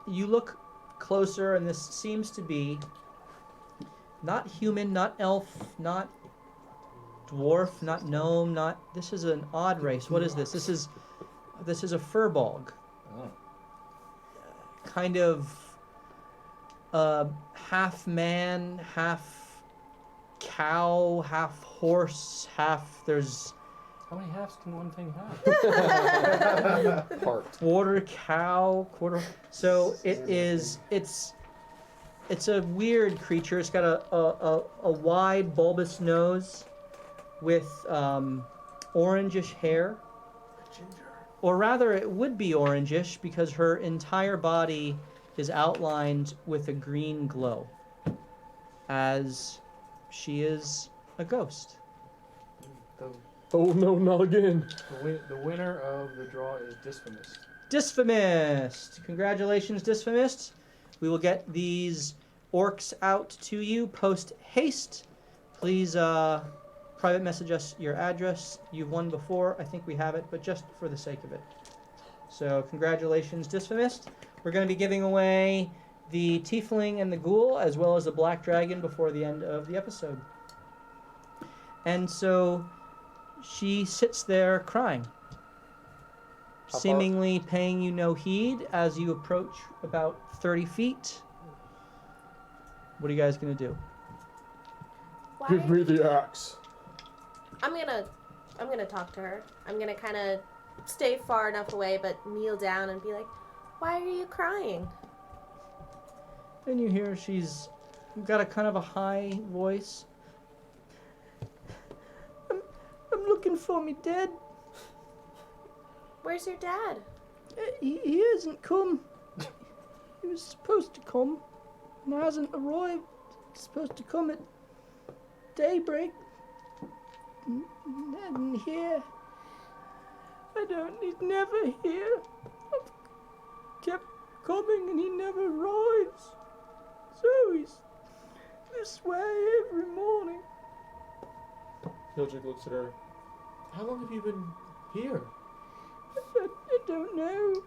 You look closer, and this seems to be not human, not elf, not dwarf, not gnome, not. This is an odd race. What is this? This is a furbog. Oh. Kind of half man, half cow, half horse, half. There's How many halves can one thing have? part. quarter cow, quarter. So it's a weird creature. It's got a wide bulbous nose with orangish hair, or rather, it would be orangish because her entire body is outlined with a green glow, as she is a ghost. The, Oh no, not again. the winner of the draw is Disfamist. Disfamist! Congratulations, Disfamist. We will get these orcs out to you post haste. Please private message us your address. You've won before. I think we have it, but just for the sake of it. So congratulations, Disfamist. We're going to be giving away the tiefling and the ghoul, as well as the black dragon, before the end of the episode. And so she sits there crying, How far? seemingly paying you no heed as you approach about 30 feet. What are you guys going to do? Why? Give me the axe. I'm gonna talk to her. I'm gonna kind of stay far enough away, but kneel down and be like, "Why are you crying?" And you hear she's got a kind of a high voice. I'm looking for me dad. Where's your dad? He hasn't come. He was supposed to come and hasn't arrived. He's supposed to come at daybreak. And here. He's never here. I've kept coming and he never arrives. So he's this way every morning. Hildred looks at her. How long have you been here? I don't know.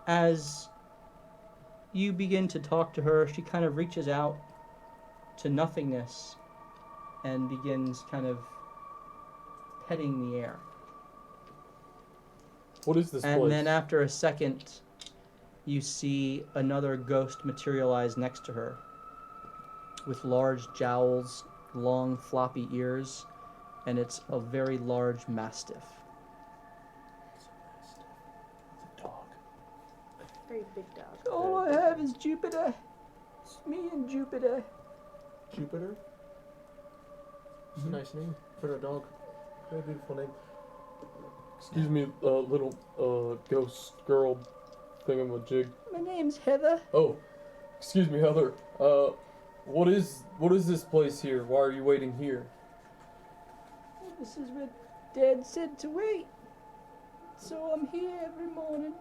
As you begin to talk to her, she kind of reaches out to nothingness and begins kind of petting the air. What is this And place? then after a second, you see another ghost materialize next to her with large jowls, long floppy ears, and it's a very large mastiff. It's a dog. Very big dog. All I have is Jupiter. It's me and Jupiter. Jupiter? It's a nice name for a dog. Very beautiful name. Excuse me, little ghost girl thingamajig. My name's Heather. Oh, excuse me, Heather. What is this place here? Why are you waiting here? This is where Dad said to wait. So I'm here every morning.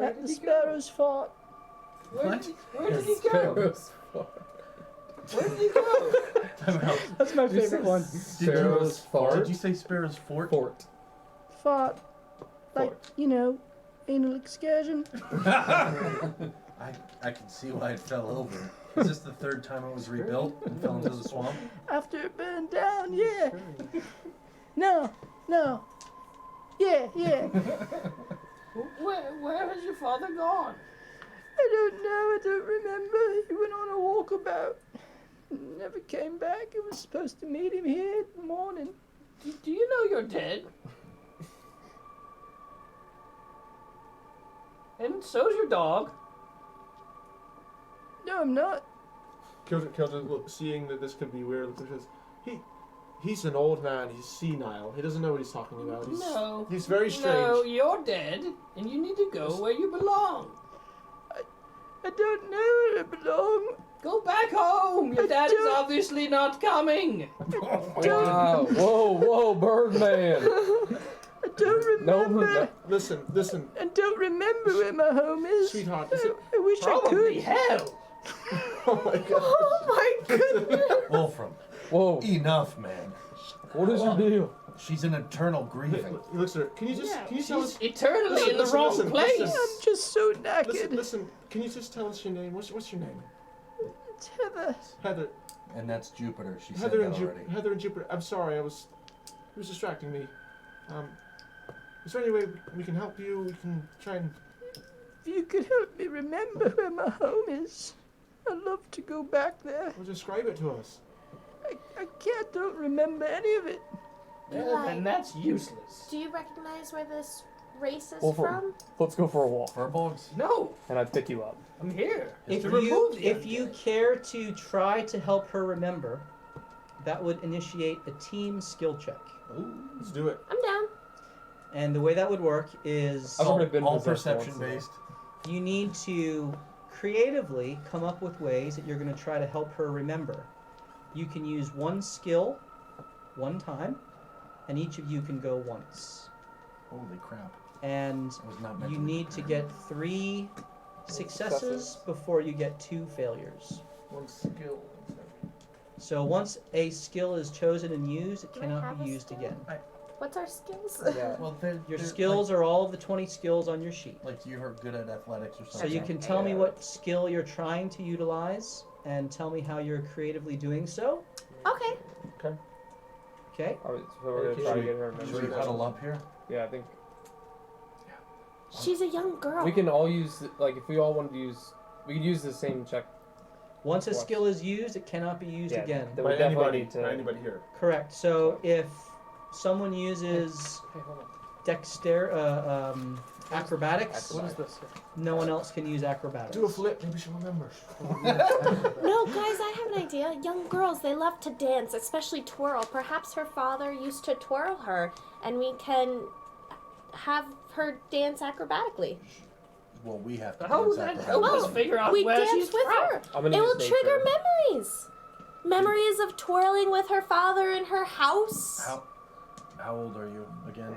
At the sparrow's fart. Where did he go? Sparrow's fart. Where did he go? That's my favorite one. Sparrow's fart. Did you say Sparrow's fort? Fort. Fart. Like, Fart. you know, anal excursion. I can see why it fell over. Is this the third time it was rebuilt and fell into the swamp? After it burned down, yeah. No. Yeah. Where has your father gone? I don't know, I don't remember. He went on a walkabout. Never came back. I was supposed to meet him here in the morning. Do you know you're dead? And so's your dog. No, I'm not. Kilda, seeing that this could be weird, says, he's an old man. He's senile. He doesn't know what he's talking about. He's very strange. No, you're dead, and you need to go where you belong. I don't know where I belong. Go back home. Your dad is don't- obviously not coming. Wow. Whoa, Birdman. I don't remember. Listen, I don't remember where my home is. sweetheart. I wish Probably I hell. Oh my god. Oh my goodness. Wolfram, Whoa. enough, man. What is your deal? She's in eternal grieving. He looks at her. Can you tell us? She's eternally in the Listen, wrong listen, place. listen. I'm just so knackered. Listen. Can you just tell us your name? What's your name? It's Heather. Heather. And that's Jupiter. She said Heather that and already. Heather and Jupiter. I'm sorry. It was distracting me. Is there any way we can help you? We can try and. If you could help me remember where my home is, I'd love to go back there. Well, describe it to us. I don't remember any of it. Well, then that's useless. Do you recognize where this race is Wolfram. from? Let's go for a walk. Furbolgs? No, And I pick you up. I'm here. If to remove the you undead. care to try to help her remember, that would initiate a team skill check. Let's do it. I'm down. And the way that would work is I've already been all possessed perception once, based. you need to creatively come up with ways that you're going to try to help her remember. You can use one skill one time, and each of you can go once. Holy crap. And I was not meant you to be need to prepared. get 3 successes before you get 2 failures. One skill. So once a skill is chosen and used, it Do I cannot have be a used skill? again. What's our skills? Yeah. Well, Your skills are all of the 20 skills on your sheet. like you're good at athletics or So something. you can tell me what skill you're trying to utilize and tell me how you're creatively doing so. Okay. Okay? Alright, so we're gonna try to get her Should we memory. huddle up here? Yeah, I think She's a young girl. we can all use like if we all wanted to use, we could use the same check. Once a What? skill is used, it cannot be used Yeah, again. then we definitely need to. anybody here. Correct. So if someone uses Hey, hold on. acrobatics, What is this? no one else can use acrobatics. Do a flip. Maybe she'll remember. No, guys, I have an idea. Young girls, they love to dance, especially twirl. Perhaps her father used to twirl her, and we can have her dance acrobatically. Well, we have to. How dance would that acrobatics. help us Well, figure out we where dance she's with from? her. I'm gonna It will use trigger nature. memories. Memories of twirling with her father in her house. How old are you again?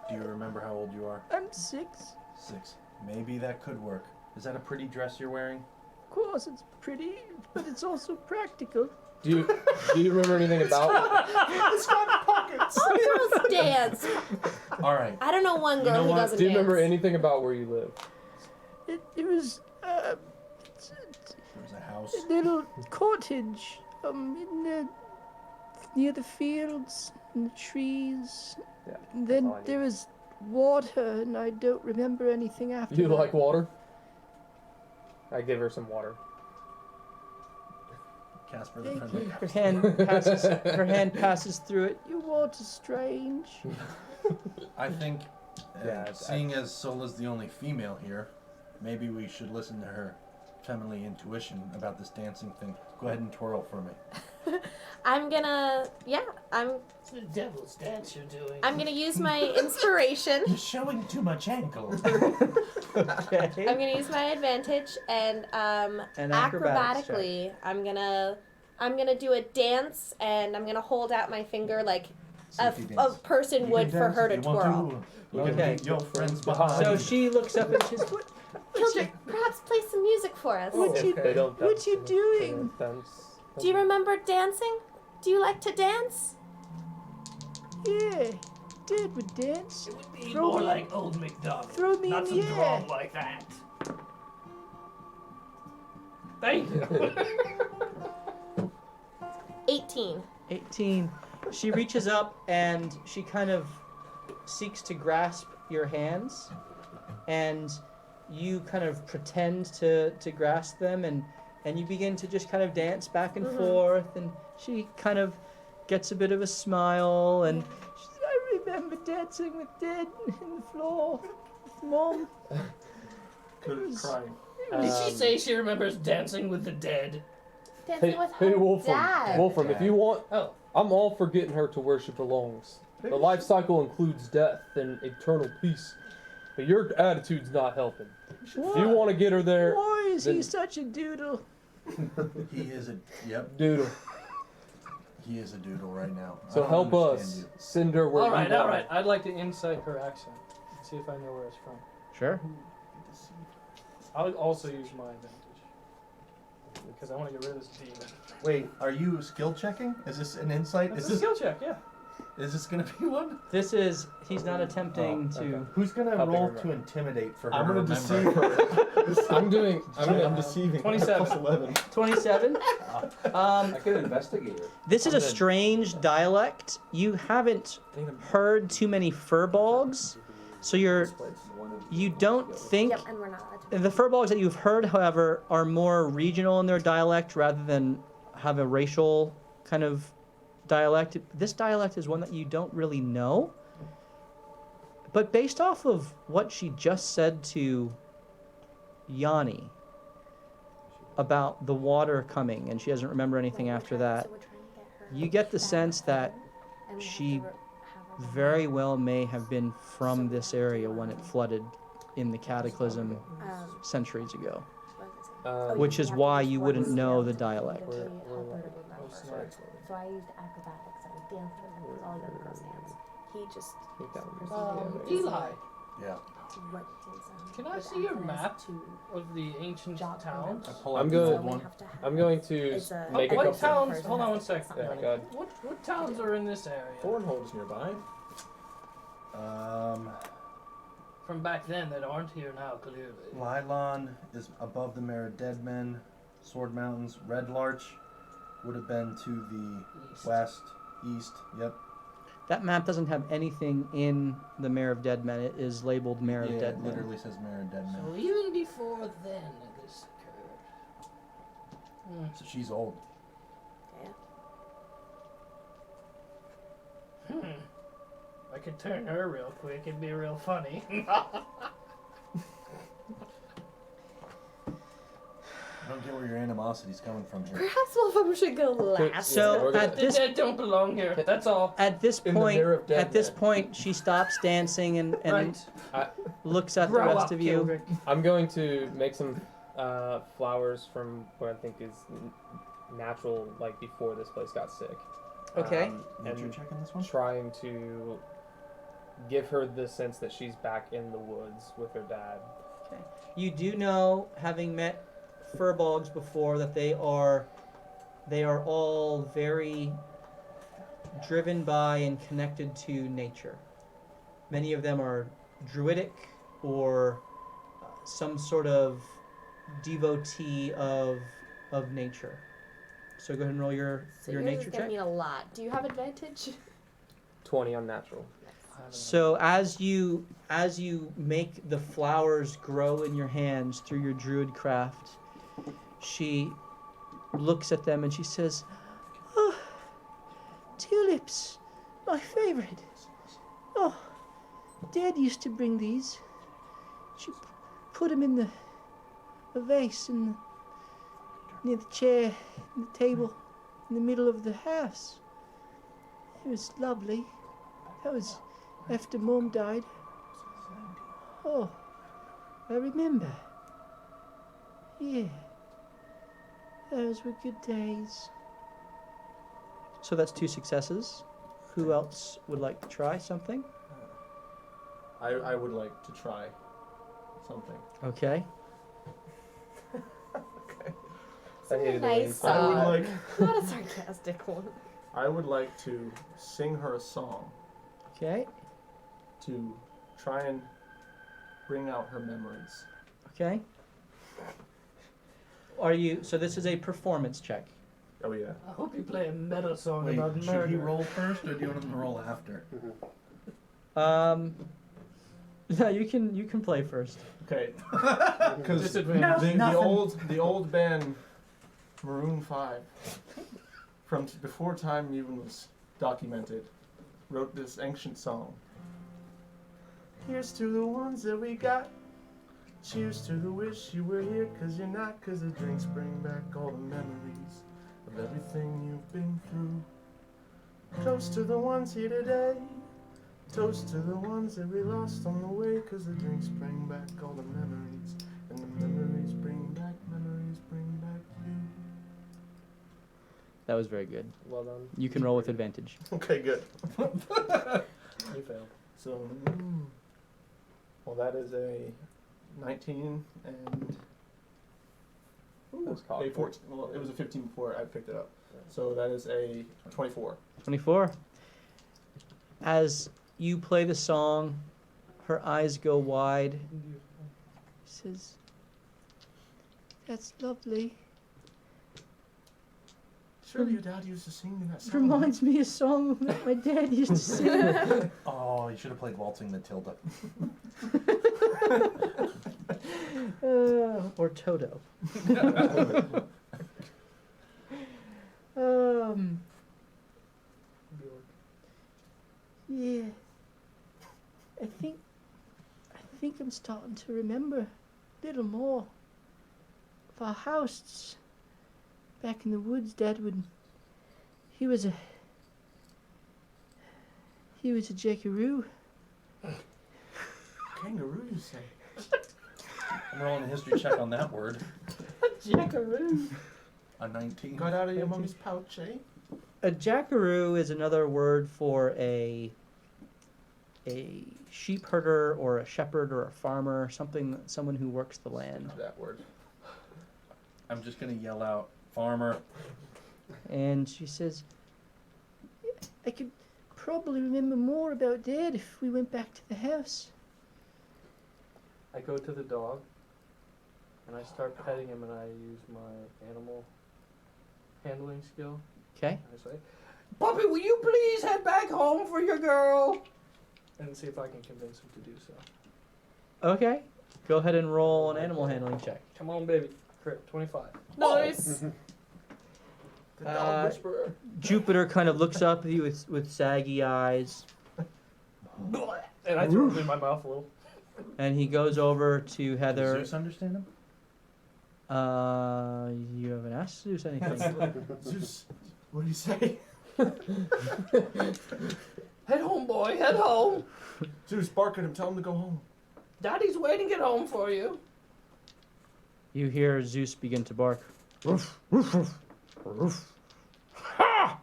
Do you remember how old you are? I'm 6. 6. Maybe that could work. Is that a pretty dress you're wearing? Of course, it's pretty, but it's also practical. Do you remember anything about? It's got pockets. All girls dance. All right. I don't know one girl know who what? doesn't Do you dance. remember anything about where you live? It was There's a house. a little cottage near the fields. and the trees. Yeah, And then all I need. there was water, and I don't remember anything after You that. like water? I give her some water. Casper the Friendly Her Ghost. hand passes through it. Your water's strange. I think, Yeah, it's- seeing as Sola's the only female here, maybe we should listen to her feminine intuition about this dancing thing. Go ahead and twirl for me. I'm gonna It's the devil's dance you're doing. I'm gonna use my inspiration. You're showing too much ankle. Okay. I'm gonna use my advantage and An acrobatics check. acrobatically I'm gonna do a dance and I'm gonna hold out my finger like See a, if you a dance. person You would can for dance her if to you want twirl. You Okay. can leave your friends behind. So she looks up and she's, what Hildred, perhaps play some music for us. What you- They don't what dance you in- doing? they don't dance. Do you remember dancing? Do you like to dance? Yeah, Dad would dance. It would be Throw more me- like Old MacDonald. throw me Not in some the air. drum like that. Thank you. 18. 18. She reaches up and she kind of seeks to grasp your hands, and you kind of pretend to grasp them, and you begin to just kind of dance back and forth, and she kind of gets a bit of a smile, and she says, I remember dancing with Dad in the floor with Mom. Good crying. Um, Did she say she remembers dancing with the dead? Dancing Hey, with hey, her Wolfram. dad. Wolfram, if you want, Oh. I'm all for getting her to where she belongs. The life cycle includes death and eternal peace. But your attitude's not helping. If you want to get her there, Why is he then- such a doodle? He is a doodle. He is a doodle right now. I So don't help understand us. you. Send her where All you right, want all her. right. I'd like to insight her accent. See if I know where it's from. Sure. I'll also use my advantage because I want to get rid of this demon. Wait, are you skill checking? Is this an insight? It's Is a this skill check, yeah. is this gonna be one? This is, he's not attempting Oh, to. okay. Who's gonna Helping roll her to intimidate for her? I'm gonna to deceive remember? her. I'm deceiving. 27. Plus 11. 27. I can investigate her. This is a I'm good. strange dialect. You haven't heard too many furbolgs, so you don't think. Yep, and we're not allowed to. The furbolgs that you've heard, however, are more regional in their dialect rather than have a racial kind of dialect. This dialect is one that you don't really know. But based off of what she just said to Yanni about the water coming, and she doesn't remember anything after that, you get the sense that she very well may have been from this area when it flooded in the cataclysm centuries ago. Which is why you wouldn't know the dialect. So I used acrobatics. I was dancing with him because all young girls dance. He just Eli, Yeah. worked in can I see your map of the ancient towns? I'm going. I'm going to make a What couple. towns? Hold on one sec. Yeah, go ahead. What towns are in this area? Thornhold's nearby. From back then that aren't here now, clearly. Lylon is above the Mare of Dead Men. Sword Mountains, Red Larch would have been to the East. west, east. Yep. That map doesn't have anything in the Mare of Dead Men. It is labeled Mare of Yeah, Dead it Men. literally says Mare of Dead Men. So even before then, this occurred. So she's old. I could turn her real quick. It'd be real funny. I don't get where your animosity's coming from here. Perhaps one of them should go last. So we're gonna- at The this dead don't belong here. That's all. at this In the point, Mare of Dead at this Men. point, she stops dancing and Right. looks at the Grow rest up, of you. Kilrick. I'm going to make some flowers from what I think is natural, like before this place got sick. Okay. Nature And checking this one? trying to give her the sense that she's back in the woods with her dad. You do know, having met furbolgs before, that they are all very driven by and connected to nature. Many of them are druidic or some sort of devotee of nature. So go ahead and roll your So yours nature is gonna check. mean a lot. Do you have advantage? 20 unnatural. So as you make the flowers grow in your hands through your druid craft, she looks at them and she says, "Oh, tulips, my favorite. Oh, Dad used to bring these. She put them in a vase near the chair, and the table, in the middle of the house. It was lovely. That was after Mom died. Oh, I remember. Yeah, those were good days." So that's 2 successes. Who else would like to try something? I would like to try something. Okay. I hated Nice. the I would like Not a sarcastic one. I would like to sing her a song Okay. to try and bring out her memories. Okay. So this is a performance check. Oh yeah. I hope you play a metal song Wait, about should murder. he roll first, or do you want him to roll after? No, you can play first. Okay. Because Disadvantage. the old band Maroon 5 from before time even was documented wrote this ancient song. Here's to the ones that we got. Cheers to the wish you were here, 'cause you're not, 'cause the drinks bring back all the memories of everything you've been through. Toast to the ones here today. Toast to the ones that we lost on the way, 'cause the drinks bring back all the memories, and the memories bring back you. That was very good. Well done. You can roll with advantage. Okay, good. You failed. So, well, that is a 19 and That's a cocked. 14. Well, it was a 15 before I picked it up. So that is a 24. 24. As you play the song, her eyes go wide. She says, "That's lovely. Surely your dad used to sing me that song. Reminds me of a song that my dad used to sing." Oh, you should have played Waltzing Matilda. Or Toto. Yeah. I think I'm starting to remember a little more of our house back in the woods. Dad would. He was a jackaroo. Kangaroo, you say? I'm rolling a history check on that word. Jackaroo. A 19. Got out of your mommy's pouch, eh? A jackaroo is another word for a sheep herder or a shepherd or a farmer, someone who works the land. That word. I'm just gonna yell out, "Farmer." And she says, "I could probably remember more about Dad if we went back to the house." I go to the dog, and I start petting him, and I use my animal handling skill. Okay. I say, "Puppy, will you please head back home for your girl?" And see if I can convince him to do so. Okay. Go ahead and roll an animal handling check. Come on, baby. Crit, 25. Nice. The dog whisperer. Jupiter kind of looks up at you with saggy eyes, And I throw it in my mouth a little. and he goes over to Does Heather. Zeus understand him? You haven't asked Zeus anything. Zeus, what do you say? Head home, boy. Head home. Zeus, bark at him. Tell him to go home. Daddy's waiting at home for you. You hear Zeus begin to bark. Roof, roof, roof, roof. Ha!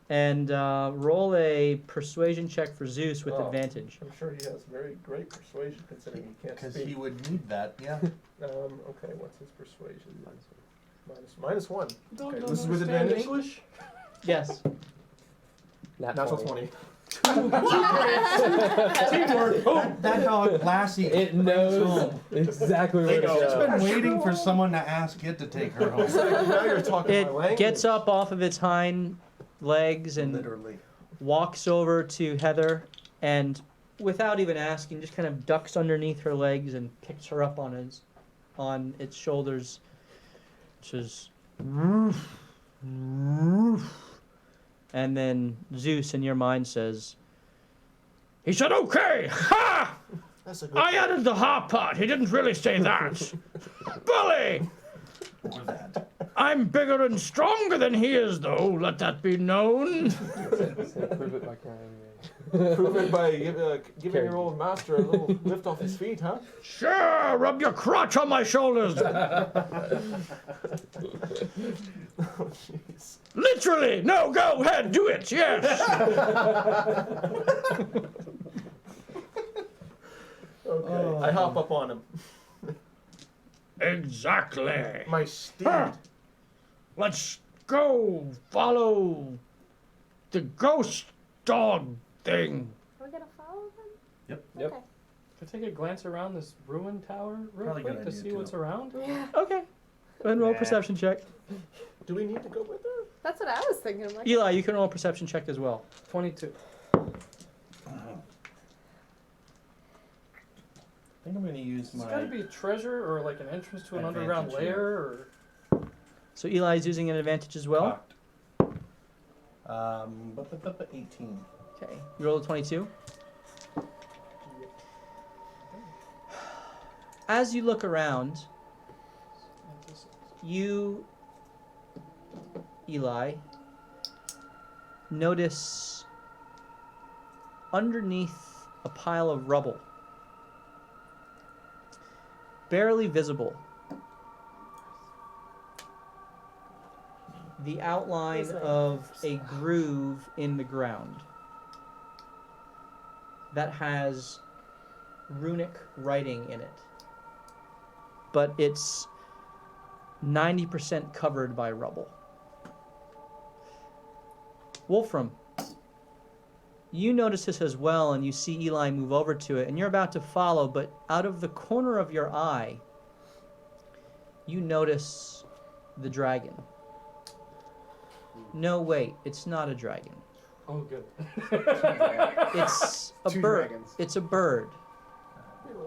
And roll a persuasion check for Zeus with Oh. advantage. I'm sure he has very great persuasion considering he can't Because speak. he would need that, yeah. Okay, what's his persuasion? Minus one. Don't Okay, this is with understand advantage? English? Yes. Natural 20. That dog, Lassie, It knows exactly where to it's go. been waiting for someone to ask it to take her home. Now you're talking my It language. gets up off of its hind legs and Literally. walks over to Heather and, without even asking, just kind of ducks underneath her legs and picks her up on its shoulders. Says, "Roof, roof." And then Zeus, in your mind, says, "He said okay! Ha! That's a good I added the ha part. He didn't really say that. Bully! Or that. I'm bigger and stronger than he is, though. Let that be known." Prove it by crying. Prove it by giving your old master a little lift off his feet, huh? Sure, rub your crotch on my shoulders. Oh, jeez. Literally. No, go ahead, do it. Yes. Okay. I hop up on him. Exactly. My steed. Huh. Let's go follow the ghost dog thing. We're gonna follow them? Yep. Yep. Okay. Can I take a glance around this ruined tower real Probably a quick good to idea, see too. what's around? Yeah. Okay. Go ahead and roll a Yeah. perception check. Do we need to go with her? That's what I was thinking. Like, Eli, you can roll a perception check as well. 22. I think I'm going to use There's my... got to be a treasure or like an entrance to an underground Advantage, yeah. lair or. So Eli's using an advantage as well. Cocked. 18. Okay. You roll a 22. As you look around, you, Eli, notice underneath a pile of rubble, barely visible, the outline of a groove in the ground that has runic writing in it, but it's 90% covered by rubble. Wolfram, you notice this as well, and you see Eli move over to it, and you're about to follow, but out of the corner of your eye, you notice the dragon. No, wait, it's not a dragon. Oh, good. It's a Two bird. dragons. It's a bird.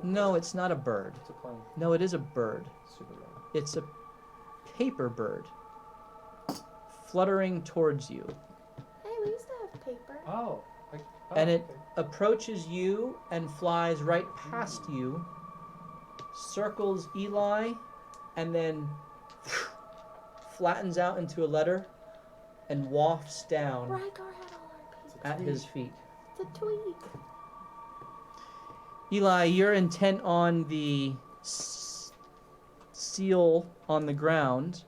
No, it's not a bird. It's a plane. No, it is a bird. Super bird. It's a paper bird fluttering towards you. hey, we used to have paper. Oh. And it okay. approaches you and flies right past you, circles Eli, and then flattens out into a letter and wafts down Rygar had all our paper. at his feet. It's a tweet. Eli, you're intent on the seal on the ground,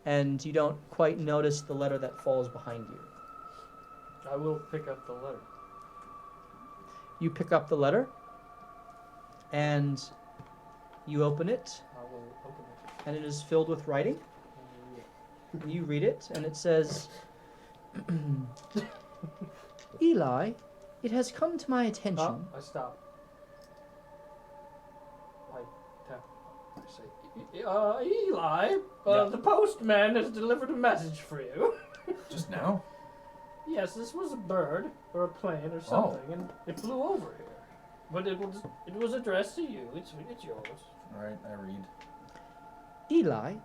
and you don't quite notice the letter that falls behind you. I will pick up the letter. You pick up the letter, and you open it, I will open it. and it is filled with writing. You read it, and it says, Eli, it has come to my attention. Oh, I stop. I tap. I say, Eli, Yeah. the postman has delivered a message for you. Just now? Yes, this was a bird or a plane or something, and it flew over here. But it was addressed to you. It's yours. Alright, I read. Eli,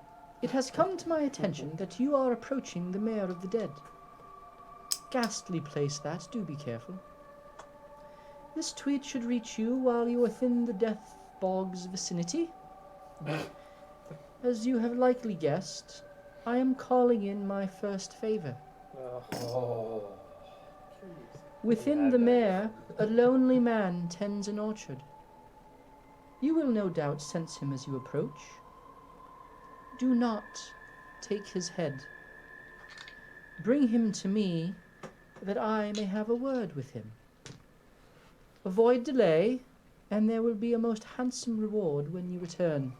it has come to my attention that you are approaching the Mayor of the Dead. Ghastly place that, do be careful. This tweet should reach you while you are within the Death Bog's vicinity. As you have likely guessed, I am calling in my first favor. Oh. Within the Mayor, a lonely man tends an orchard. You will no doubt sense him as you approach. Do not take his head. Bring him to me, that I may have a word with him. Avoid delay, and there will be a most handsome reward when you return.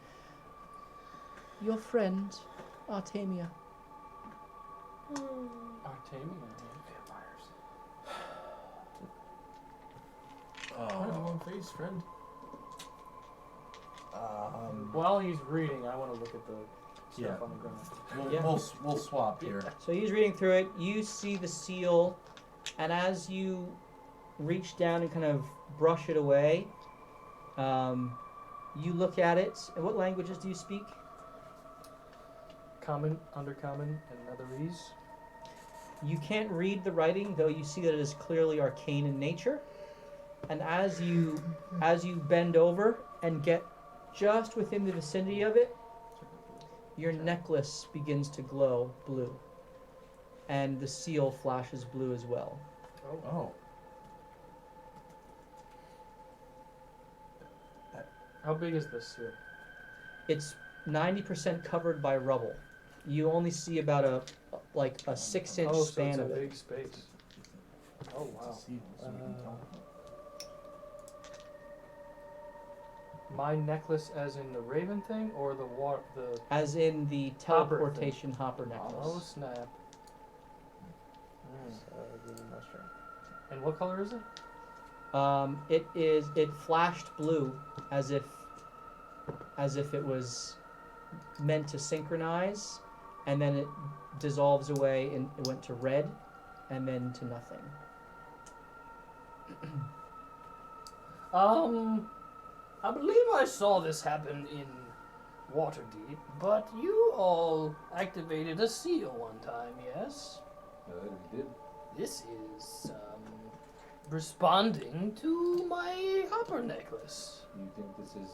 Your friend, Artemia. Artemia. I have a long face, friend. While he's reading, I want to look at the stuff Yeah. on the ground. Yeah. We'll swap here. So he's reading through it. You see the seal, and as you reach down and kind of brush it away, you look at it. And what languages do you speak? Common, Undercommon, and Netherese. You can't read the writing, though you see that it is clearly arcane in nature. And as you bend over and get just within the vicinity of it, your necklace begins to glow blue. And the seal flashes blue as well. Oh. How big is this seal? It's 90% covered by rubble. You only see about a 6-inch Oh, so span it's a of it. big space. Oh wow. My necklace, as in the raven thing, or the As in the Hopper teleportation hopper Oh necklace. snap! Green mushroom. And what color is it? It flashed blue as if it was meant to synchronize, and then it dissolves away and it went to red and then to nothing. I believe I saw this happen in Waterdeep, but you all activated a seal one time, yes? We did. This is, responding to my hopper necklace. You think this is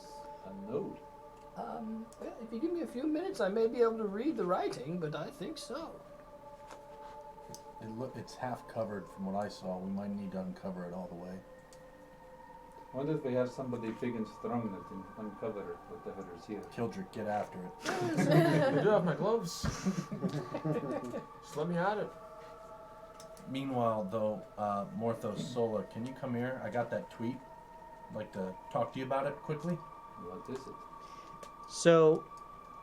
a node? Well, if you give me a few minutes, I may be able to read the writing, but I think so. It's half covered from what I saw. We might need to uncover it all the way. I wonder if we have somebody big and strong that can uncover whatever is here. Kildrick, get after it. You do have my gloves. Just let me at it. Meanwhile, though, Morthos Sola, can you come here? I got that tweet. I'd like to talk to you about it quickly. What is it? So,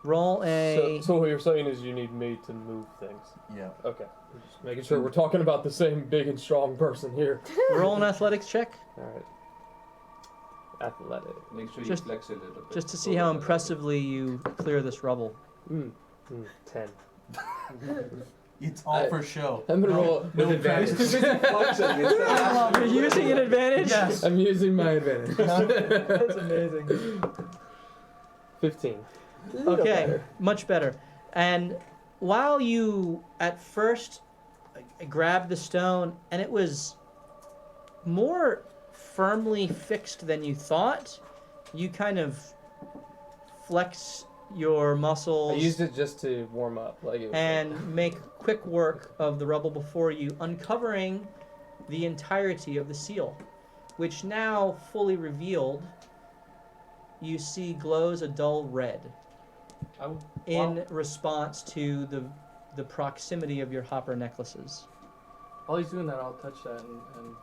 roll a. So what you're saying is you need me to move things. Yeah. Okay. Just making sure we're talking about the same big and strong person here. Roll an athletics check, Alright. Athletic. Make sure Just- you flex a little bit. just to see how impressively you clear this rubble. 10. It's all for show. I'm gonna roll no with advantage. You're using an advantage? Yes. I'm using my advantage. That's amazing. 15. Okay, much better. And while you at first grabbed the stone, and it was more firmly fixed than you thought, you kind of flex your muscles I used it just to warm up. Like it was and make quick work of the rubble before you, uncovering the entirety of the seal, which now fully revealed, you see glows a dull red in response to the proximity of your hopper necklaces. While he's doing that, I'll touch that and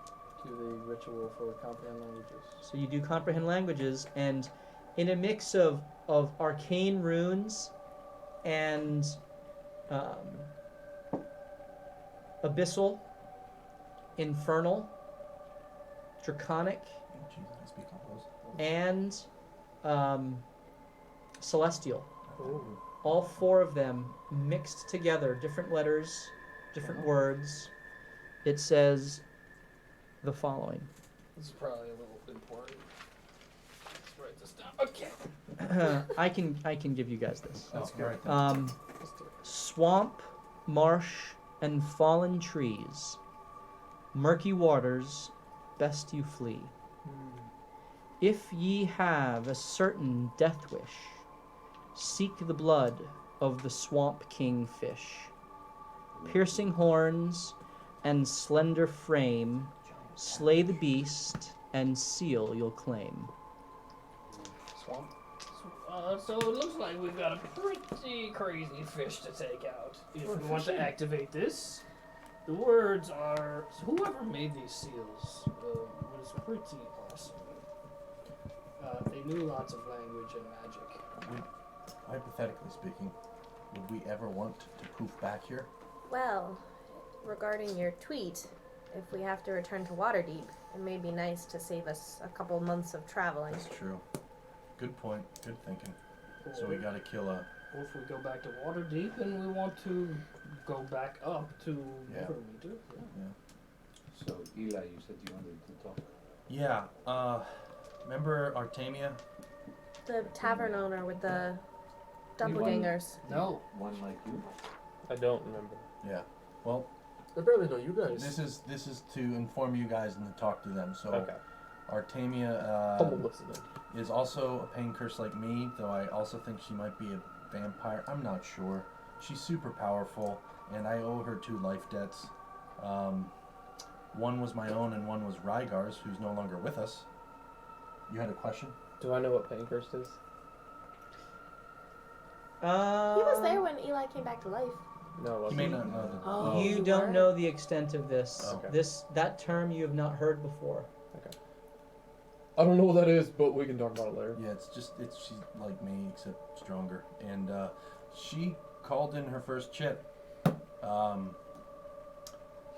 do the ritual for comprehend languages. So you do comprehend languages, and in a mix of arcane runes and abyssal, infernal, draconic, Jesus, I speak all those. and celestial. All four of them mixed together, different letters, different words. It says the following. This is probably a little important. Let's write this down. Okay. I can give you guys this. That's great. Swamp, marsh, and fallen trees, murky waters, best you flee. If ye have a certain death wish, seek the blood of the swamp king fish. Piercing horns and slender frame, slay the beast, and seal you'll claim. Swamp. So it looks like we've got a pretty crazy fish to take out. If we want to activate this, the words are. So whoever made these seals was pretty awesome. They knew lots of language and magic. Hypothetically speaking, would we ever want to poof back here? Well, regarding your tweet, if we have to return to Waterdeep, it may be nice to save us a couple months of traveling. That's true. Good point. Good thinking. So we gotta kill a Or if we go back to Waterdeep and we want to go back up to Neverwinter. Yeah. So Eli, you said you wanted to talk. Yeah. Remember Artemia? The tavern owner with the doppelgangers. No. One like you. I don't remember. Yeah. Well, I barely know you guys. this is to inform you guys and to talk to them. So Okay. Artemia I'm listening. is also a pain curse like me, though I also think she might be a vampire. I'm not sure. She's super powerful, and I owe her 2 life debts. One was my own, and one was Rygar's, who's no longer with us. You had a question? Do I know what Pankhurst is? He was there when Eli came back to life. No, He it may wasn't. not know that. Oh. You You don't were? know the extent of this. Okay. That term you have not heard before. I don't know what that is, but we can talk about it later. Yeah, she's like me except stronger, and she called in her first chip.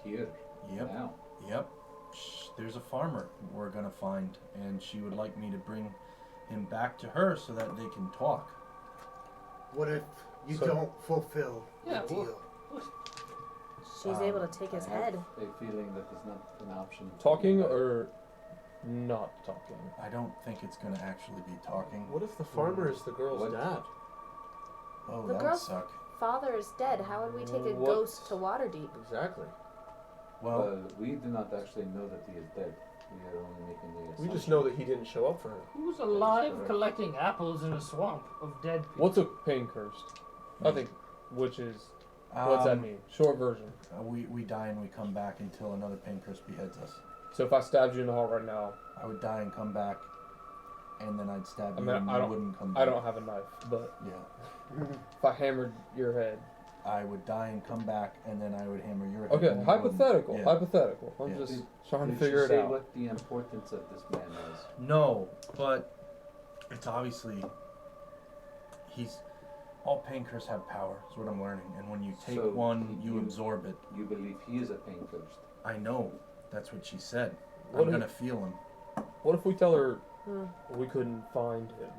Here. Yep. Now. Yep. There's a farmer we're gonna find, and she would like me to bring him back to her so that they can talk. What if you So- don't fulfill Yeah, the deal? She's able to take his I head. have a feeling that is not an option. Talking or not talking? I don't think it's gonna actually be talking. What if the farmer is the girl's What? dad? Oh, The that would girl's- suck. Father is dead. How would we take a What? ghost to Waterdeep? Exactly. Well, We do not actually know that he is dead. We are only making the assumption. We just know that he didn't show up for her. Who's alive collecting apples in a swamp of dead people? What's a Pankhurst? I think, which is, what's that mean? Short version. We die and we come back until another pain curse beheads us. So if I stabbed you in the heart right now, I would die and come back, and then I'd stab I you mean, and I you don't- wouldn't come back. I don't have a knife, but Yeah. if I hammered your head. I would die and come back, and then I would hammer your head. Okay, and you wouldn't. hypothetical, Yeah. hypothetical. I'm Yeah. just trying to Did figure she it say out. what the importance of this man is? No, but it's obviously all pain curse have power. Is what I'm learning, and when you take So one, you absorb it. You believe he is a pain cursed? I know. That's what she said. What I'm if- gonna feel him. What if we tell her Hmm. we couldn't find him?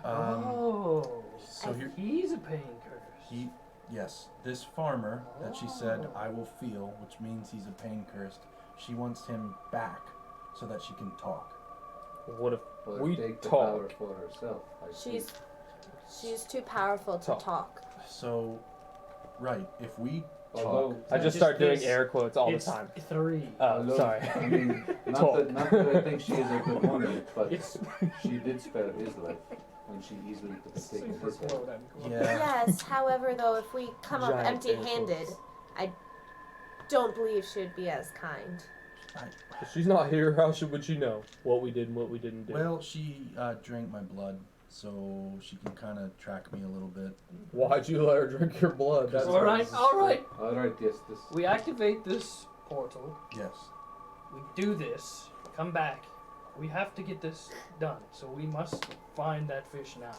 Oh, So here, he's a pain curse. yes, this farmer that she said I will feel, which means he's a pain cursed. She wants him back so that she can talk. What if Or we take the power talk? for herself? I She's think. she's too powerful to Talk. talk. So, right, if we Although, I just Just start doing this- air quotes all the It's time. 3. although, Sorry. I mean, Talk. not that I think she is a good woman, but It's she did spare his life when she easily could have taken super his head. quote unquote. Yeah. Yes, however, though, if we come up Giant empty-handed, ankles. I don't believe she'd be as kind. If she's not here, how would she know what we did and what we didn't do? Well, she drank my blood, so she can kind of track me a little bit. Why'd you let her drink your blood? That's All right, all right. Alright, yes, this. We activate this portal. Yes. We do this. Come back. We have to get this done. So we must find that fish now.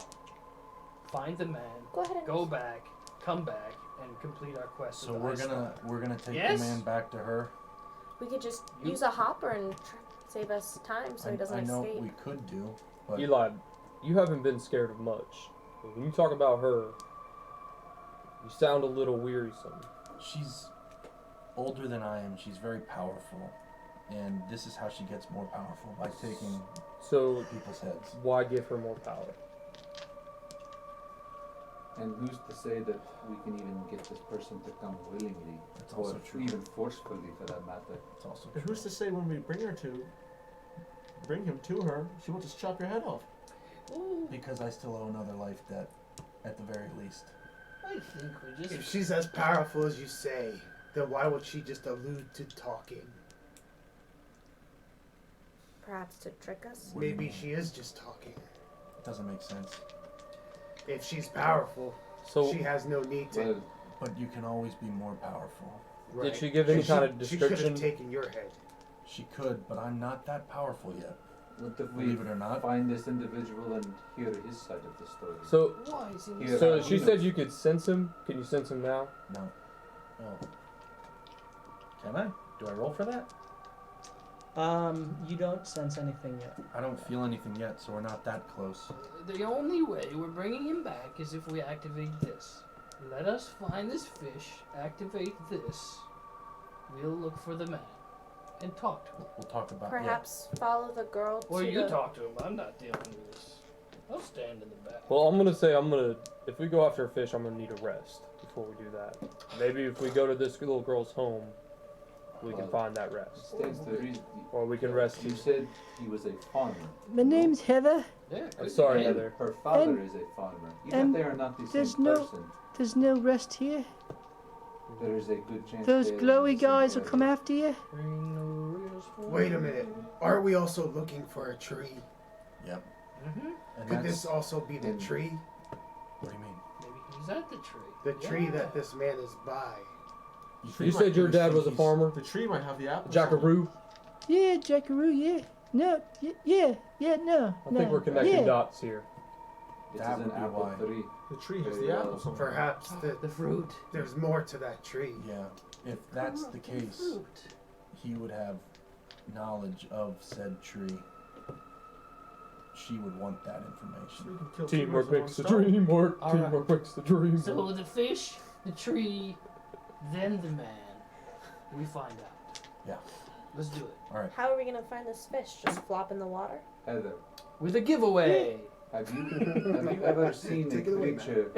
Find the man. Go ahead and Go back. Come back and complete our quest. So with the we're gonna take Yes? the man back to her. we could just You- use a hopper and save us time so he doesn't I know escape. we could do, but Eli, you haven't been scared of much. But when you talk about her, you sound a little wearisome. she's older than I am. She's very powerful, and this is how she gets more powerful, by taking So people's heads. why give her more power? And who's to say that we can even get this person to come willingly, That's or also true. even forcefully for that matter? It's also And true. who's to say when we bring him to her, she won't just chop your head off? Ooh, Because I still owe another life debt, at the very least. I think we If just. she's as powerful as you say, then why would she just allude to talking? Perhaps to trick us. What do you Maybe mean? she is just talking. It doesn't make sense. If she's powerful, So she has no need to. Well, But you can always be more powerful. did she give any kind of She could description? have taken your head. She could, but I'm not that powerful yet. what if we Believe it or not. find this individual and hear his side of the story? So, Why is he Here, so uh, she said you could sense him. Can you sense him now? No. Oh. Can I? Do I roll for that? You don't sense anything yet. I don't feel anything yet, so we're not that close. The only way we're bringing him back is if we activate this. Let us find this fish, activate this. We'll look for the man and talk to him. We'll talk about Perhaps follow the girl Or to you the... talk to him. I'm not dealing with this. I'll stand in the back. Well, if we go after a fish, I'm gonna need a rest before we do that. Maybe if we go to this little girl's home, we can find that rest. Stands to reason. Or we can rest You here. said he was a farmer. My name's Heather. Yeah, I'm good sorry, name. Heather. Her father And- is a farmer. You and they are not the there's same no- person. There's no rest here. There is a good chance. Those they are glowy in the same guys will area. come after you. Bring no reels for Wait a minute. Aren't we also looking for a tree? Yep. Mm-hmm. And Could that's, this also be the tree? what do you mean? Maybe he's at the tree. The tree Yeah. that this man is by. You Tree You might said your give us dad some was a keys. farmer? The tree might have the apples. Jackaroo? Yeah, Jackaroo, yeah. No, yeah, no. I think we're connecting yeah. dots here. It That is would an be apple why. tree. The tree has Very the well. apples. on it. Perhaps The fruit. there's more to that tree. Yeah. If that's the case, Fruit. he would have knowledge of said tree. She would want that We information. can kill two Teamwork birds makes the with one stone. dream work. All right. Teamwork makes the dream So work. the fish, the tree, then the man. We find out. Yeah. Let's do it. All right. How are we gonna find this fish? Just flop in the water? Heather, With a giveaway. have you ever seen a Take it away, man. creature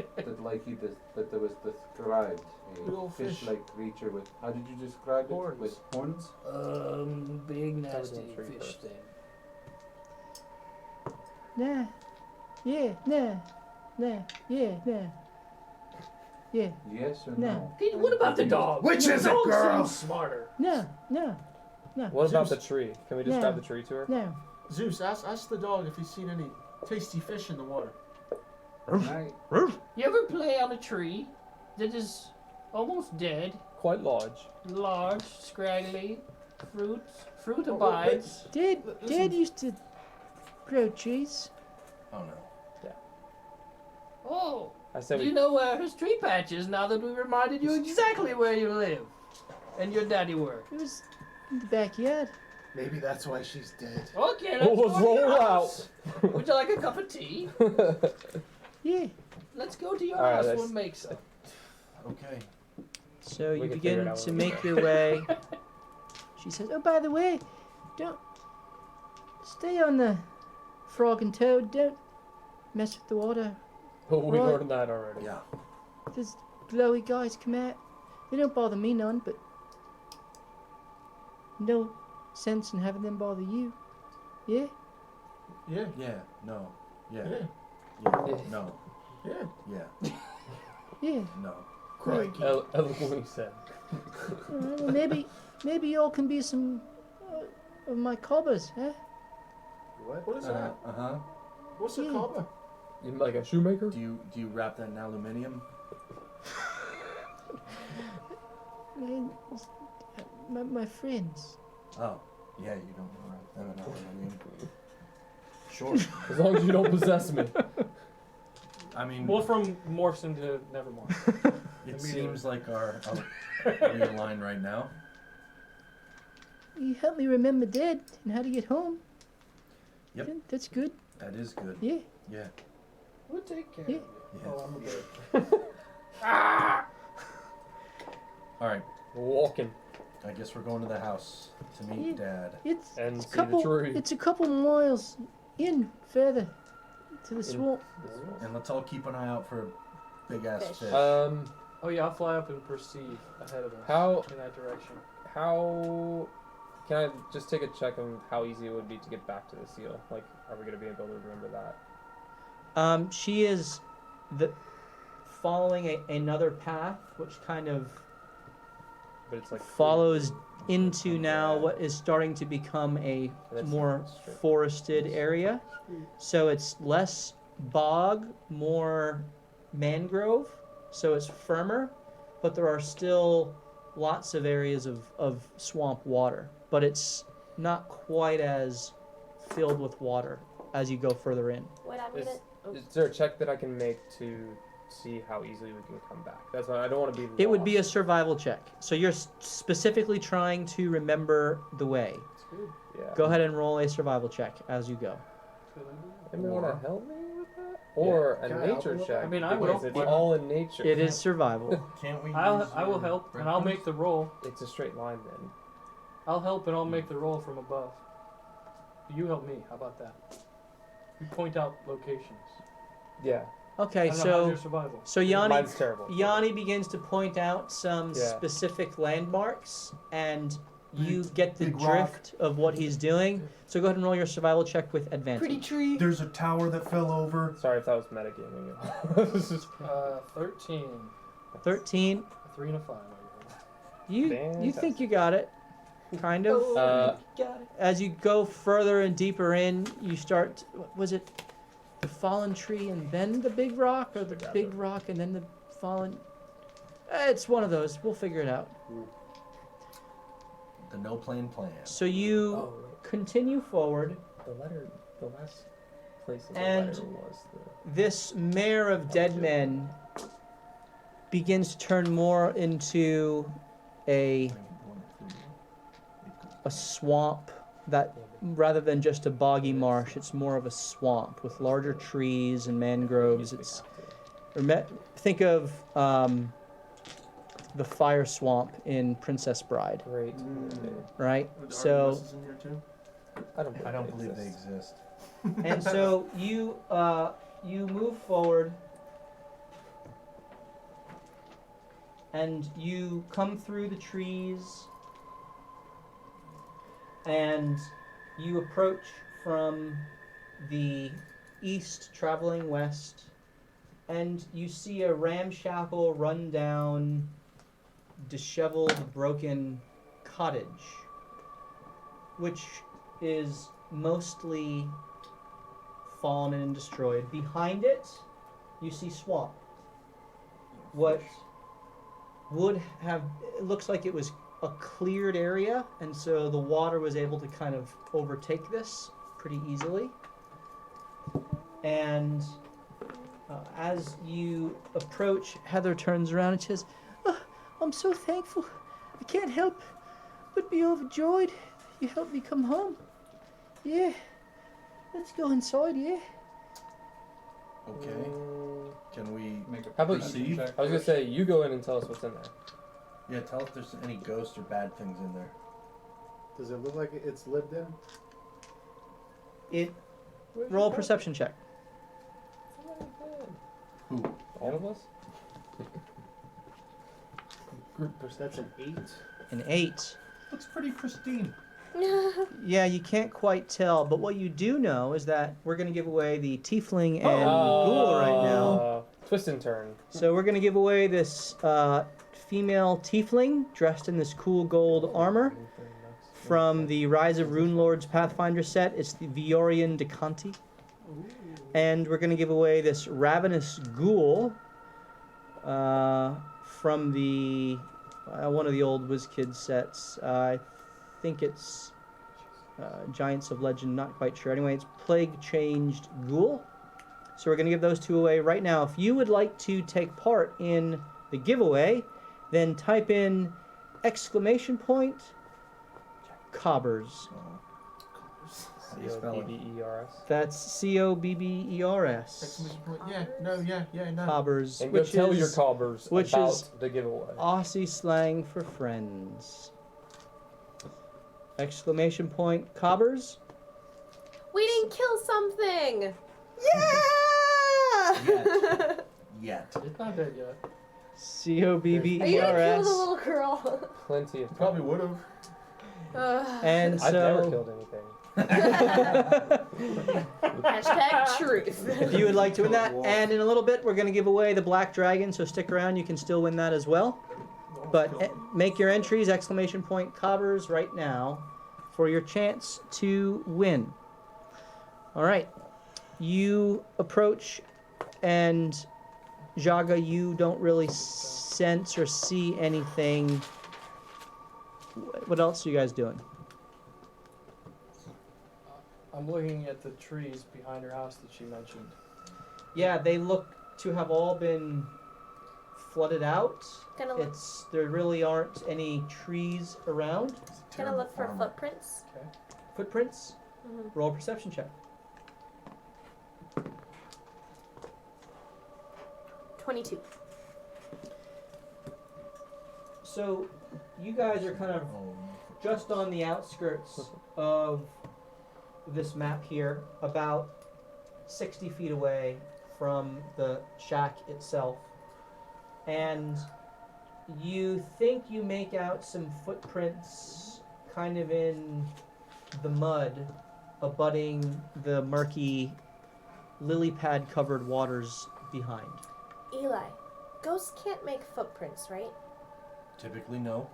that there was described Little a fish. fish-like creature with, how did you describe Horns. it? With horns? Big That was nasty on tree fish first. thing. Nah. Yeah, nah. Nah. Yeah, nah. Yeah, Yes or No. no? Pete, what about the dog? Which The is it, dog girl? seems smarter. no. What about Zeus. the tree? Can we just No. grab the tree to her? No. Zeus, ask the dog if he's seen any tasty fish in the water. Right. You ever play on a tree that is almost dead, Quite large. large, scraggly, fruit Oh, abides? Dad used to grow trees. Oh no. Oh, I said you we. know where his tree patch is now that we reminded you exactly where you live and your daddy worked. It was in the backyard. Maybe that's why she's dead. Okay, let's Oh, go to your roll house. Would you like a cup of tea? Yeah. Let's go to your All right, house. let's- We'll make some. Okay. So We you can figure it begin out to when we make your way. She says, "Oh, by the way, don't stay on the frog and toad. Don't mess with the water. Oh, we Right. learned that already. Yeah. There's glowy guys come out. They don't bother me none, but no sense in having them bother you. Yeah? Yeah. Yeah. No. Yeah. Yeah. Yeah. No. Yeah. Yeah. Yeah. No. Crikey. Eloquently said. All right, well, maybe y'all can be some of my cobbers, huh? What is that? Uh-huh. What's a Yeah. cobber? You like a shoemaker? Do you wrap that in aluminium? My friends. Oh. Yeah, you don't wrap them in aluminium. Sure. As long as you don't possess me. I mean, Wolfram morphs into Nevermore. it seems like our real line right now. You help me remember Dad and how to get home. Yep. Yeah, that's good. That is good. Yeah. Yeah. We'll take care Yeah. of you. Yeah. Oh, I'm good. All right. We're walking I guess we're going to the house to meet Dad. It's and a see couple. the tree. It's a couple miles in further to the swamp. And let's all keep an eye out for a big ass Fish. fish. Oh yeah, I'll fly up and perceive ahead of us. How In that direction. how can I just take a check on how easy it would be to get back to the seal? Like, are we gonna be able to remember that? She is following another path, which kind of But it's like follows into now what is starting to become a That's more straight. forested area. So it's less bog, more mangrove. So it's firmer, but there are still lots of areas of swamp water. But it's not quite as filled with water as you go further in. What I'm Is, gonna... Oh, is there a check that I can make to see how easily we can come back. That's why I don't want to be lost. It would be a survival check. So you're specifically trying to remember the way. That's good. Yeah. Go ahead and roll a survival check as you go. Anybody want to help me with that? Or Can a I help nature you with check? that? I mean, I because will. it's all in nature. It is survival. Can't we? I use will your help, and I'll make the roll. It's a straight line then. I'll help, and I'll make the roll from above. You help me. How about that? You point out locations. Yeah. Okay, I don't know, how's so your survival? Yanni Mine's terrible. Yanni begins to point out some Yeah. specific landmarks, and you get the big rock. drift of what he's doing. So go ahead and roll your survival check with advantage. Pretty tree. There's a tower that fell over. Sorry if that was metagaming. 13. 13. A 3 and a 5. You think you got it, kind of. Got it. As you go further and deeper in, you start. Was it the fallen tree and then the big rock, or the big rock and then the fallen? It's one of those. We'll figure it out. The no plane plan. So you continue forward. The last place in the And letter was the... This mare of dead men begins to turn more into a swamp that, rather than just a boggy marsh, it's more of a swamp with larger trees and mangroves. It's think of the fire swamp in Princess Bride, Great. right? Are the So, artists in here too? I don't believe they exist. and so you move forward, and you come through the trees, and you approach from the east, traveling west, and you see a ramshackle, run-down, disheveled, broken cottage, which is mostly fallen and destroyed. Behind it, you see swamp. What would have, it looks like it was a cleared area, and so the water was able to kind of overtake this pretty easily. And as you approach, Heather turns around and says, "Oh, I'm so thankful. I can't help but be overjoyed you helped me come home. Yeah, let's go inside, yeah." Okay. Can we How about proceed? I was gonna say you go in and tell us what's in there. Yeah, tell if there's any ghosts or bad things in there. Does it look like it's lived in? Roll a perception check. Who? All of us? Group That's an 8. An 8. Looks pretty pristine. Yeah, you can't quite tell, but what you do know is that we're going to give away the tiefling and ghoul right now. Twist and turn. So we're going to give away this female tiefling dressed in this cool gold armor from the Rise of Rune Lords Pathfinder set. It's the Viorian Decanti. And we're going to give away this ravenous ghoul from the one of the old WizKids sets. I think it's Giants of Legend, not quite sure. Anyway, it's Plague Changed Ghoul. So we're going to give those two away right now. If you would like to take part in the giveaway, then type in !Cobbers. C-O-B-B-E-R-S. That's C-O-B-B-E-R-S. Exclamation point. Yeah, no, yeah, no. Cobbers. And go Which tell is, your cobbers which about is the giveaway. Aussie slang for friends. !Cobbers. We didn't kill something. Yeah! Yet. It's not dead yet. Are you gonna C-O-B-B-E-R-S. kill the little girl? Plenty of Probably would have. And I've never so, killed anything. Hashtag truth. if you would like to win that, and in a little bit we're going to give away the Black Dragon, so stick around, you can still win that as well. But make your entries, !Cobbers right now, for your chance to win. All right. You approach, and Jaga, you don't really sense or see anything. What else are you guys doing? I'm looking at the trees behind her house that she mentioned. Yeah, they look to have all been flooded out. Gonna look, There really aren't any trees around. gonna look for footprints. Footprints. Mm-hmm. Roll a perception check. 22. So, you guys are kind of just on the outskirts of this map here, about 60 feet away from the shack itself. And you think you make out some footprints kind of in the mud, abutting the murky lily pad covered waters behind. Eli, ghosts can't make footprints, right? Typically, no.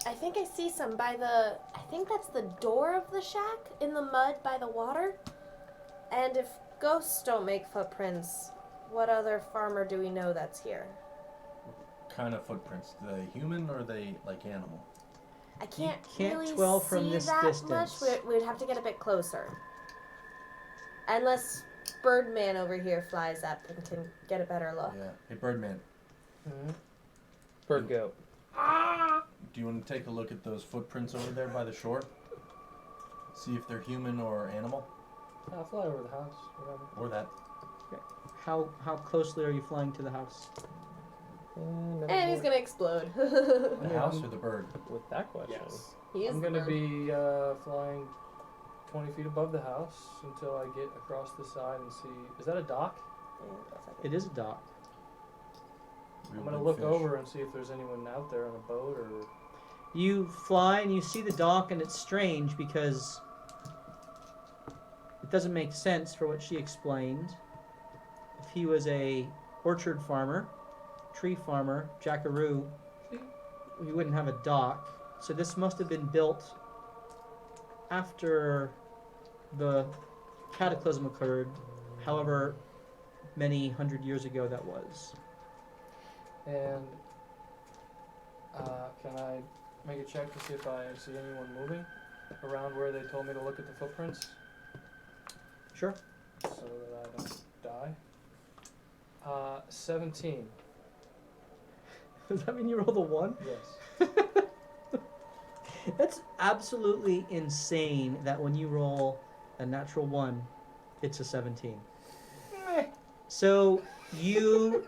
I think I see some by the, I think that's the door of the shack in the mud by the water. And if ghosts don't make footprints, what other farmer do we know that's here? Kind of footprints. Are they human or are they like animal? I can't can't really tell see from this that distance. much. We'd have to get a bit closer. Unless Birdman over here flies up and can get a better look. Yeah. Hey, Birdman, Bird goat. do you want to take a look at those footprints over there by the shore? See if they're human or animal? I'll fly over the house, whatever. Or that. How closely are you flying to the house? And he's gonna explode. The house or the bird? With that question. Yes. He is I'm the gonna bird. be flying 20 feet above the house until I get across the side and see. Is that a dock? Yeah, looks like It is a dock. Real I'm gonna big look fish. over and see if there's anyone out there on a boat or. You fly and you see the dock, and it's strange because it doesn't make sense for what she explained. If he was a orchard farmer, tree farmer, jackaroo, he wouldn't have a dock. So this must have been built after the cataclysm occurred, however many hundred years ago that was. And can I make a check to see if I see anyone moving around where they told me to look at the footprints Sure. so that I don't die? 17. Does that mean you rolled a 1? Yes. That's absolutely insane that when you roll a natural 1, it's a 17. So you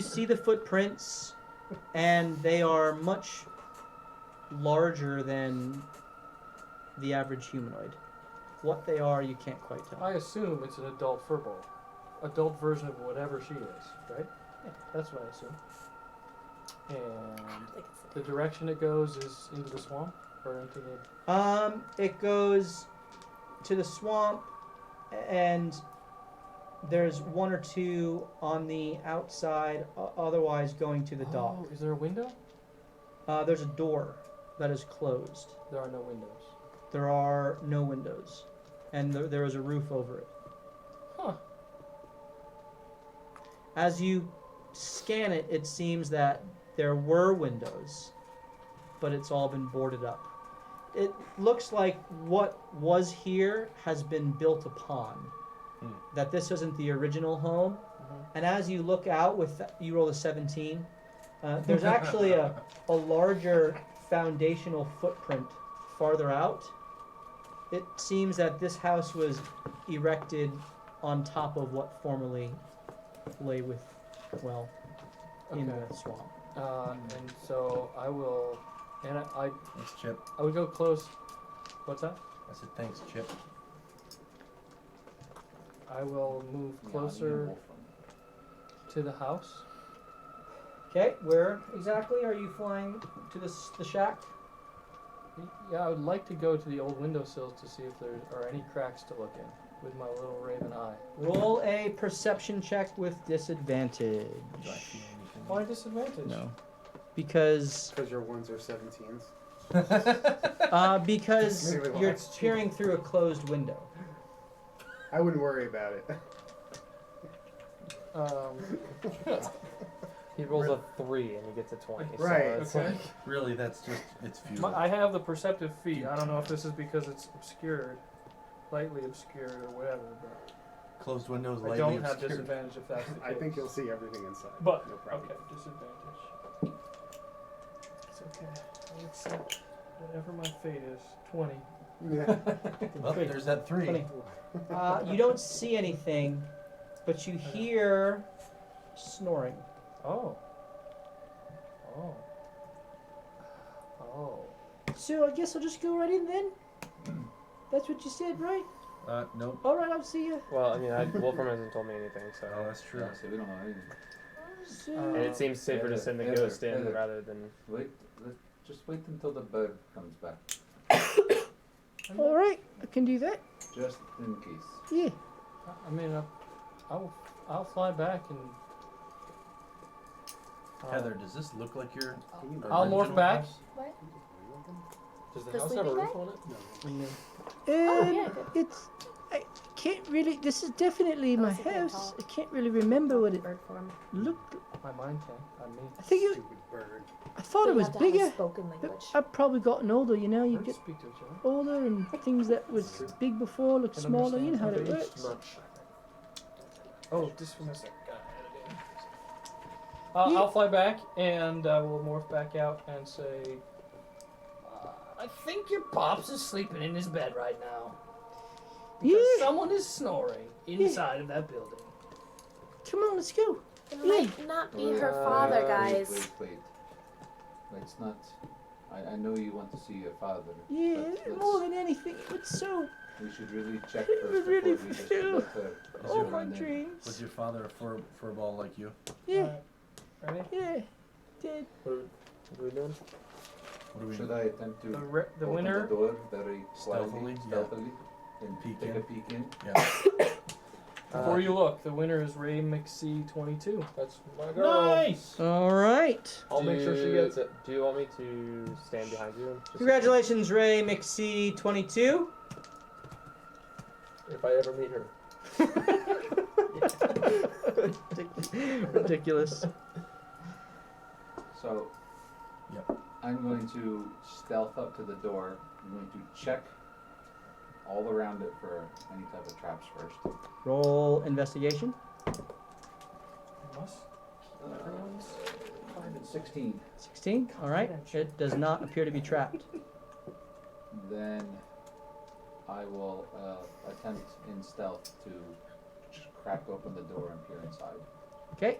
see the footprints, and they are much larger than the average humanoid. What they are, you can't quite tell. I assume it's an adult furball. Adult version of whatever she is, right? Yeah. That's what I assume. And I think it's the direction it goes is into the swamp or into the. It goes to the swamp, and there's one or two on the outside, otherwise going to the dock. Oh, is there a window? There's a door that is closed. There are no windows. There are no windows, and there is a roof over it. Huh. As you scan it, it seems that there were windows, but it's all been boarded up. It looks like what was here has been built upon. That this isn't the original home. Mm-hmm. And as you look out you roll a 17, there's actually a larger foundational footprint farther out. It seems that this house was erected on top of what formerly lay in Okay. the swamp. And so I will, and I Thanks, Chip. would go close. What's that? I said thanks, Chip. I will move closer to the house. Okay, where exactly are you flying to the shack? Yeah, I would like to go to the old windowsills to see if there are any cracks to look in with my little raven eye. Roll a perception check with disadvantage. Do I see anything? Why disadvantage? No. Because your ones are 17s. because Maybe you're that's cheap. peering through a closed window. I wouldn't worry about it. He rolls a 3 and he gets a 20. Right. So it's Okay. like, Really, that's just, it's futile. I have the perceptive feat. I don't know if this is because it's obscured, lightly obscured or whatever, but Closed windows, I lightly don't have obscured. disadvantage if that's the case. I think you'll see everything inside. But, no problem. okay, disadvantage. It's okay. I'll accept whatever my fate is. 20. Yeah. Well, there's that 3. 20. You don't see anything, but you hear snoring. Oh. Oh. Oh. So I guess I'll just go right in then. That's what you said, right? Nope. All right, I'll see you. Well, I mean, Wolfram hasn't told me anything, so. Oh, that's true. Yeah, so we don't know anything. So, And it seems safer to send the Heather, ghost in Heather. rather than. Just wait until the bird comes back. all right, I can do that. Just in case. Yeah. I mean, I'll fly back and. Heather, does this look like your I'll morph original back. house? What? Does the The house have a sleeping roof on it? Oh, yeah, good. It's. I can't really. This is definitely my it's a good house. call. I can't really remember what it Bird form. looked. My mind can. I'm me. I think it. Stupid bird. I thought But it you was have to have bigger. a spoken But language. I've probably gotten older. You know, you Birds get speak to each other. older and things that was big before look Can smaller. You know how understand. it Okay, works. much. Oh, just from a second. Gotta edit in. Yeah. I'll fly back and we'll morph back out and say, I think your pops is sleeping in his bed right now. Because Yeah. someone is snoring inside of that building. Come on, let's go. It might not be her father, guys. Wait. It's not. I know you want to see your father. Yeah, but more than anything, it's so. we should really check It first would really before we just fulfill let her. All run my in. Was dreams. your father a furball like you? Yeah, Ready? yeah, did. What are we doing? What do we Should I attempt to The open winner. the door very Stealthily, quietly, yeah. and Peek take in. a peek in? Yeah. Before you look, the winner is Ray McC22. That's my girl. Nice. All right. I'll make sure she gets it. Do you want me to stand behind you? Just Congratulations, Ray McC22. If I ever meet her. Ridiculous. So, Yep. I'm going to stealth up to the door. I'm going to check all around it for any type of traps first. Roll investigation. Must. Everyone's 16. 16. All right. It does not appear to be trapped. Then I will attempt in stealth to crack open the door and peer inside. Okay.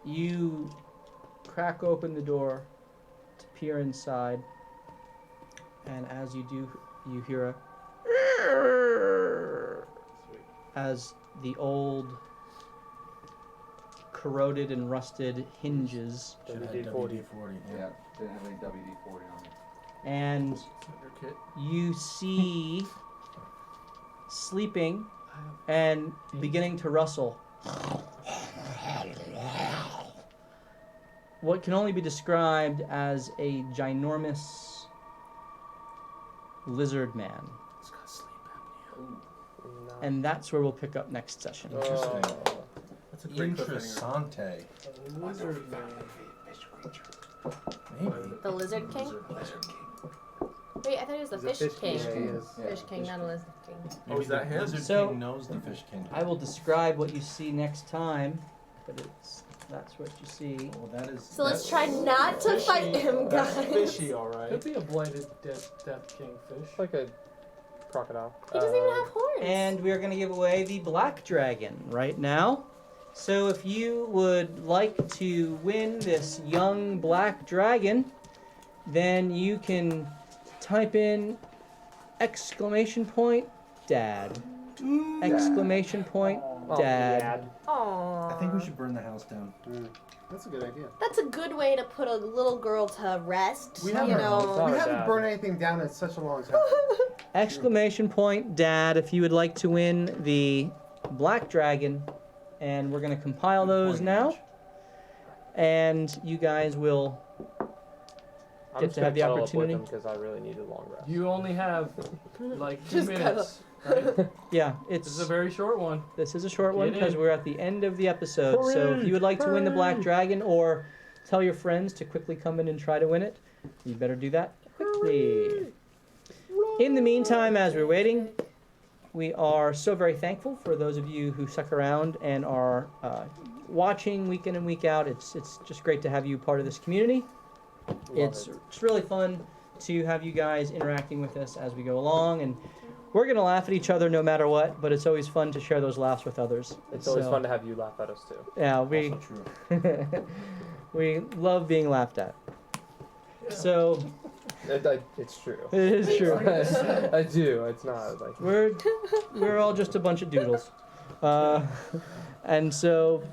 You crack open the door to peer inside, and as you do, you hear a as the old corroded and rusted hinges Should have WD-40. WD-40. Yeah, didn't have any WD-40 on me. and Your kit. you see sleeping and beginning to rustle what can only be described as a ginormous lizard man. It's got sleep apnea. Ooh. And that's where we'll pick up next session. Interesting. Oh. That's a great interessante. Lizard man. Maybe. The Lizard King? Lizard king. Wait, I thought he was the He's a Fish King. Yeah, he is. Yeah, Fish King, not a Lizard King. Maybe is that the him? Lizard So- king knows the fish king. I will describe what you see next time, but that's what you see. Well, that is. So let's try not to fight him, That's guys. fishy, alright. Could be a blighted death kingfish. Like a crocodile. He doesn't even have horns. And we are going to give away the black dragon right now. So if you would like to win this young black dragon, then you can type in !dad. !dad. Aww. I think we should burn the house down. That's a good idea. That's a good way to put a little girl to rest. We you haven't- know. We Not haven't bad. burned anything down in such a long time. !dad if you would like to win the black dragon. And we're going to compile those now. And you guys will I'm get just to have the gonna cuddle opportunity. up with him because I really need a long rest. You only have like 2 Just minutes. Right? Yeah, This it's is a very short one. this is a short one Get because in. we're at the end of the episode. So if you would like to win the black dragon or tell your friends to quickly come in and try to win it, you better do that quickly. In the meantime, as we're waiting, we are so very thankful for those of you who stuck around and are watching week in and week out. It's just great to have you part of this community. It's really fun to have you guys interacting with us as we go along, and we're going to laugh at each other no matter what, but it's always fun to share those laughs with others. It's always fun to have you laugh at us too. Yeah, we Also true. we love being laughed at. So It's true. it is true. I do. It's not like We're all just a bunch of doodles, and so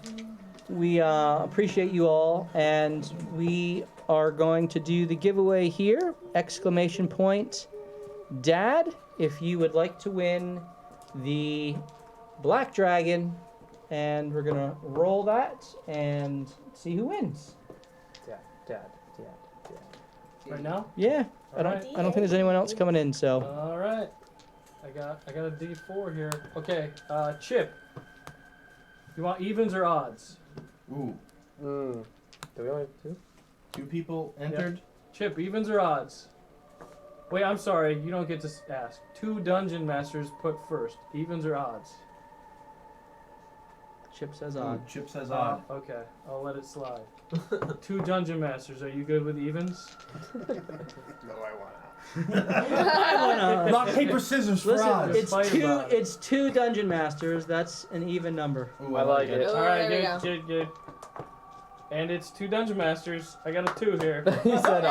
we appreciate you all, and we are going to do the giveaway here! Exclamation point, Dad! If you would like to win the Black Dragon, and we're gonna roll that and see who wins. Dad. Right now? Yeah, I don't think there's anyone else coming in, so. All right. I got a D4 here. Okay, Chip. You want evens or odds? Ooh, Do we only have 2? 2 people entered. Chip, evens or odds? Wait, I'm sorry. You don't get to ask. 2 dungeon masters put first. Evens or odds? Chip says Ooh, odd. Chip says odd. Okay, I'll let it slide. 2 dungeon masters. Are you good with evens? No, I wanna. Rock, paper, scissors for Listen, odds. it's two dungeon masters. That's an even number. Ooh, I like it. All right, there we good. And it's 2 dungeon masters. I got a 2 here. He said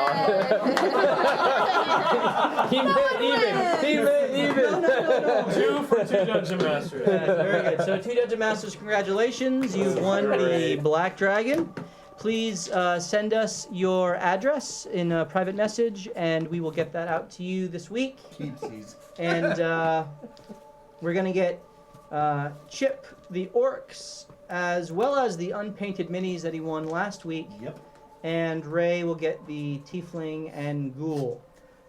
He meant even. No. 2 for 2 dungeon masters. Yeah, very good. So 2 dungeon masters, congratulations! You've won the Black Dragon. Please send us your address in a private message, and we will get that out to you this week. Keepsies. And we're gonna get Chip the orcs, as well as the unpainted minis that he won last week. Yep. And Ray will get the tiefling and ghoul.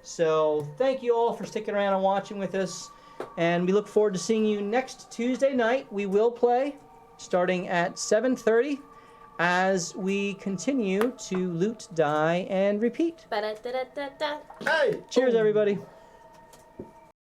So thank you all for sticking around and watching with us, and we look forward to seeing you next Tuesday night. We will play starting at 7:30 as we continue to loot, die, and repeat. Ba-da-da-da-da-da. Hey! Cheers, everybody.